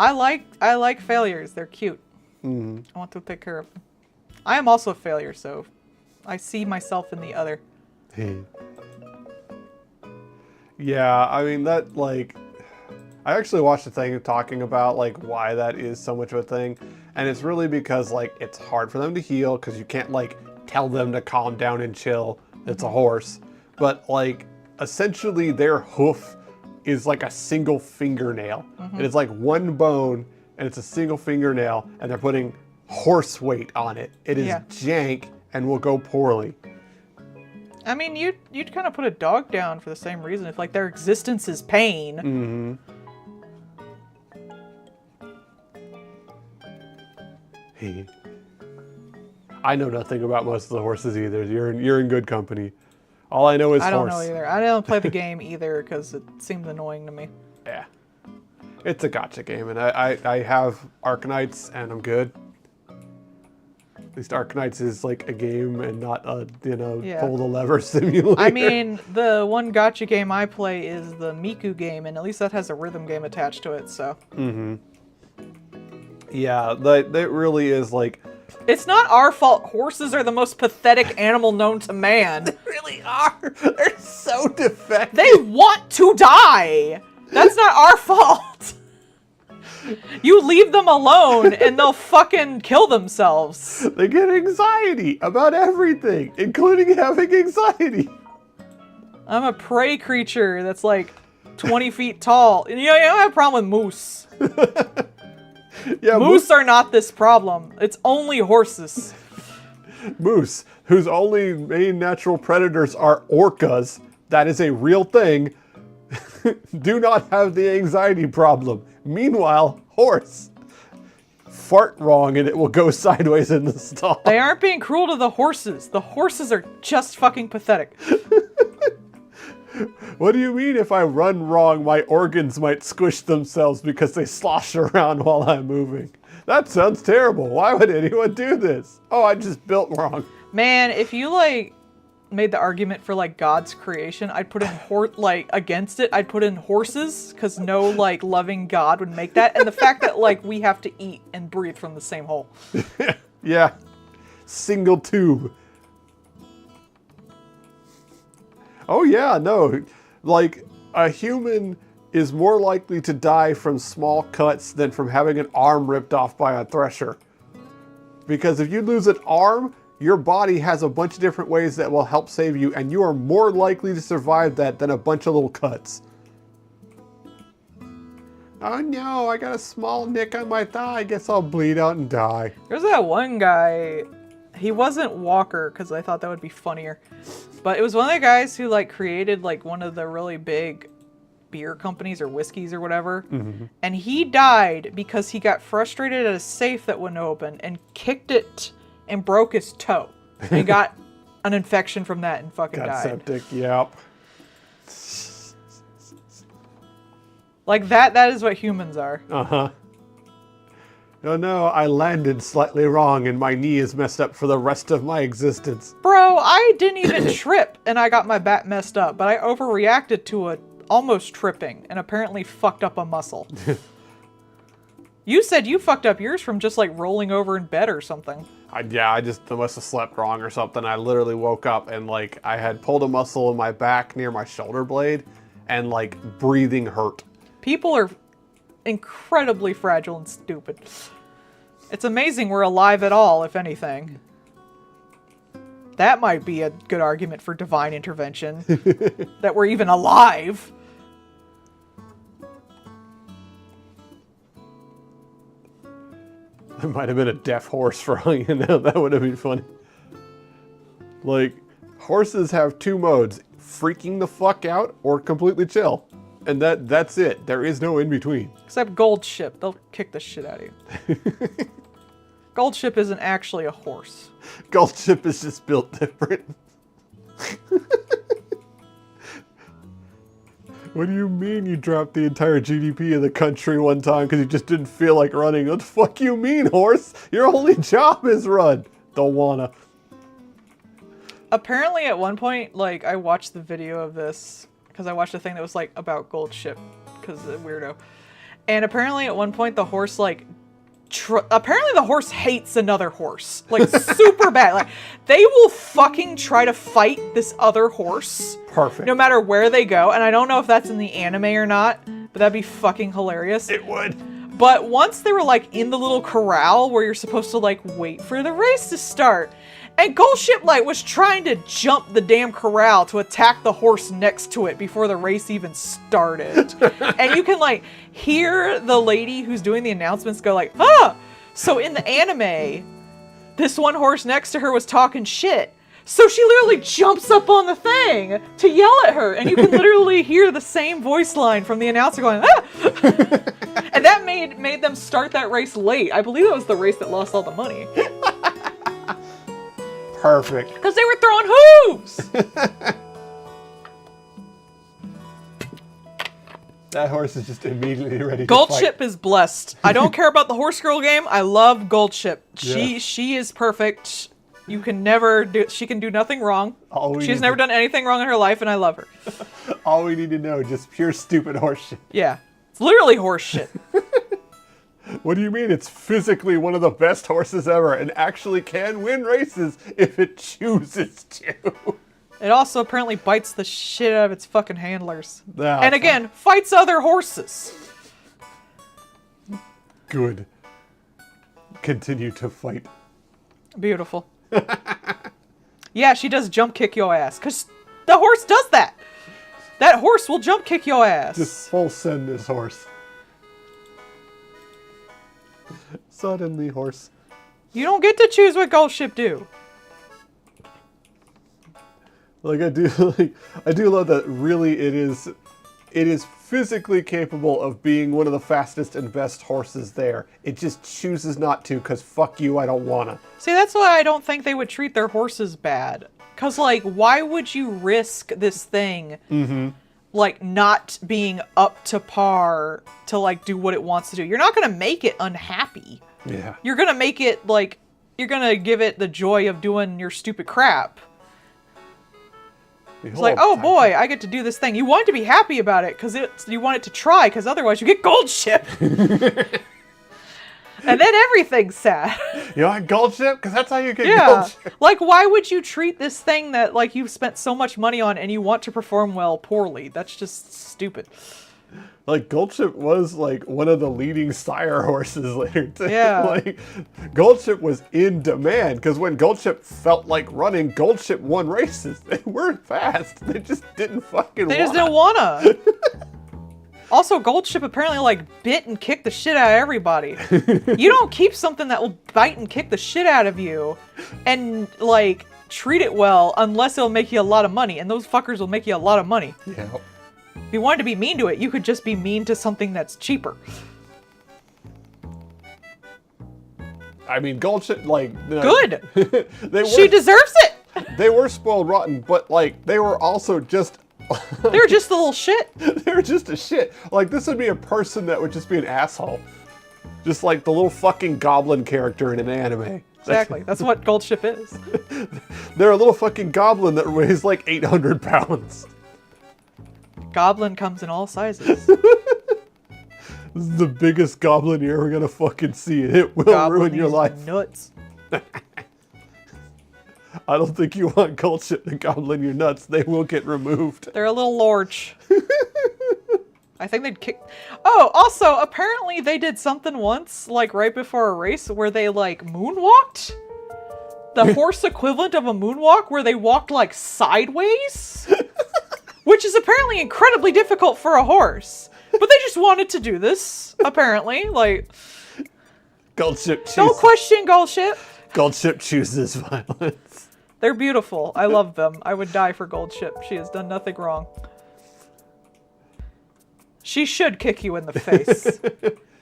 [SPEAKER 1] I like failures. They're cute.
[SPEAKER 2] Mm-hmm.
[SPEAKER 1] I want to take care of them. I am also a failure, so I see myself in the other.
[SPEAKER 2] Yeah, I mean that like, I actually watched a thing talking about like why that is so much of a thing, and it's really because like it's hard for them to heal because you can't like tell them to calm down and chill. It's a horse, but like essentially their hoof is like a single fingernail. And it's like one bone and it's a single fingernail and they're putting horse weight on it. It is jank and will go poorly.
[SPEAKER 1] I mean, you'd kind of put a dog down for the same reason. If like their existence is pain.
[SPEAKER 2] Hey, I know nothing about most of the horses either. You're in good company. All I know is horse.
[SPEAKER 1] I don't know either. I don't play the game either because it seems annoying to me.
[SPEAKER 2] Yeah. It's a gacha game, and I have Arknights, and I'm good. At least Arknights is like a game and not a, pull the lever simulator.
[SPEAKER 1] I mean, the one gacha game I play is the Miku game, and at least that has a rhythm game attached to it, so.
[SPEAKER 2] Yeah, that really is like...
[SPEAKER 1] It's not our fault horses are the most pathetic animal known to man.
[SPEAKER 2] They really are. They're so defective.
[SPEAKER 1] They want to die. That's not our fault. You leave them alone and they'll fucking kill themselves.
[SPEAKER 2] They get anxiety about everything, including having anxiety.
[SPEAKER 1] I'm a prey creature that's like 20 feet tall. And you don't have a problem with moose.
[SPEAKER 2] Yeah,
[SPEAKER 1] moose are not this problem. It's only horses.
[SPEAKER 2] Moose, whose only main natural predators are orcas, that is a real thing, do not have the anxiety problem. Meanwhile, horse. Fart wrong and it will go sideways in the stall.
[SPEAKER 1] They aren't being cruel to the horses. The horses are just fucking pathetic.
[SPEAKER 2] What do you mean if I run wrong, my organs might squish themselves because they slosh around while I'm moving? That sounds terrible. Why would anyone do this? Oh, I just built wrong.
[SPEAKER 1] Man, if you like made the argument for like God's creation, I'd put in against it, I'd put in horses because no like loving God would make that, and the fact that like we have to eat and breathe from the same hole.
[SPEAKER 2] Yeah, single tube. Oh yeah, no, like a human is more likely to die from small cuts than from having an arm ripped off by a thresher. Because if you lose an arm, your body has a bunch of different ways that will help save you, and you are more likely to survive that than a bunch of little cuts. Oh no, I got a small nick on my thigh. I guess I'll bleed out and die.
[SPEAKER 1] There's that one guy, he wasn't Walker because I thought that would be funnier. But it was one of the guys who like created like one of the really big beer companies or whiskeys or whatever. And he died because he got frustrated at a safe that wouldn't open and kicked it and broke his toe. And got an infection from that and fucking died.
[SPEAKER 2] Septic, yep.
[SPEAKER 1] Like that is what humans are.
[SPEAKER 2] Uh-huh. Oh no, I landed slightly wrong and my knee is messed up for the rest of my existence.
[SPEAKER 1] Bro, I didn't even trip and I got my back messed up, but I overreacted to it almost tripping and apparently fucked up a muscle. You said you fucked up yours from just like rolling over in bed or something.
[SPEAKER 2] I must have slept wrong or something. I literally woke up and like I had pulled a muscle in my back near my shoulder blade and like breathing hurt.
[SPEAKER 1] People are incredibly fragile and stupid. It's amazing we're alive at all, if anything. That might be a good argument for divine intervention. That we're even alive.
[SPEAKER 2] There might have been a deaf horse for all you know. That would have been funny. Like, horses have two modes. Freaking the fuck out or completely chill. And that's it. There is no in between.
[SPEAKER 1] Except Gold Ship. They'll kick the shit out of you. Gold Ship isn't actually a horse.
[SPEAKER 2] Gold Ship is just built different. What do you mean you dropped the entire GDP of the country one time because you just didn't feel like running? What the fuck you mean, horse? Your only job is run. Don't wanna.
[SPEAKER 1] Apparently at one point, like, I watched the video of this because I watched a thing that was like about Gold Ship because the weirdo. And apparently at one point the horse like apparently the horse hates another horse, like super bad. Like they will fucking try to fight this other horse.
[SPEAKER 2] Perfect.
[SPEAKER 1] No matter where they go. And I don't know if that's in the anime or not, but that'd be fucking hilarious.
[SPEAKER 2] It would.
[SPEAKER 1] But once they were like in the little corral where you're supposed to like wait for the race to start, and Gold Ship like was trying to jump the damn corral to attack the horse next to it before the race even started. And you can like hear the lady who's doing the announcements go like, ah! So in the anime, this one horse next to her was talking shit. So she literally jumps up on the thing to yell at her. And you can literally hear the same voice line from the announcer going, ah! And that made them start that race late. I believe it was the race that lost all the money.
[SPEAKER 2] Perfect.
[SPEAKER 1] Because they were throwing hooves!
[SPEAKER 2] That horse is just immediately ready to
[SPEAKER 1] Gold
[SPEAKER 2] fight.
[SPEAKER 1] Ship is blessed. I don't care about the Horse Girl game. I love Gold Ship.
[SPEAKER 2] Yeah.
[SPEAKER 1] She is perfect. You can never do. She can do nothing wrong. She's never done anything wrong in her life, and I love her.
[SPEAKER 2] All we need to know, just pure stupid horse shit.
[SPEAKER 1] Yeah, it's literally horse shit.
[SPEAKER 2] What do you mean? It's physically one of the best horses ever and actually can win races if it chooses to.
[SPEAKER 1] It also apparently bites the shit out of its fucking handlers.
[SPEAKER 2] Nah,
[SPEAKER 1] and again, fights other horses.
[SPEAKER 2] Good. Continue to fight.
[SPEAKER 1] Beautiful. Yeah, she does jump kick your ass. Because the horse does that. That horse will jump kick your ass.
[SPEAKER 2] Just full send this horse. Suddenly, horse.
[SPEAKER 1] You don't get to choose what Gold Ship do.
[SPEAKER 2] Like I do love that. Really, it is physically capable of being one of the fastest and best horses there. It just chooses not to because fuck you, I don't wanna.
[SPEAKER 1] See, that's why I don't think they would treat their horses bad. Because, like, why would you risk this thing, like, not being up to par to, like, do what it wants to do? You're not going to make it unhappy.
[SPEAKER 2] Yeah.
[SPEAKER 1] You're going to make it, like, you're going to give it the joy of doing your stupid crap. It's like, oh boy, I get to do this thing. You want to be happy about it because you want it to try, because otherwise you get Gold Ship. And then everything's sad.
[SPEAKER 2] You want Gold Ship? Because that's how you get Gold Ship.
[SPEAKER 1] Like, why would you treat this thing that, like, you've spent so much money on and you want to perform well poorly? That's just stupid.
[SPEAKER 2] Like, Gold Ship was, like, one of the leading sire horses later, too.
[SPEAKER 1] Yeah.
[SPEAKER 2] Like, Gold Ship was in demand, because when Gold Ship felt like running, Gold Ship won races. They weren't fast. They just didn't fucking
[SPEAKER 1] They just didn't wanna. Also, Gold Ship apparently, like, bit and kicked the shit out of everybody. You don't keep something that will bite and kick the shit out of you and, like, treat it well unless it'll make you a lot of money. And those fuckers will make you a lot of money.
[SPEAKER 2] Yeah.
[SPEAKER 1] If you wanted to be mean to it, you could just be mean to something that's cheaper.
[SPEAKER 2] I mean, Gold Ship, like...
[SPEAKER 1] Good!
[SPEAKER 2] They
[SPEAKER 1] She deserves it!
[SPEAKER 2] They were spoiled rotten, but, like, they were also just
[SPEAKER 1] They're just a little shit.
[SPEAKER 2] They're just a shit. Like, this would be a person that would just be an asshole. Just like the little fucking goblin character in an anime.
[SPEAKER 1] Exactly. That's what Goldship is.
[SPEAKER 2] They're a little fucking goblin that weighs like 800 pounds.
[SPEAKER 1] Goblin comes in all sizes.
[SPEAKER 2] This is the biggest goblin you're ever gonna fucking see, and it will
[SPEAKER 1] Goblin
[SPEAKER 2] ruin your
[SPEAKER 1] is
[SPEAKER 2] life.
[SPEAKER 1] Nuts.
[SPEAKER 2] I don't think you want Goldship to goblin your nuts. They will get removed.
[SPEAKER 1] They're a little large. I think they'd kick. Oh, also, apparently they did something once, like right before a race, where they like moonwalked. The horse equivalent of a moonwalk, where they walked like sideways, which is apparently incredibly difficult for a horse. But they just wanted to do this, apparently. Like,
[SPEAKER 2] Goldship chooses.
[SPEAKER 1] don't question Goldship.
[SPEAKER 2] Goldship chooses violence.
[SPEAKER 1] They're beautiful. I love them. I would die for Goldship. She has done nothing wrong. She should kick you in the face.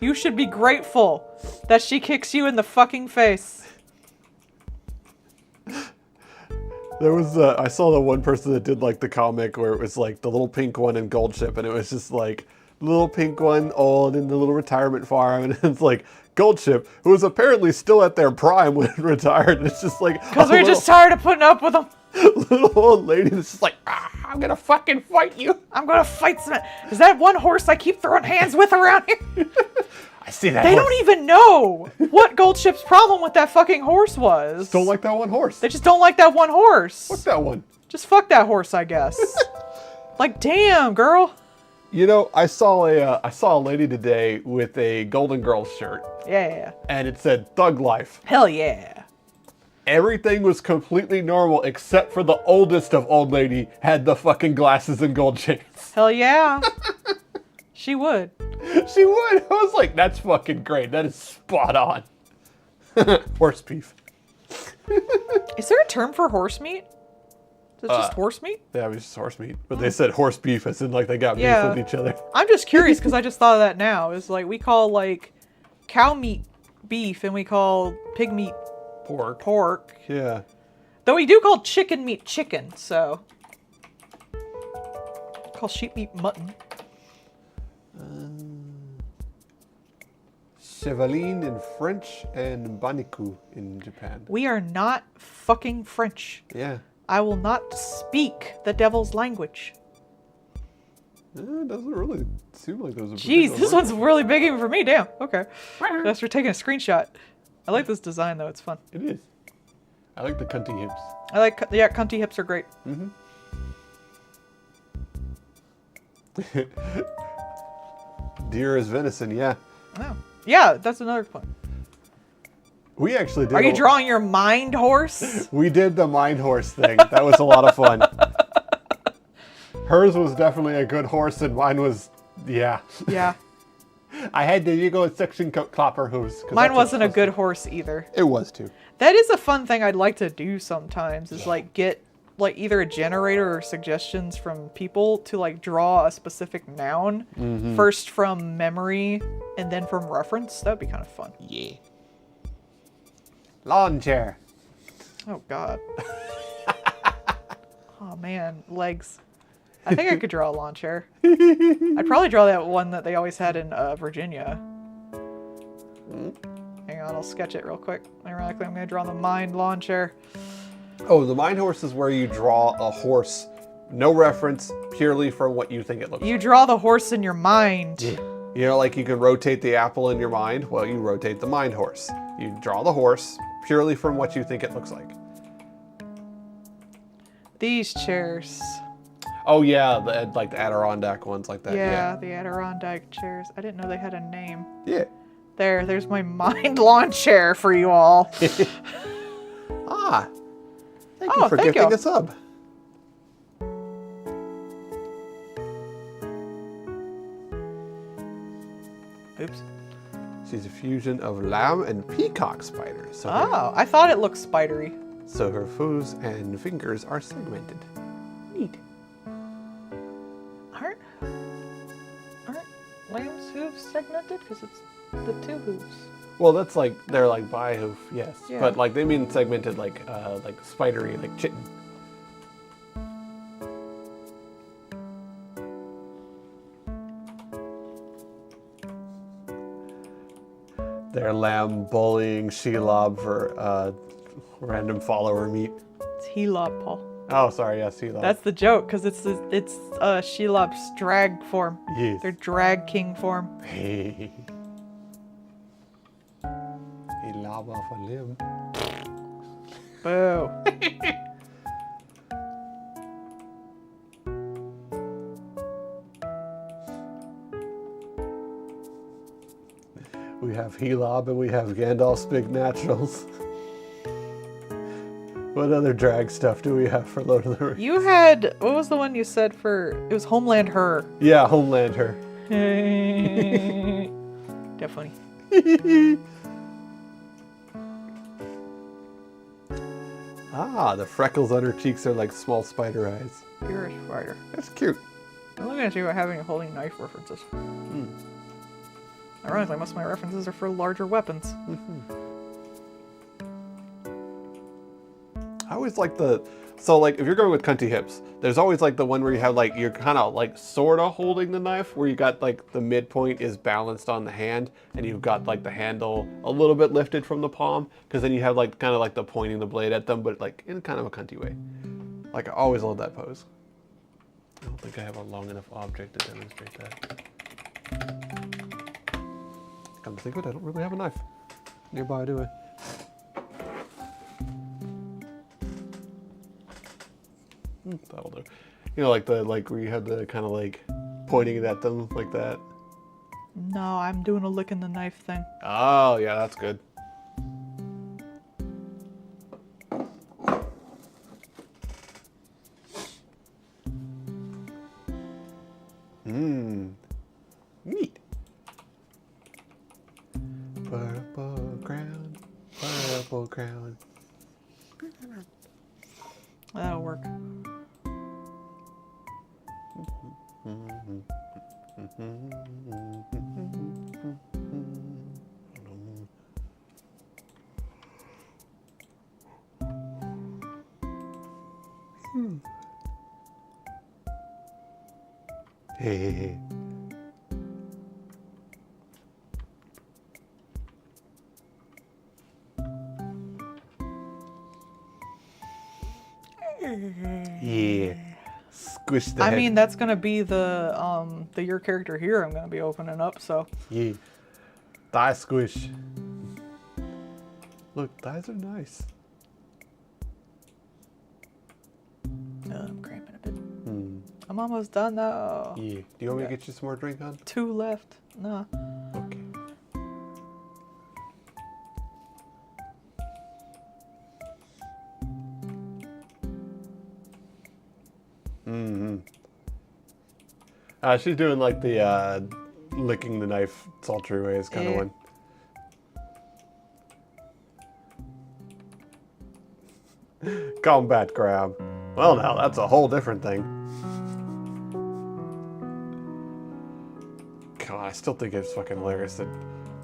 [SPEAKER 1] You should be grateful that she kicks you in the fucking face.
[SPEAKER 2] There was, I saw the one person that did like the comic where it was like the little pink one in Goldship, and it was just like the little pink one old in the little retirement farm, and it's like Goldship, who was apparently still at their prime when it retired. And it's just like
[SPEAKER 1] Because we're just tired of putting up with them.
[SPEAKER 2] little old lady that's just like, I'm gonna fucking fight you.
[SPEAKER 1] I'm gonna fight some. Is that one horse I keep throwing hands with around here?
[SPEAKER 2] I see that.
[SPEAKER 1] They
[SPEAKER 2] horse.
[SPEAKER 1] don't even know what Goldship's problem with that fucking horse was.
[SPEAKER 2] Don't like that one horse.
[SPEAKER 1] They just don't like that one horse.
[SPEAKER 2] Fuck that one.
[SPEAKER 1] Just fuck that horse, I guess. Like, damn, girl.
[SPEAKER 2] You know, I saw a lady today with a Golden Girls shirt,
[SPEAKER 1] Yeah.
[SPEAKER 2] and it said Thug Life.
[SPEAKER 1] Hell yeah.
[SPEAKER 2] Everything was completely normal except for the oldest of old lady had the fucking glasses and gold chains.
[SPEAKER 1] Hell yeah. She would.
[SPEAKER 2] She would. I was like, that's fucking great. That is spot on. Horse beef.
[SPEAKER 1] Is there a term for horse meat? Is it just horse meat?
[SPEAKER 2] Yeah, it was just horse meat. But they said horse beef as in like they got
[SPEAKER 1] Yeah.
[SPEAKER 2] beef with each other.
[SPEAKER 1] I'm just curious because I just thought of that now. It's like we call like cow meat beef and we call pig meat pork.
[SPEAKER 2] Yeah.
[SPEAKER 1] Though we do call chicken meat chicken, so. Call sheep meat mutton.
[SPEAKER 2] Chevaline in French and Baniku in Japan.
[SPEAKER 1] We are not fucking French.
[SPEAKER 2] Yeah.
[SPEAKER 1] I will not speak the devil's language.
[SPEAKER 2] It doesn't really seem like there's a
[SPEAKER 1] Jeez,
[SPEAKER 2] particular
[SPEAKER 1] this
[SPEAKER 2] word.
[SPEAKER 1] one's really big even for me. Damn. Okay. Thanks for taking a screenshot. I like this design though. It's fun.
[SPEAKER 2] It is. I like the cunty hips.
[SPEAKER 1] I like, yeah, cunty hips are great.
[SPEAKER 2] Deer is venison, yeah.
[SPEAKER 1] Oh. Yeah, that's another point.
[SPEAKER 2] We actually did.
[SPEAKER 1] Are you drawing your mind horse?
[SPEAKER 2] We did the mind horse thing. That was a lot of fun. Hers was definitely a good horse, and mine was, yeah.
[SPEAKER 1] Yeah.
[SPEAKER 2] I had the Eagle section clopper hooves.
[SPEAKER 1] Mine wasn't a good horse either.
[SPEAKER 2] It was too.
[SPEAKER 1] That is a fun thing I'd like to do sometimes, is like get like either a generator or suggestions from people to like draw a specific noun first from memory and then from reference. That'd be kind of fun.
[SPEAKER 2] Yeah. Lawn chair.
[SPEAKER 1] Oh god. Oh man, legs. I think I could draw a lawn chair. I'd probably draw that one that they always had in Virginia. Hang on, I'll sketch it real quick. Ironically, I'm going to draw the mind lawn chair.
[SPEAKER 2] Oh, the mind horse is where you draw a horse, no reference, purely from what you think it looks like.
[SPEAKER 1] You draw the horse in your mind.
[SPEAKER 2] You know, like you can rotate the apple in your mind. Well, you rotate the mind horse. You draw the horse purely from what you think it looks like.
[SPEAKER 1] These chairs.
[SPEAKER 2] Oh yeah, like the Adirondack ones like that.
[SPEAKER 1] Yeah, the Adirondack chairs. I didn't know they had a name.
[SPEAKER 2] Yeah.
[SPEAKER 1] There's my mind lawn chair for you all.
[SPEAKER 2] Ah. Thank you for
[SPEAKER 1] thank
[SPEAKER 2] gifting
[SPEAKER 1] you.
[SPEAKER 2] a sub.
[SPEAKER 1] Oops.
[SPEAKER 2] She's a fusion of lamb and peacock spider. So her,
[SPEAKER 1] Oh, I thought it looked spidery.
[SPEAKER 2] so her hooves and fingers are segmented. Neat.
[SPEAKER 1] Aren't lamb's hooves segmented? Because it's the two hooves.
[SPEAKER 2] Well, that's like they're like bi-hoof, yes.
[SPEAKER 1] Yeah.
[SPEAKER 2] But like they mean segmented, like spidery, like chitin. Their lamb bullying Shelob for random follower meat.
[SPEAKER 1] It's Helob, Paul.
[SPEAKER 2] Oh, sorry, yeah, Shelob.
[SPEAKER 1] That's the joke, because it's Shelob's drag form.
[SPEAKER 2] Yes.
[SPEAKER 1] Their drag king form.
[SPEAKER 2] He lob off a limb.
[SPEAKER 1] Boo.
[SPEAKER 2] We have Helob and we have Gandalf's Big Naturals. What other drag stuff do we have for Lord of the Rings?
[SPEAKER 1] You had, what was the one you said for, it was Homeland Her.
[SPEAKER 2] Yeah, Homeland Her.
[SPEAKER 1] Definitely.
[SPEAKER 2] Ah, the freckles on her cheeks are like small spider eyes.
[SPEAKER 1] You're a spider.
[SPEAKER 2] That's cute.
[SPEAKER 1] I'm looking at you having holding knife references. Ironically, most of my references are for larger weapons.
[SPEAKER 2] I always like so like if you're going with cunty hips, there's always like the one where you have like, you're kind of like sort of holding the knife, where you got like the midpoint is balanced on the hand and you've got like the handle a little bit lifted from the palm, because then you have like kind of like the pointing the blade at them, but like in kind of a cunty way. Like I always love that pose. I don't think I have a long enough object to demonstrate that. Come to think of it, I don't really have a knife nearby, do I? That'll do. You know, like where you have the kind of like pointing it at them like that.
[SPEAKER 1] No, I'm doing a lick in the knife thing.
[SPEAKER 2] Oh, yeah, that's good. Neat. Purple crown, purple crown.
[SPEAKER 1] That'll work.
[SPEAKER 2] Hey. Yeah. Squish the
[SPEAKER 1] I
[SPEAKER 2] head.
[SPEAKER 1] mean, that's gonna be the your character here I'm gonna be opening up, so.
[SPEAKER 2] Yeah. Thigh squish. Look, thighs are nice.
[SPEAKER 1] I'm cramping a bit. I'm almost done though.
[SPEAKER 2] Yeah. Do you want me to get you some more drink on?
[SPEAKER 1] 2 left. No.
[SPEAKER 2] Okay. She's doing like the licking the knife sultry ways kind of
[SPEAKER 1] Yeah.
[SPEAKER 2] one. Combat grab. Well, now that's a whole different thing. God, I still think it's fucking hilarious that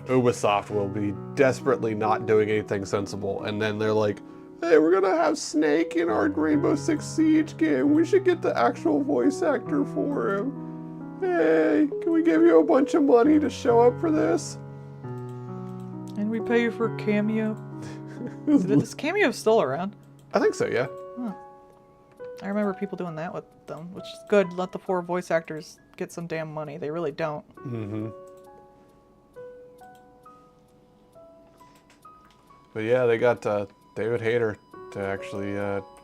[SPEAKER 2] Ubisoft will be desperately not doing anything sensible, and then they're like, hey, we're gonna have Snake in our Rainbow Six Siege game. We should get the actual voice actor for him. Hey, can we give you a bunch of money to show up for this?
[SPEAKER 1] And we pay you for cameo. Is cameo still around?
[SPEAKER 2] I think so, yeah.
[SPEAKER 1] I remember people doing that with them, which is good. Let the 4 voice actors get some damn money. They really don't.
[SPEAKER 2] But yeah, they got David Hayter to actually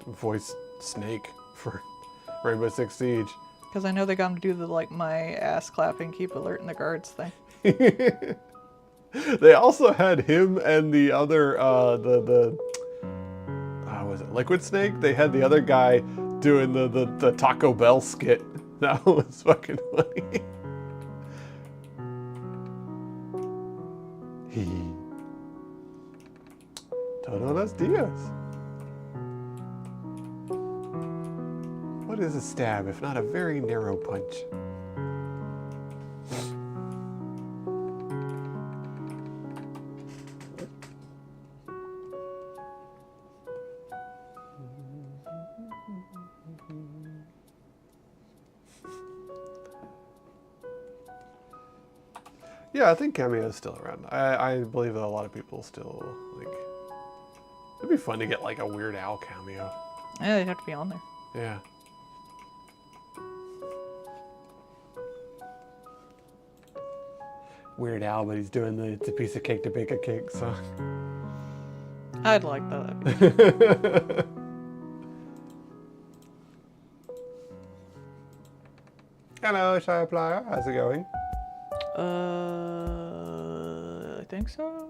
[SPEAKER 2] voice Snake for Rainbow Six Siege.
[SPEAKER 1] Because I know they got him to do the, like, my ass clapping, keep alert in the guards thing.
[SPEAKER 2] They also had him and the other, was it Liquid Snake? They had the other guy doing the Taco Bell skit. That was fucking funny. Todo los días. What is a stab if not a very narrow punch? Yeah, I think Cameo's still around. I believe that a lot of people still, like... It'd be fun to get, like, a Weird Al cameo.
[SPEAKER 1] Yeah, they'd have to be on there.
[SPEAKER 2] Yeah. Weird Al, but he's doing the It's a Piece of Cake to Bake a Cake song.
[SPEAKER 1] I'd like that.
[SPEAKER 2] Hello, Shire How's it going?
[SPEAKER 1] I think so.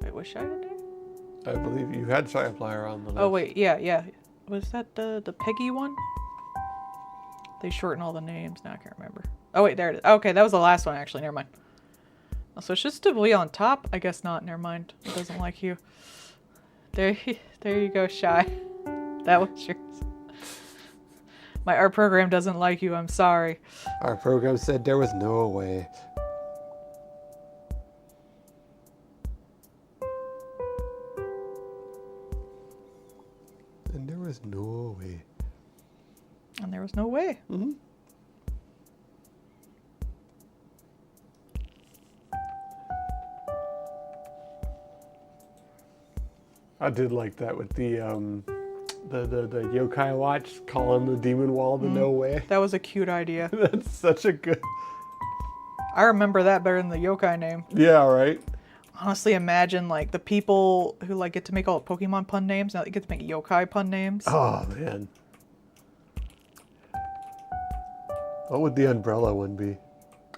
[SPEAKER 1] Wait, was Shy today?
[SPEAKER 2] I believe you had Shire on the list.
[SPEAKER 1] Oh wait, yeah. Was that the Peggy one? They shorten all the names. Now I can't remember. Oh wait, there it is. Okay, that was the last one actually. Never mind. So it should still be on top. I guess not. Never mind. It doesn't like you. There you go, Shy. That was yours. My art program doesn't like you. I'm sorry.
[SPEAKER 2] Our program said there was no way. And there was no way.
[SPEAKER 1] And there was no way.
[SPEAKER 2] Mm-hmm. I did like that with the yokai watch calling the demon wall the no way.
[SPEAKER 1] That was a cute idea.
[SPEAKER 2] That's such a good...
[SPEAKER 1] I remember that better than the yokai name.
[SPEAKER 2] Yeah, right?
[SPEAKER 1] Honestly, imagine like the people who like get to make all the Pokemon pun names, now they get to make yokai pun names.
[SPEAKER 2] Oh, man. What would the umbrella one be?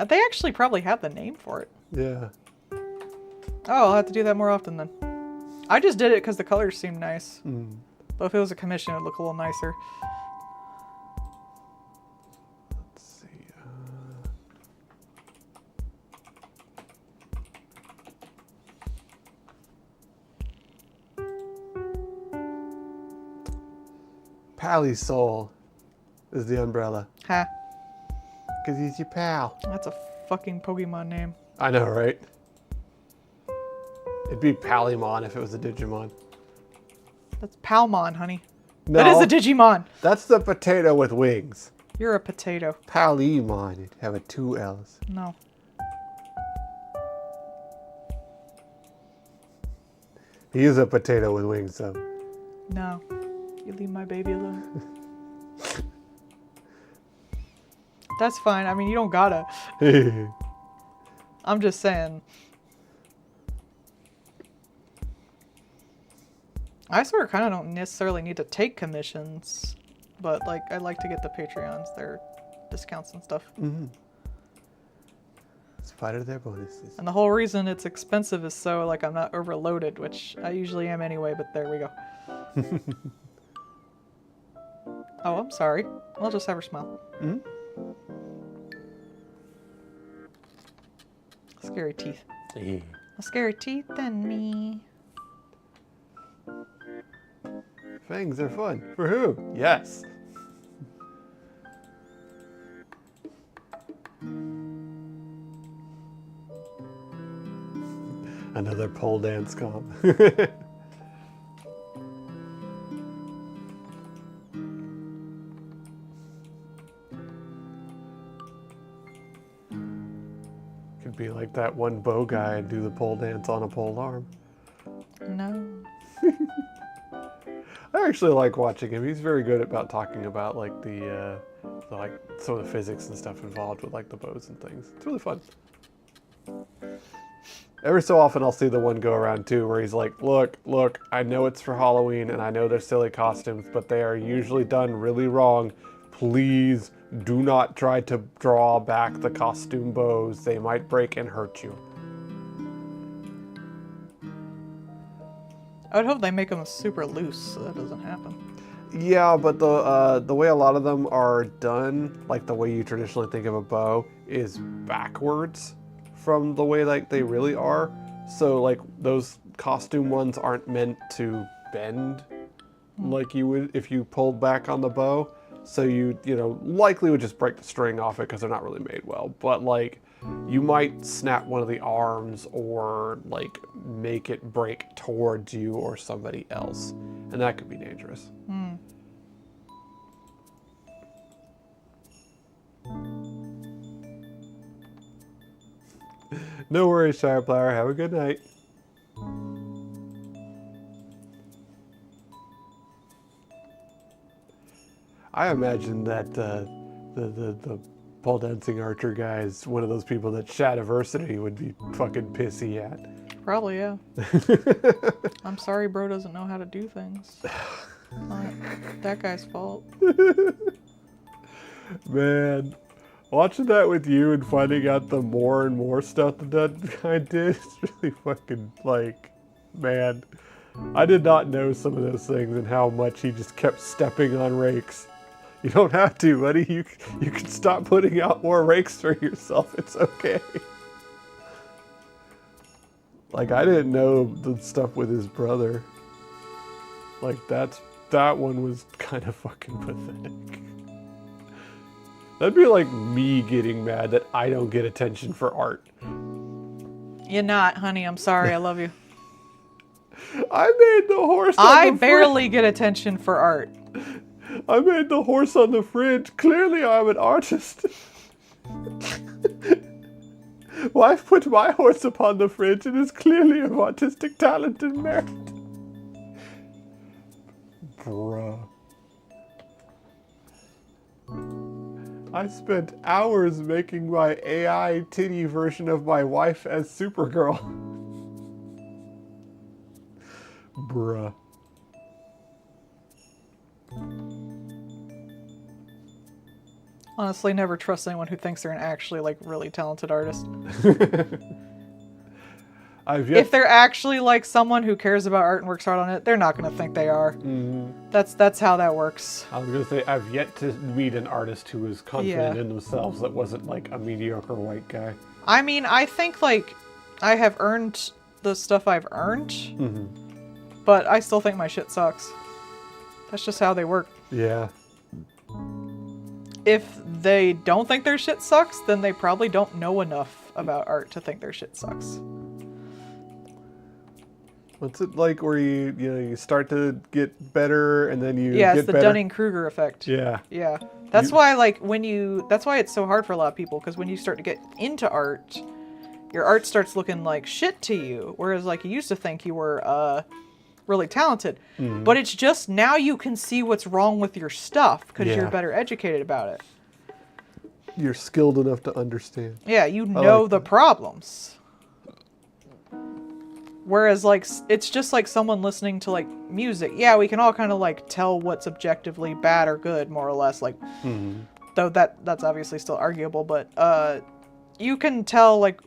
[SPEAKER 1] They actually probably have the name for it.
[SPEAKER 2] Yeah.
[SPEAKER 1] Oh, I'll have to do that more often then. I just did it because the colors seemed nice.
[SPEAKER 2] Mm.
[SPEAKER 1] But if it was a commission, it'd look a little nicer.
[SPEAKER 2] Let's see. Pally Soul is the umbrella.
[SPEAKER 1] Ha.
[SPEAKER 2] Because he's your pal.
[SPEAKER 1] That's a fucking Pokemon name.
[SPEAKER 2] I know, right? It'd be Palymon if it was a Digimon.
[SPEAKER 1] That's Palmon, honey.
[SPEAKER 2] No,
[SPEAKER 1] That is a Digimon.
[SPEAKER 2] that's the potato with wings.
[SPEAKER 1] You're a potato.
[SPEAKER 2] Palymon, it'd have a 2 L's.
[SPEAKER 1] No.
[SPEAKER 2] He is a potato with wings, though.
[SPEAKER 1] No. You leave my baby alone. That's fine. I mean, you don't gotta. I'm just saying. I sort of kind of don't necessarily need to take commissions, but like I like to get the Patreons, their discounts and stuff.
[SPEAKER 2] Mm-hmm. It's part of their bonuses.
[SPEAKER 1] And the whole reason it's expensive is so like I'm not overloaded, which I usually am anyway, but there we go. Oh, I'm sorry. I'll just have her smile.
[SPEAKER 2] Mm-hmm.
[SPEAKER 1] Scary teeth.
[SPEAKER 2] Yeah.
[SPEAKER 1] Scary teeth and me.
[SPEAKER 2] Fangs are fun. For who? Yes. Another pole dance comp. Could be like that one bow guy and do the pole dance on a pole arm.
[SPEAKER 1] No.
[SPEAKER 2] I actually like watching him. He's very good about talking about like the like some of the physics and stuff involved with like the bows and things. It's really fun. Every so often I'll see the one go around too where he's like, look, I know it's for Halloween and I know they're silly costumes, but they are usually done really wrong. Please do not try to draw back the costume bows. They might break and hurt you.
[SPEAKER 1] I would hope they make them super loose so that doesn't happen.
[SPEAKER 2] Yeah, but the way a lot of them are done, like the way you traditionally think of a bow, is backwards from the way like they really are. So like those costume ones aren't meant to bend like you would if you pulled back on the bow. So you know, likely would just break the string off it because they're not really made well. But like, you might snap one of the arms or like make it break towards you or somebody else. And that could be dangerous.
[SPEAKER 1] Hmm.
[SPEAKER 2] No worries, Fireflower. Have a good night. I imagine that the pole dancing archer guy is one of those people that Shadiversity would be fucking pissy at.
[SPEAKER 1] Probably, yeah. I'm sorry bro doesn't know how to do things. Not that guy's fault.
[SPEAKER 2] Man, watching that with you and finding out the more and more stuff that guy did is really fucking like, man, I did not know some of those things and how much he just kept stepping on rakes. You don't have to, buddy. You can stop putting out more rakes for yourself. It's okay. Like, I didn't know the stuff with his brother. Like, that one was kind of fucking pathetic. That'd be like me getting mad that I don't get attention for art.
[SPEAKER 1] You're not, honey. I'm sorry. I love you.
[SPEAKER 2] I made the horse on
[SPEAKER 1] I
[SPEAKER 2] the
[SPEAKER 1] barely get attention for art.
[SPEAKER 2] I made the horse on the fridge. Clearly I'm an artist. Wife put my horse upon the fridge and is clearly of artistic talent and merit. Bruh. I spent hours making my AI titty version of my wife as Supergirl. Bruh.
[SPEAKER 1] Honestly, never trust anyone who thinks they're an actually, like, really talented artist. If they're actually, like, someone who cares about art and works hard on it, they're not going to think they are.
[SPEAKER 2] Mm-hmm.
[SPEAKER 1] That's how that works.
[SPEAKER 2] I was going to say, I've yet to meet an artist who was confident in themselves that wasn't, like, a mediocre white guy.
[SPEAKER 1] I mean, I think, like, I have earned the stuff I've earned,
[SPEAKER 2] Mm-hmm.
[SPEAKER 1] but I still think my shit sucks. That's just how they work.
[SPEAKER 2] Yeah.
[SPEAKER 1] If they don't think their shit sucks, then they probably don't know enough about art to think their shit sucks.
[SPEAKER 2] What's it like where you start to get better and then you
[SPEAKER 1] Yeah,
[SPEAKER 2] get
[SPEAKER 1] it's the
[SPEAKER 2] better?
[SPEAKER 1] Dunning-Kruger effect.
[SPEAKER 2] Yeah.
[SPEAKER 1] Yeah. That's why, like, that's why it's so hard for a lot of people, because when you start to get into art, your art starts looking like shit to you, whereas, like, you used to think you were, really talented.
[SPEAKER 2] Mm-hmm.
[SPEAKER 1] But it's just now you can see what's wrong with your stuff, because
[SPEAKER 2] Yeah.
[SPEAKER 1] you're better educated about it.
[SPEAKER 2] You're skilled enough to understand.
[SPEAKER 1] Yeah, you know
[SPEAKER 2] like
[SPEAKER 1] the
[SPEAKER 2] that.
[SPEAKER 1] problems. Whereas, like, it's just like someone listening to, like, music. Yeah, we can all kind of, like, tell what's objectively bad or good, more or less. Like, though that's obviously still arguable, but you can tell, like,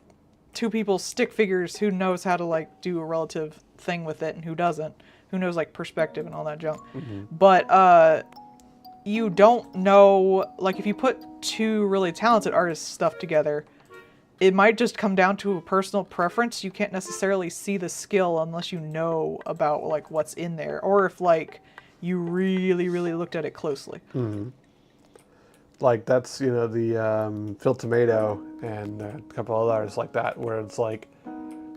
[SPEAKER 1] two people's stick figures who knows how to, like, do a relative thing with it and who doesn't. Who knows, like, perspective and all that junk. But you don't know, like, if you put two really talented artists' stuff together, it might just come down to a personal preference. You can't necessarily see the skill unless you know about, like, what's in there, or if, like, you really, really looked at it closely.
[SPEAKER 2] Mm-hmm. Like, that's, the Phil Tomato and a couple other artists like that, where it's like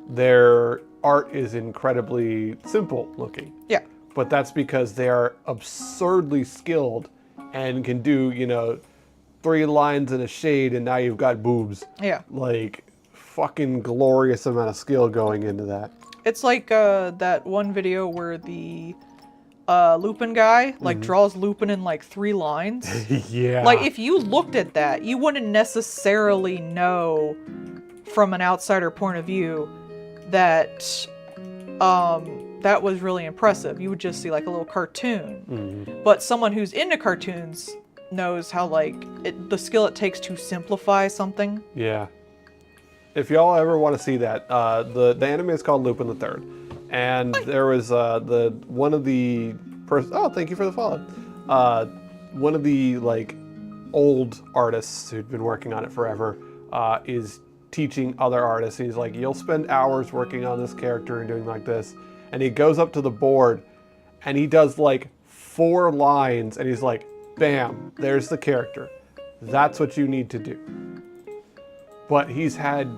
[SPEAKER 2] their art is incredibly simple looking.
[SPEAKER 1] Yeah.
[SPEAKER 2] But that's because they are absurdly skilled and can do, 3 lines in a shade and now you've got boobs.
[SPEAKER 1] Yeah.
[SPEAKER 2] Like, fucking glorious amount of skill going into that.
[SPEAKER 1] It's like that one video where the Lupin guy, like, draws Lupin in, like, 3 lines.
[SPEAKER 2] Yeah.
[SPEAKER 1] Like, if you looked at that, you wouldn't necessarily know from an outsider point of view that that was really impressive. You would just see, like, a little cartoon. But someone who's into cartoons knows how, like, the skill it takes to simplify something.
[SPEAKER 2] Yeah. If y'all ever want to see that, the anime is called Lupin the Third, and there was one of the oh, thank you for the follow. One of the, like, old artists who'd been working on it forever is teaching other artists. He's like, you'll spend hours working on this character and doing like this, and he goes up to the board and he does like 4 lines and he's like, bam, there's the character. That's what you need to do. But he's had,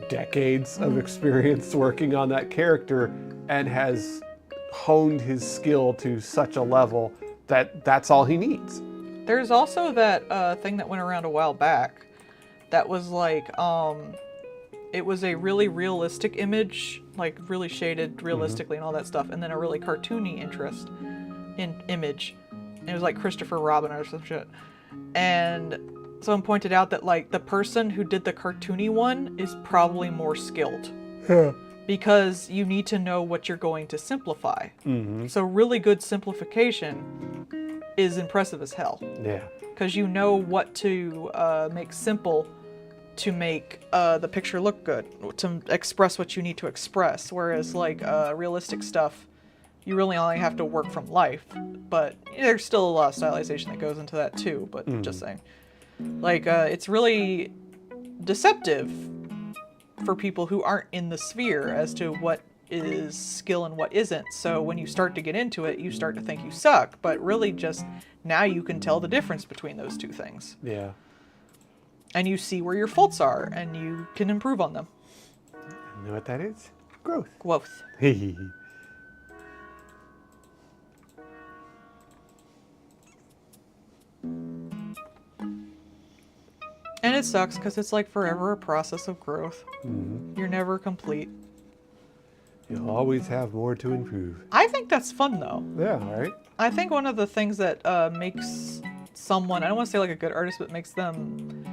[SPEAKER 2] decades of experience working on that character and has honed his skill to such a level that that's all he needs.
[SPEAKER 1] There's also that thing that went around a while back that was like, it was a really realistic image, like really shaded realistically and all that stuff, and then a really cartoony image. And it was like Christopher Robin or some shit. And someone pointed out that like the person who did the cartoony one is probably more skilled. Because you need to know what you're going to simplify. So really good simplification is impressive as hell.
[SPEAKER 2] Yeah.
[SPEAKER 1] Because you know what to make simple to make the picture look good, to express what you need to express. Whereas like realistic stuff, you really only have to work from life. But there's still a lot of stylization that goes into that too, but just saying. Like, it's really deceptive for people who aren't in the sphere as to what is skill and what isn't. So when you start to get into it, you start to think you suck, but really just now you can tell the difference between those two things.
[SPEAKER 2] Yeah.
[SPEAKER 1] And you see where your faults are, and you can improve on them.
[SPEAKER 2] You know what that is? Growth.
[SPEAKER 1] Growth. And it sucks because it's like forever a process of growth. You're never complete.
[SPEAKER 2] You'll always have more to improve.
[SPEAKER 1] I think that's fun though.
[SPEAKER 2] Yeah, right?
[SPEAKER 1] I think one of the things that makes someone, I don't want to say like a good artist, but makes them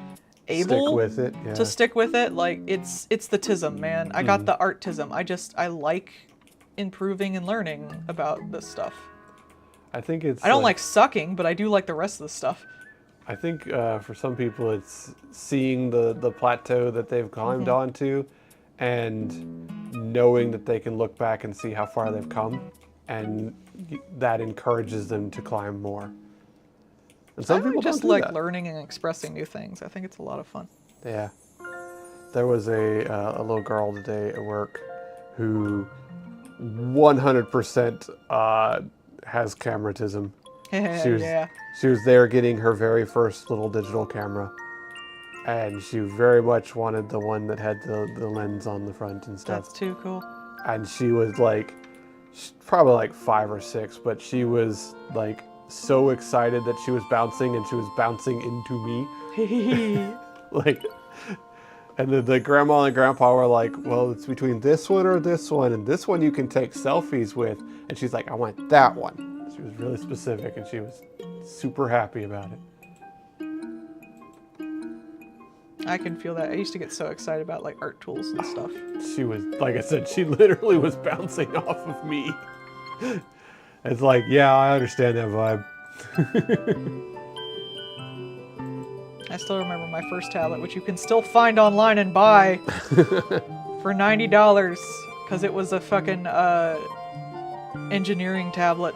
[SPEAKER 1] able
[SPEAKER 2] Stick with it. Yeah.
[SPEAKER 1] to stick with it, like it's the tism, man. I got the artism. I like improving and learning about this stuff.
[SPEAKER 2] I think it's.
[SPEAKER 1] I don't like sucking, but I do like the rest of the stuff.
[SPEAKER 2] I think for some people it's seeing the plateau that they've climbed onto and knowing that they can look back and see how far they've come, and that encourages them to climb more. And some people
[SPEAKER 1] just
[SPEAKER 2] don't do
[SPEAKER 1] like
[SPEAKER 2] that.
[SPEAKER 1] learning and expressing new things. I think it's a lot of fun.
[SPEAKER 2] Yeah. There was a little girl today at work who 100% has cameratism. She was there getting her very first little digital camera, and she very much wanted the one that had the lens on the front and stuff.
[SPEAKER 1] That's too cool.
[SPEAKER 2] And she was like, probably like 5 or 6, but she was like so excited that she was bouncing, and she was bouncing into me. Like, and the grandma and grandpa were like, well, it's between this one or this one, and this one you can take selfies with. And she's like, I want that one. She was really specific, and she was super happy about it.
[SPEAKER 1] I can feel that. I used to get so excited about like art tools and stuff.
[SPEAKER 2] She was, like I said, she literally was bouncing off of me. It's like, yeah, I understand that vibe.
[SPEAKER 1] I still remember my first tablet, which you can still find online and buy for $90 because it was a fucking engineering tablet.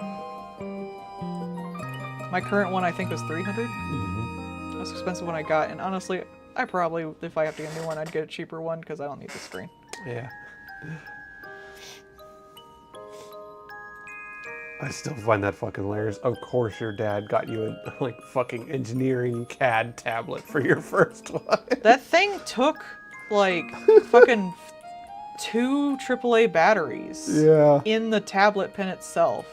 [SPEAKER 1] My current one I think was $300. That's expensive when I got, and honestly, I probably, if I have to get a new one, I'd get a cheaper one because I don't need the screen.
[SPEAKER 2] Yeah. I still find that fucking hilarious. Of course your dad got you a like fucking engineering CAD tablet for your first one.
[SPEAKER 1] That thing took like fucking 2 AAA batteries in the tablet pen itself.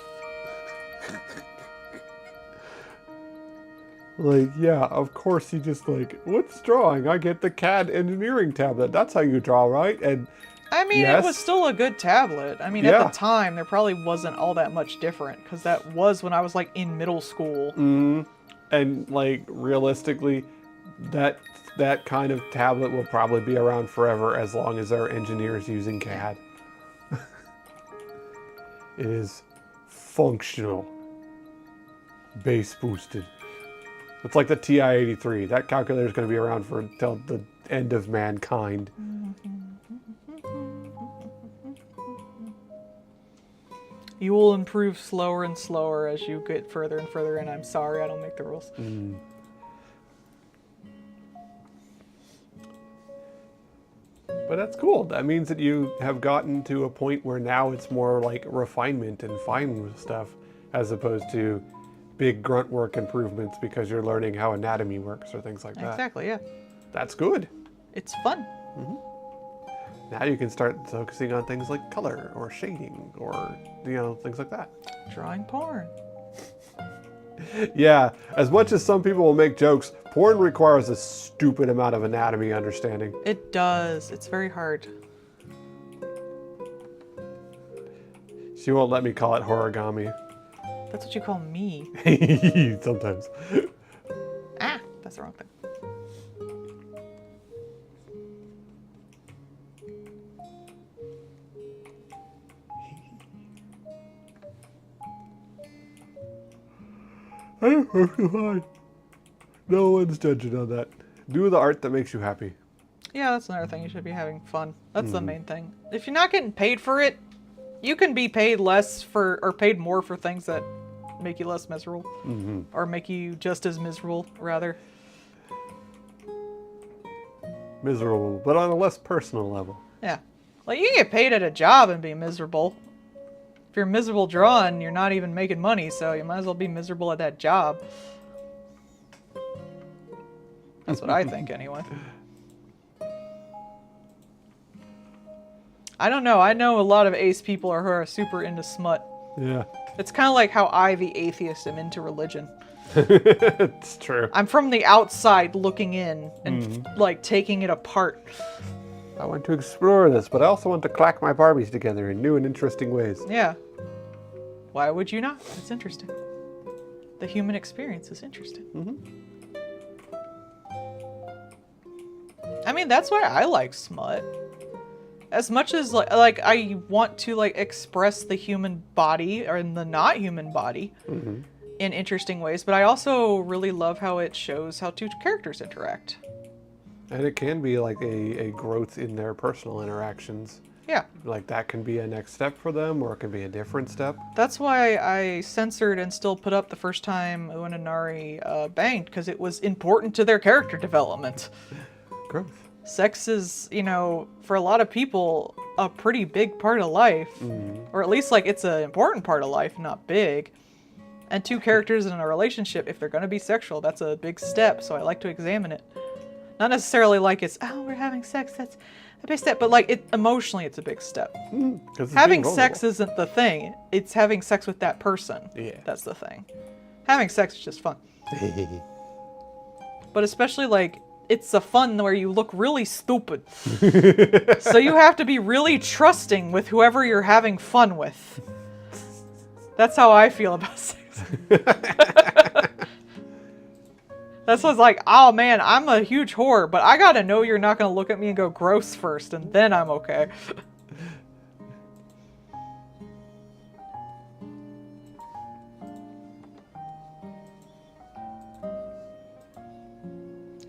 [SPEAKER 2] Like, yeah, of course he just like, what's drawing? I get the CAD engineering tablet. That's how you draw, right? And
[SPEAKER 1] I mean,
[SPEAKER 2] yes.
[SPEAKER 1] It was still a good tablet. I mean, at the time, there probably wasn't all that much different because that was when I was like in middle school.
[SPEAKER 2] And like realistically, that kind of tablet will probably be around forever as long as there are engineers using CAD. It is functional, base boosted. It's like the TI-83. That calculator is going to be around for until the end of mankind.
[SPEAKER 1] You will improve slower and slower as you get further and further in. I'm sorry, I don't make the rules.
[SPEAKER 2] But that's cool. That means that you have gotten to a point where now it's more like refinement and fine stuff as opposed to big grunt work improvements because you're learning how anatomy works or things like that.
[SPEAKER 1] Exactly, yeah.
[SPEAKER 2] That's good.
[SPEAKER 1] It's fun.
[SPEAKER 2] Now you can start focusing on things like color or shading or, you know, things like that.
[SPEAKER 1] Drawing porn.
[SPEAKER 2] Yeah, as much as some people will make jokes, Porn requires a stupid amount of anatomy understanding.
[SPEAKER 1] It does. It's very hard.
[SPEAKER 2] She won't let me call it horigami.
[SPEAKER 1] That's what you call me.
[SPEAKER 2] Sometimes.
[SPEAKER 1] Ah, that's the wrong thing.
[SPEAKER 2] No one's judging on that. Do the art that makes you happy.
[SPEAKER 1] Yeah, that's another thing. You should be having fun. That's the main thing. If you're not getting paid for it, you can be paid less for, or paid more for things that make you less miserable. Or make you just as miserable, rather.
[SPEAKER 2] Miserable, but on a less personal level.
[SPEAKER 1] Yeah. Like, you can get paid at a job and be miserable. If you're miserable drawing, you're not even making money, so you might as well be miserable at that job. That's what I think, anyway. I don't know. I know a lot of ace people who are super into smut.
[SPEAKER 2] Yeah.
[SPEAKER 1] It's kind of like how I, the atheist, am into religion.
[SPEAKER 2] It's true.
[SPEAKER 1] I'm from the outside looking in and, like, taking it apart.
[SPEAKER 2] I want to explore this, but I also want to clack my Barbies together in new and interesting ways.
[SPEAKER 1] Yeah. Why would you not? It's interesting. The human experience is interesting. I mean, that's why I like smut. As much as like I want to like express the human body or the not human body in interesting ways, but I also really love how it shows how two characters interact.
[SPEAKER 2] And it can be like a growth in their personal interactions.
[SPEAKER 1] Yeah.
[SPEAKER 2] Like that can be a next step for them, or it can be a different step.
[SPEAKER 1] That's why I censored and still put up the first time Uwen and Nari banged, because it was important to their character development.
[SPEAKER 2] Growth.
[SPEAKER 1] Sex is, you know, for a lot of people, a pretty big part of life. Or at least, like, it's an important part of life, not big. And two characters in a relationship, if they're going to be sexual, that's a big step, so I like to examine it. Not necessarily like it's, oh, we're having sex, that's a big step, but, like, emotionally, it's a big step. Having sex isn't the thing. It's having sex with that person.
[SPEAKER 2] Yeah.
[SPEAKER 1] That's the thing. Having sex is just fun. But especially, like, it's a fun where you look really stupid. So you have to be really trusting with whoever you're having fun with. That's how I feel about sex. That's what's like, oh man, I'm a huge whore, but I gotta know you're not gonna look at me and go gross first, and then I'm okay.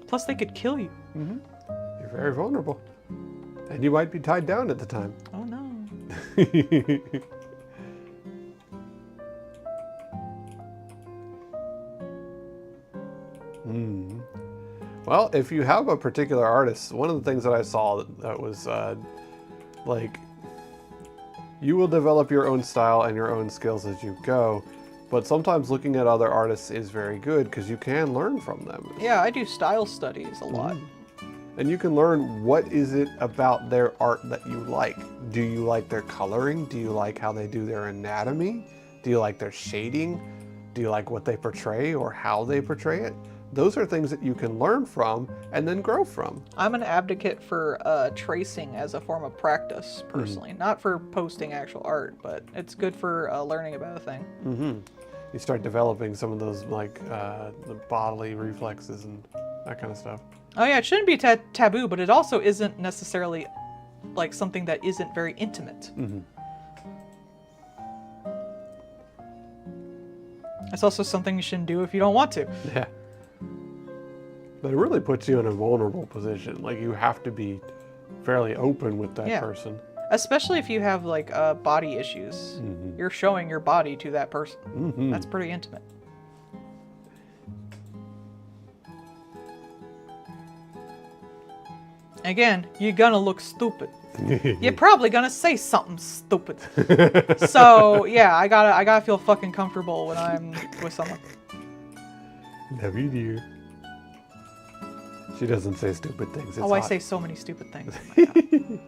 [SPEAKER 1] Plus, they could kill you.
[SPEAKER 2] You're very vulnerable. And you might be tied down at the time.
[SPEAKER 1] Oh no.
[SPEAKER 2] Well, if you have a particular artist, one of the things that I saw that was like, you will develop your own style and your own skills as you go, but sometimes looking at other artists is very good because you can learn from them.
[SPEAKER 1] Yeah, I do style studies a lot.
[SPEAKER 2] And you can learn what is it about their art that you like. Do you like their coloring? Do you like how they do their anatomy? Do you like their shading? Do you like what they portray or how they portray it? Those are things that you can learn from and then grow from.
[SPEAKER 1] I'm an advocate for tracing as a form of practice, personally. Not for posting actual art, but it's good for learning about a thing.
[SPEAKER 2] You start developing some of those like the bodily reflexes and that kind of stuff.
[SPEAKER 1] Oh yeah, it shouldn't be taboo, but it also isn't necessarily like something that isn't very intimate. It's also something you shouldn't do if you don't want to.
[SPEAKER 2] Yeah. But it really puts you in a vulnerable position. Like you have to be fairly open with that person.
[SPEAKER 1] Especially if you have like body issues. You're showing your body to that person. That's pretty intimate. Again, you're gonna look stupid. You're probably gonna say something stupid. So yeah, I gotta feel fucking comfortable when I'm with someone.
[SPEAKER 2] Love you, dear. She doesn't say stupid things. It's
[SPEAKER 1] I
[SPEAKER 2] hot.
[SPEAKER 1] say so many stupid things. Oh my God.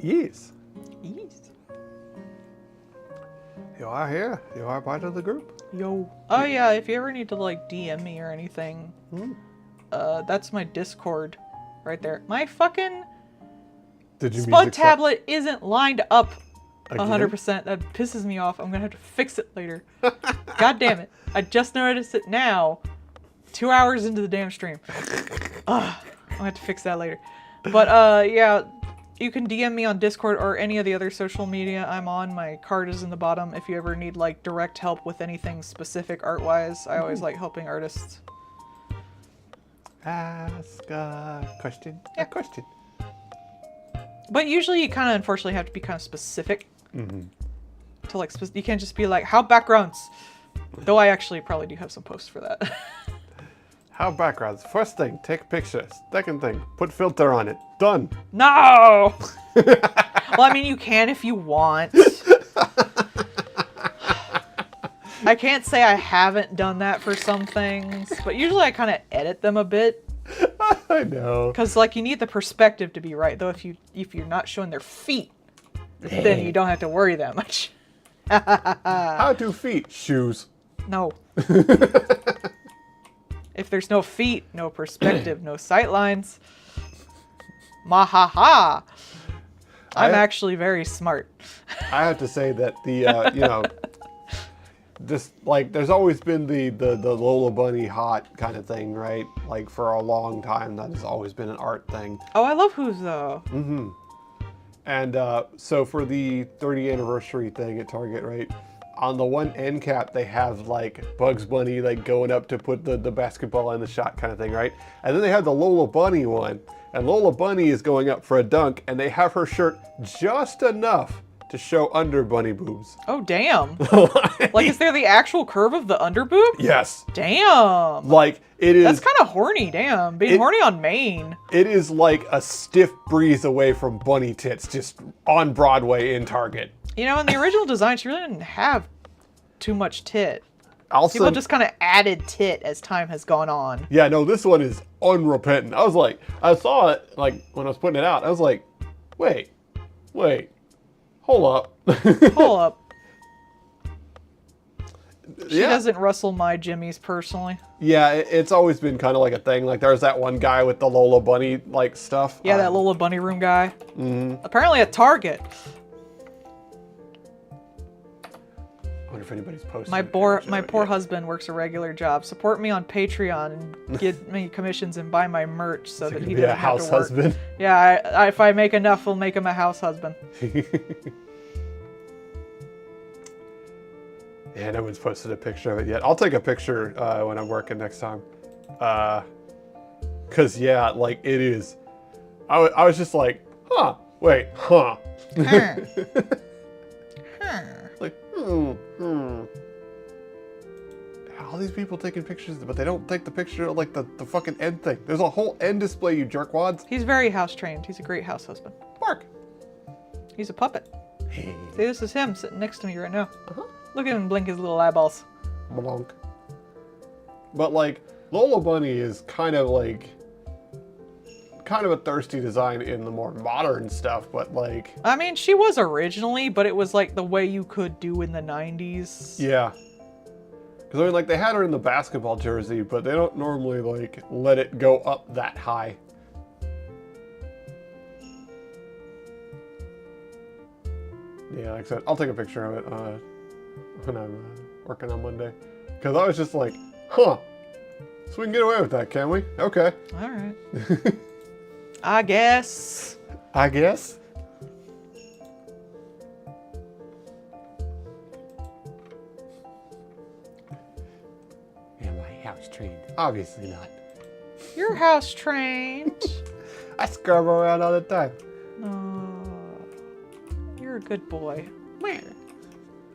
[SPEAKER 2] Yes.
[SPEAKER 1] Yes.
[SPEAKER 2] You are here. You are part of the group.
[SPEAKER 1] Yo. Oh yeah, if you ever need to like DM me or anything, that's my Discord right there. My fucking
[SPEAKER 2] Did you
[SPEAKER 1] Spud tablet isn't lined up
[SPEAKER 2] Again?
[SPEAKER 1] 100%. That pisses me off. I'm gonna have to fix it later. God damn it. I just noticed it now. 2 hours into the damn stream. I'm gonna have to fix that later. But yeah, you can DM me on Discord or any of the other social media I'm on. My card is in the bottom. If you ever need like direct help with anything specific art-wise, I always like helping artists.
[SPEAKER 2] Ask a question.
[SPEAKER 1] Yeah.
[SPEAKER 2] A question.
[SPEAKER 1] But usually you kind of unfortunately have to be kind of specific. To like, you can't just be like, how backgrounds? Though I actually probably do have some posts for that.
[SPEAKER 2] How backgrounds? First thing, take pictures. Second thing, put filter on it. Done.
[SPEAKER 1] No! Well, I mean, you can if you want. I can't say I haven't done that for some things, but usually I kind of edit them a bit.
[SPEAKER 2] I know.
[SPEAKER 1] Because, like, you need the perspective to be right. Though, if you're not showing their feet, then you don't have to worry that much.
[SPEAKER 2] How do feet? Shoes.
[SPEAKER 1] No. If there's no feet, no perspective, no sight lines. Mahaha. I'm actually very smart.
[SPEAKER 2] I have to say that the you know, just like there's always been the Lola Bunny hot kind of thing, right? Like for a long time, that has always been an art thing.
[SPEAKER 1] Oh, I love Who's though.
[SPEAKER 2] And so for the 30th anniversary thing at Target, right? On the one end cap, they have like Bugs Bunny like going up to put the basketball in the shot kind of thing, right? And then they have the Lola Bunny one. And Lola Bunny is going up for a dunk, and they have her shirt just enough to show under bunny boobs.
[SPEAKER 1] Oh, damn. Like, is there the actual curve of the underboob?
[SPEAKER 2] Yes.
[SPEAKER 1] Damn.
[SPEAKER 2] Like, it is...
[SPEAKER 1] That's kind of horny, damn. Being horny on Maine.
[SPEAKER 2] It is like a stiff breeze away from bunny tits, just on Broadway in Target.
[SPEAKER 1] You know, in the original design, she really didn't have too much tit.
[SPEAKER 2] Also,
[SPEAKER 1] people just kind of added tit as time has gone on.
[SPEAKER 2] Yeah, no, this one is unrepentant. I was like, I saw it, like, when I was putting it out, I was like, wait, hold up.
[SPEAKER 1] Hold up. She
[SPEAKER 2] Yeah.
[SPEAKER 1] doesn't rustle my jimmies personally.
[SPEAKER 2] Yeah, it's always been kind of like a thing. Like, there's that one guy with the Lola Bunny, like, stuff.
[SPEAKER 1] Yeah, that Lola Bunny Room guy. Apparently at Target.
[SPEAKER 2] I wonder if anybody's posted.
[SPEAKER 1] My poor husband works a regular job. Support me on Patreon and get me commissions and buy my merch so that he
[SPEAKER 2] be
[SPEAKER 1] doesn't
[SPEAKER 2] a
[SPEAKER 1] have
[SPEAKER 2] house
[SPEAKER 1] to work.
[SPEAKER 2] husband.
[SPEAKER 1] Yeah, if I make enough, we'll make him a house husband.
[SPEAKER 2] Yeah, no one's posted a picture of it yet. I'll take a picture when I'm working next time. Cause yeah, like it is. I was just like, huh? Wait, huh? Like, all these people taking pictures, but they don't take the picture of like the fucking end thing. There's a whole end display, you jerkwads.
[SPEAKER 1] He's very house trained. He's a great house husband.
[SPEAKER 2] Mark.
[SPEAKER 1] He's a puppet.
[SPEAKER 2] Hey.
[SPEAKER 1] See, this is him sitting next to me right now. Look at him blink his little eyeballs.
[SPEAKER 2] Blonk. But like, Lola Bunny is kind of a thirsty design in the more modern stuff, but like...
[SPEAKER 1] I mean, she was originally, but it was like the way you could do in the 90s.
[SPEAKER 2] Yeah. Because I mean, like, they had her in the basketball jersey, but they don't normally, like, let it go up that high. Yeah, like I said, I'll take a picture of it when I'm working on Monday. Because I was just like, huh, so we can get away with that, can we? Okay.
[SPEAKER 1] All right. I guess.
[SPEAKER 2] I guess. Am I house trained? Obviously not.
[SPEAKER 1] You're house trained.
[SPEAKER 2] I scrub around all the time.
[SPEAKER 1] Oh, you're a good boy.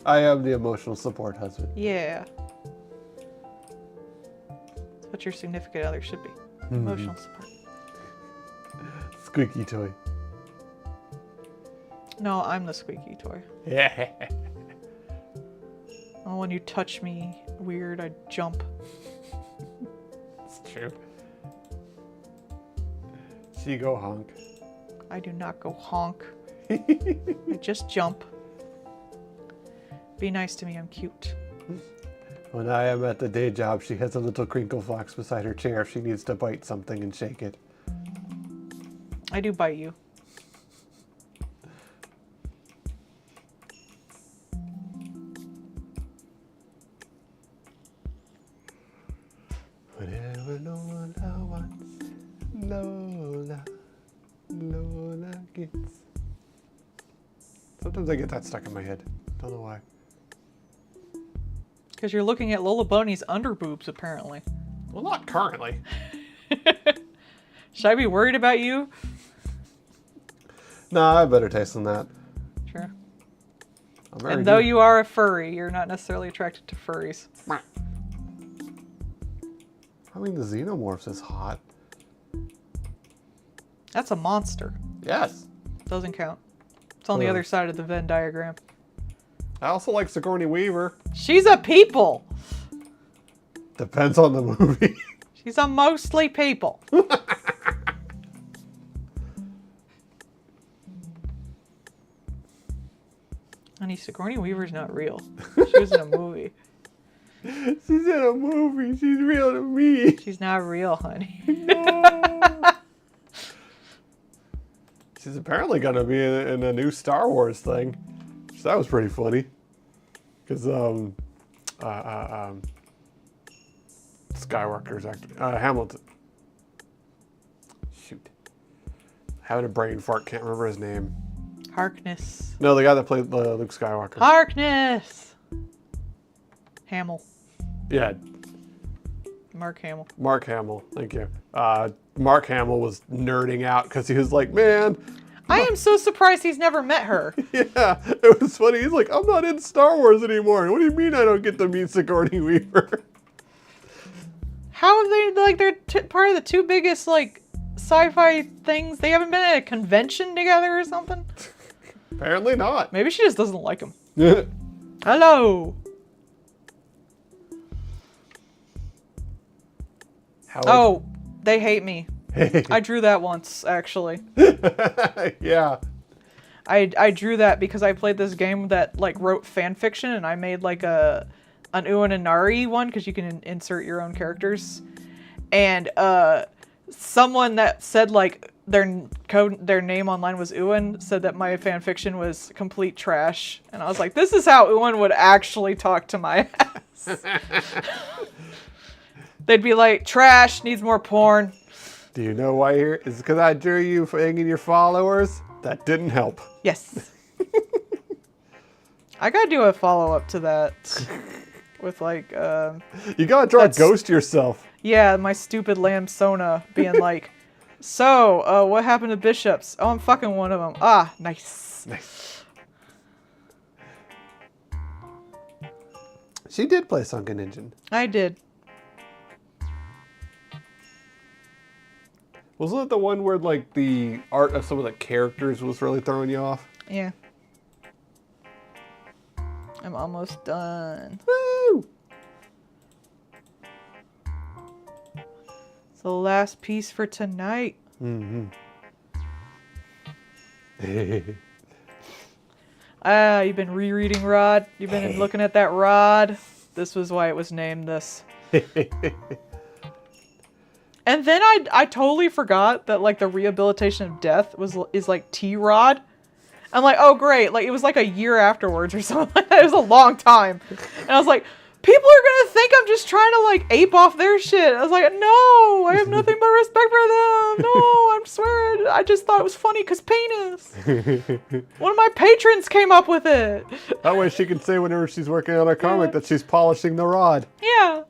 [SPEAKER 2] I am the emotional support husband.
[SPEAKER 1] Yeah. That's what your significant other should be. Emotional support.
[SPEAKER 2] Squeaky toy.
[SPEAKER 1] No, I'm the squeaky toy.
[SPEAKER 2] Yeah.
[SPEAKER 1] Oh, when you touch me weird, I jump.
[SPEAKER 2] It's true. She go honk.
[SPEAKER 1] I do not go honk. I just jump. Be nice to me, I'm cute.
[SPEAKER 2] When I am at the day job, she has a little crinkle fox beside her chair if she needs to bite something and shake it.
[SPEAKER 1] I do bite you.
[SPEAKER 2] Whatever Lola wants, Lola gets. Sometimes I get that stuck in my head. Don't know why.
[SPEAKER 1] Because you're looking at Lola Bunny's underboobs, apparently.
[SPEAKER 2] Well, not currently.
[SPEAKER 1] Should I be worried about you?
[SPEAKER 2] Nah, I have better taste than that.
[SPEAKER 1] Sure.
[SPEAKER 2] I'm very
[SPEAKER 1] And though
[SPEAKER 2] good.
[SPEAKER 1] you are a furry, you're not necessarily attracted to furries.
[SPEAKER 2] I mean, the xenomorphs is hot.
[SPEAKER 1] That's a monster.
[SPEAKER 2] Yes.
[SPEAKER 1] Doesn't count. It's on the other side of the Venn diagram.
[SPEAKER 2] I also like Sigourney Weaver.
[SPEAKER 1] She's a people.
[SPEAKER 2] Depends on the movie.
[SPEAKER 1] She's a mostly people. Honey, Sigourney Weaver's not real. She was in a movie.
[SPEAKER 2] She's in a movie. She's real to me.
[SPEAKER 1] She's not real, honey.
[SPEAKER 2] She's apparently going to be in a new Star Wars thing. So that was pretty funny. Because, Skywalker's actually, Hamilton. Shoot. Having a brain fart, can't remember his name.
[SPEAKER 1] Harkness.
[SPEAKER 2] No, the guy that played Luke Skywalker.
[SPEAKER 1] Harkness! Hamill.
[SPEAKER 2] Yeah,
[SPEAKER 1] Mark Hamill.
[SPEAKER 2] Mark Hamill. Thank you. Mark Hamill was nerding out because he was like, man,
[SPEAKER 1] I am so surprised he's never met her.
[SPEAKER 2] yeah, it was funny. He's like, I'm not in Star Wars anymore. What do you mean I don't get to meet Sigourney Weaver?
[SPEAKER 1] How have they, like, they're part of the two biggest, like, sci-fi things? They haven't been at a convention together or something?
[SPEAKER 2] Apparently not.
[SPEAKER 1] Maybe she just doesn't like him. Hello! Oh, they hate me. I drew that once, actually.
[SPEAKER 2] Yeah.
[SPEAKER 1] I drew that because I played this game that, like, wrote fan fiction, and I made, like, an Uan and Nari one, because you can insert your own characters. And, someone that said, like, their name online was Uan said that my fan fiction was complete trash. And I was like, this is how Uan would actually talk to my ass. They'd be like, trash, needs more porn.
[SPEAKER 2] Do you know why you're? Is it because I drew you for hanging your followers? That didn't help.
[SPEAKER 1] Yes. I gotta do a follow-up to that. With like,
[SPEAKER 2] You gotta draw a ghost yourself.
[SPEAKER 1] yeah, my stupid lamb Sona being like, so, what happened to bishops? Oh, I'm fucking one of them. Ah, nice.
[SPEAKER 2] Nice. She did play Sunken Engine.
[SPEAKER 1] I did.
[SPEAKER 2] Wasn't it the one where like the art of some of the characters was really throwing you off?
[SPEAKER 1] Yeah. I'm almost done.
[SPEAKER 2] Woo!
[SPEAKER 1] It's the last piece for tonight.
[SPEAKER 2] Mm-hmm.
[SPEAKER 1] Ah, you've been rereading Rod. You've been looking at that Rod. This was why it was named this. And then I totally forgot that, like, the rehabilitation of death is like T-Rod. I'm like, oh great, like it was like a year afterwards or something like that. It was a long time. And I was like, people are gonna think I'm just trying to like ape off their shit. I was like, no, I have nothing but respect for them. No, I'm swearing. I just thought it was funny because penis. One of my patrons came up with it.
[SPEAKER 2] That way she can say whenever she's working on a comic that she's polishing the rod.
[SPEAKER 1] Yeah.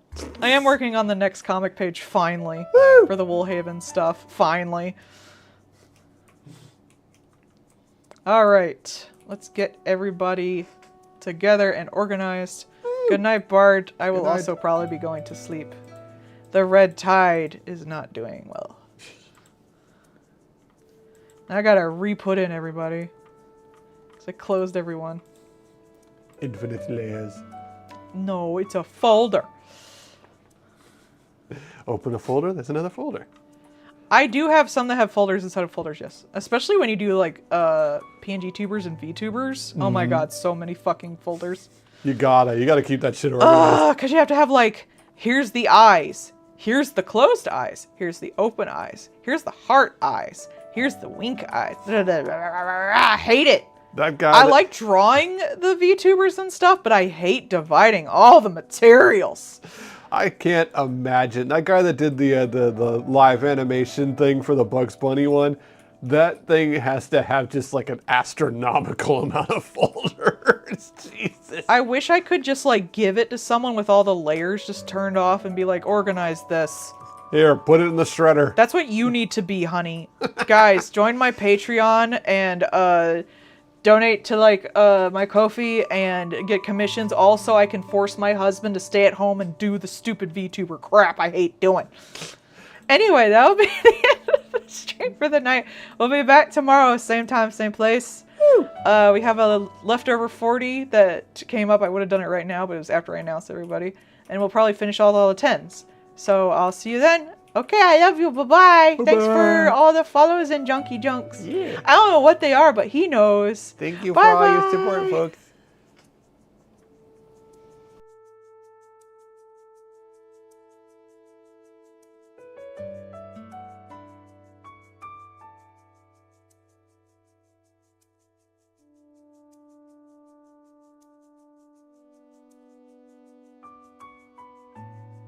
[SPEAKER 1] I am working on the next comic page finally.
[SPEAKER 2] Woo!
[SPEAKER 1] For the Woolhaven stuff. Finally. Alright. Let's get everybody together and organized. Good night, Bard. I will also probably be going to sleep. The Red Tide is not doing well. Now I gotta re-put in everybody. Because I closed everyone.
[SPEAKER 2] Infinite layers.
[SPEAKER 1] No, it's a folder.
[SPEAKER 2] Open a folder, there's another folder.
[SPEAKER 1] I do have some that have folders inside of folders, yes. Especially when you do, like, PNG tubers and VTubers. Oh my god, so many fucking folders.
[SPEAKER 2] You gotta keep that shit organized.
[SPEAKER 1] Because you have to have, like, here's the eyes, here's the closed eyes, here's the open eyes, here's the heart eyes, here's the wink eyes. I hate it.
[SPEAKER 2] That guy.
[SPEAKER 1] I like drawing the VTubers and stuff, but I hate dividing all the materials.
[SPEAKER 2] I can't imagine that guy that did the live animation thing for the Bugs Bunny one. That thing has to have just like an astronomical amount of folders. Jesus.
[SPEAKER 1] I wish I could just like give it to someone with all the layers just turned off and be like, organize this.
[SPEAKER 2] Here, put it in the shredder.
[SPEAKER 1] That's what you need to be, honey. Guys, join my Patreon and donate to like my Ko-fi and get commissions. Also, I can force my husband to stay at home and do the stupid VTuber crap I hate doing. Anyway, that'll be the end of the stream for the night. We'll be back tomorrow, same time, same place. We have a leftover 40 that came up. I would have done it right now, but it was after I announced everybody. And we'll probably finish all the 10s. So I'll see you then. Okay, I love you. Bye-bye. Thanks for all the follows and junky junks.
[SPEAKER 2] Yeah.
[SPEAKER 1] I don't know what they are, but he knows.
[SPEAKER 2] Thank you
[SPEAKER 1] Bye-bye.
[SPEAKER 2] for all your support, folks.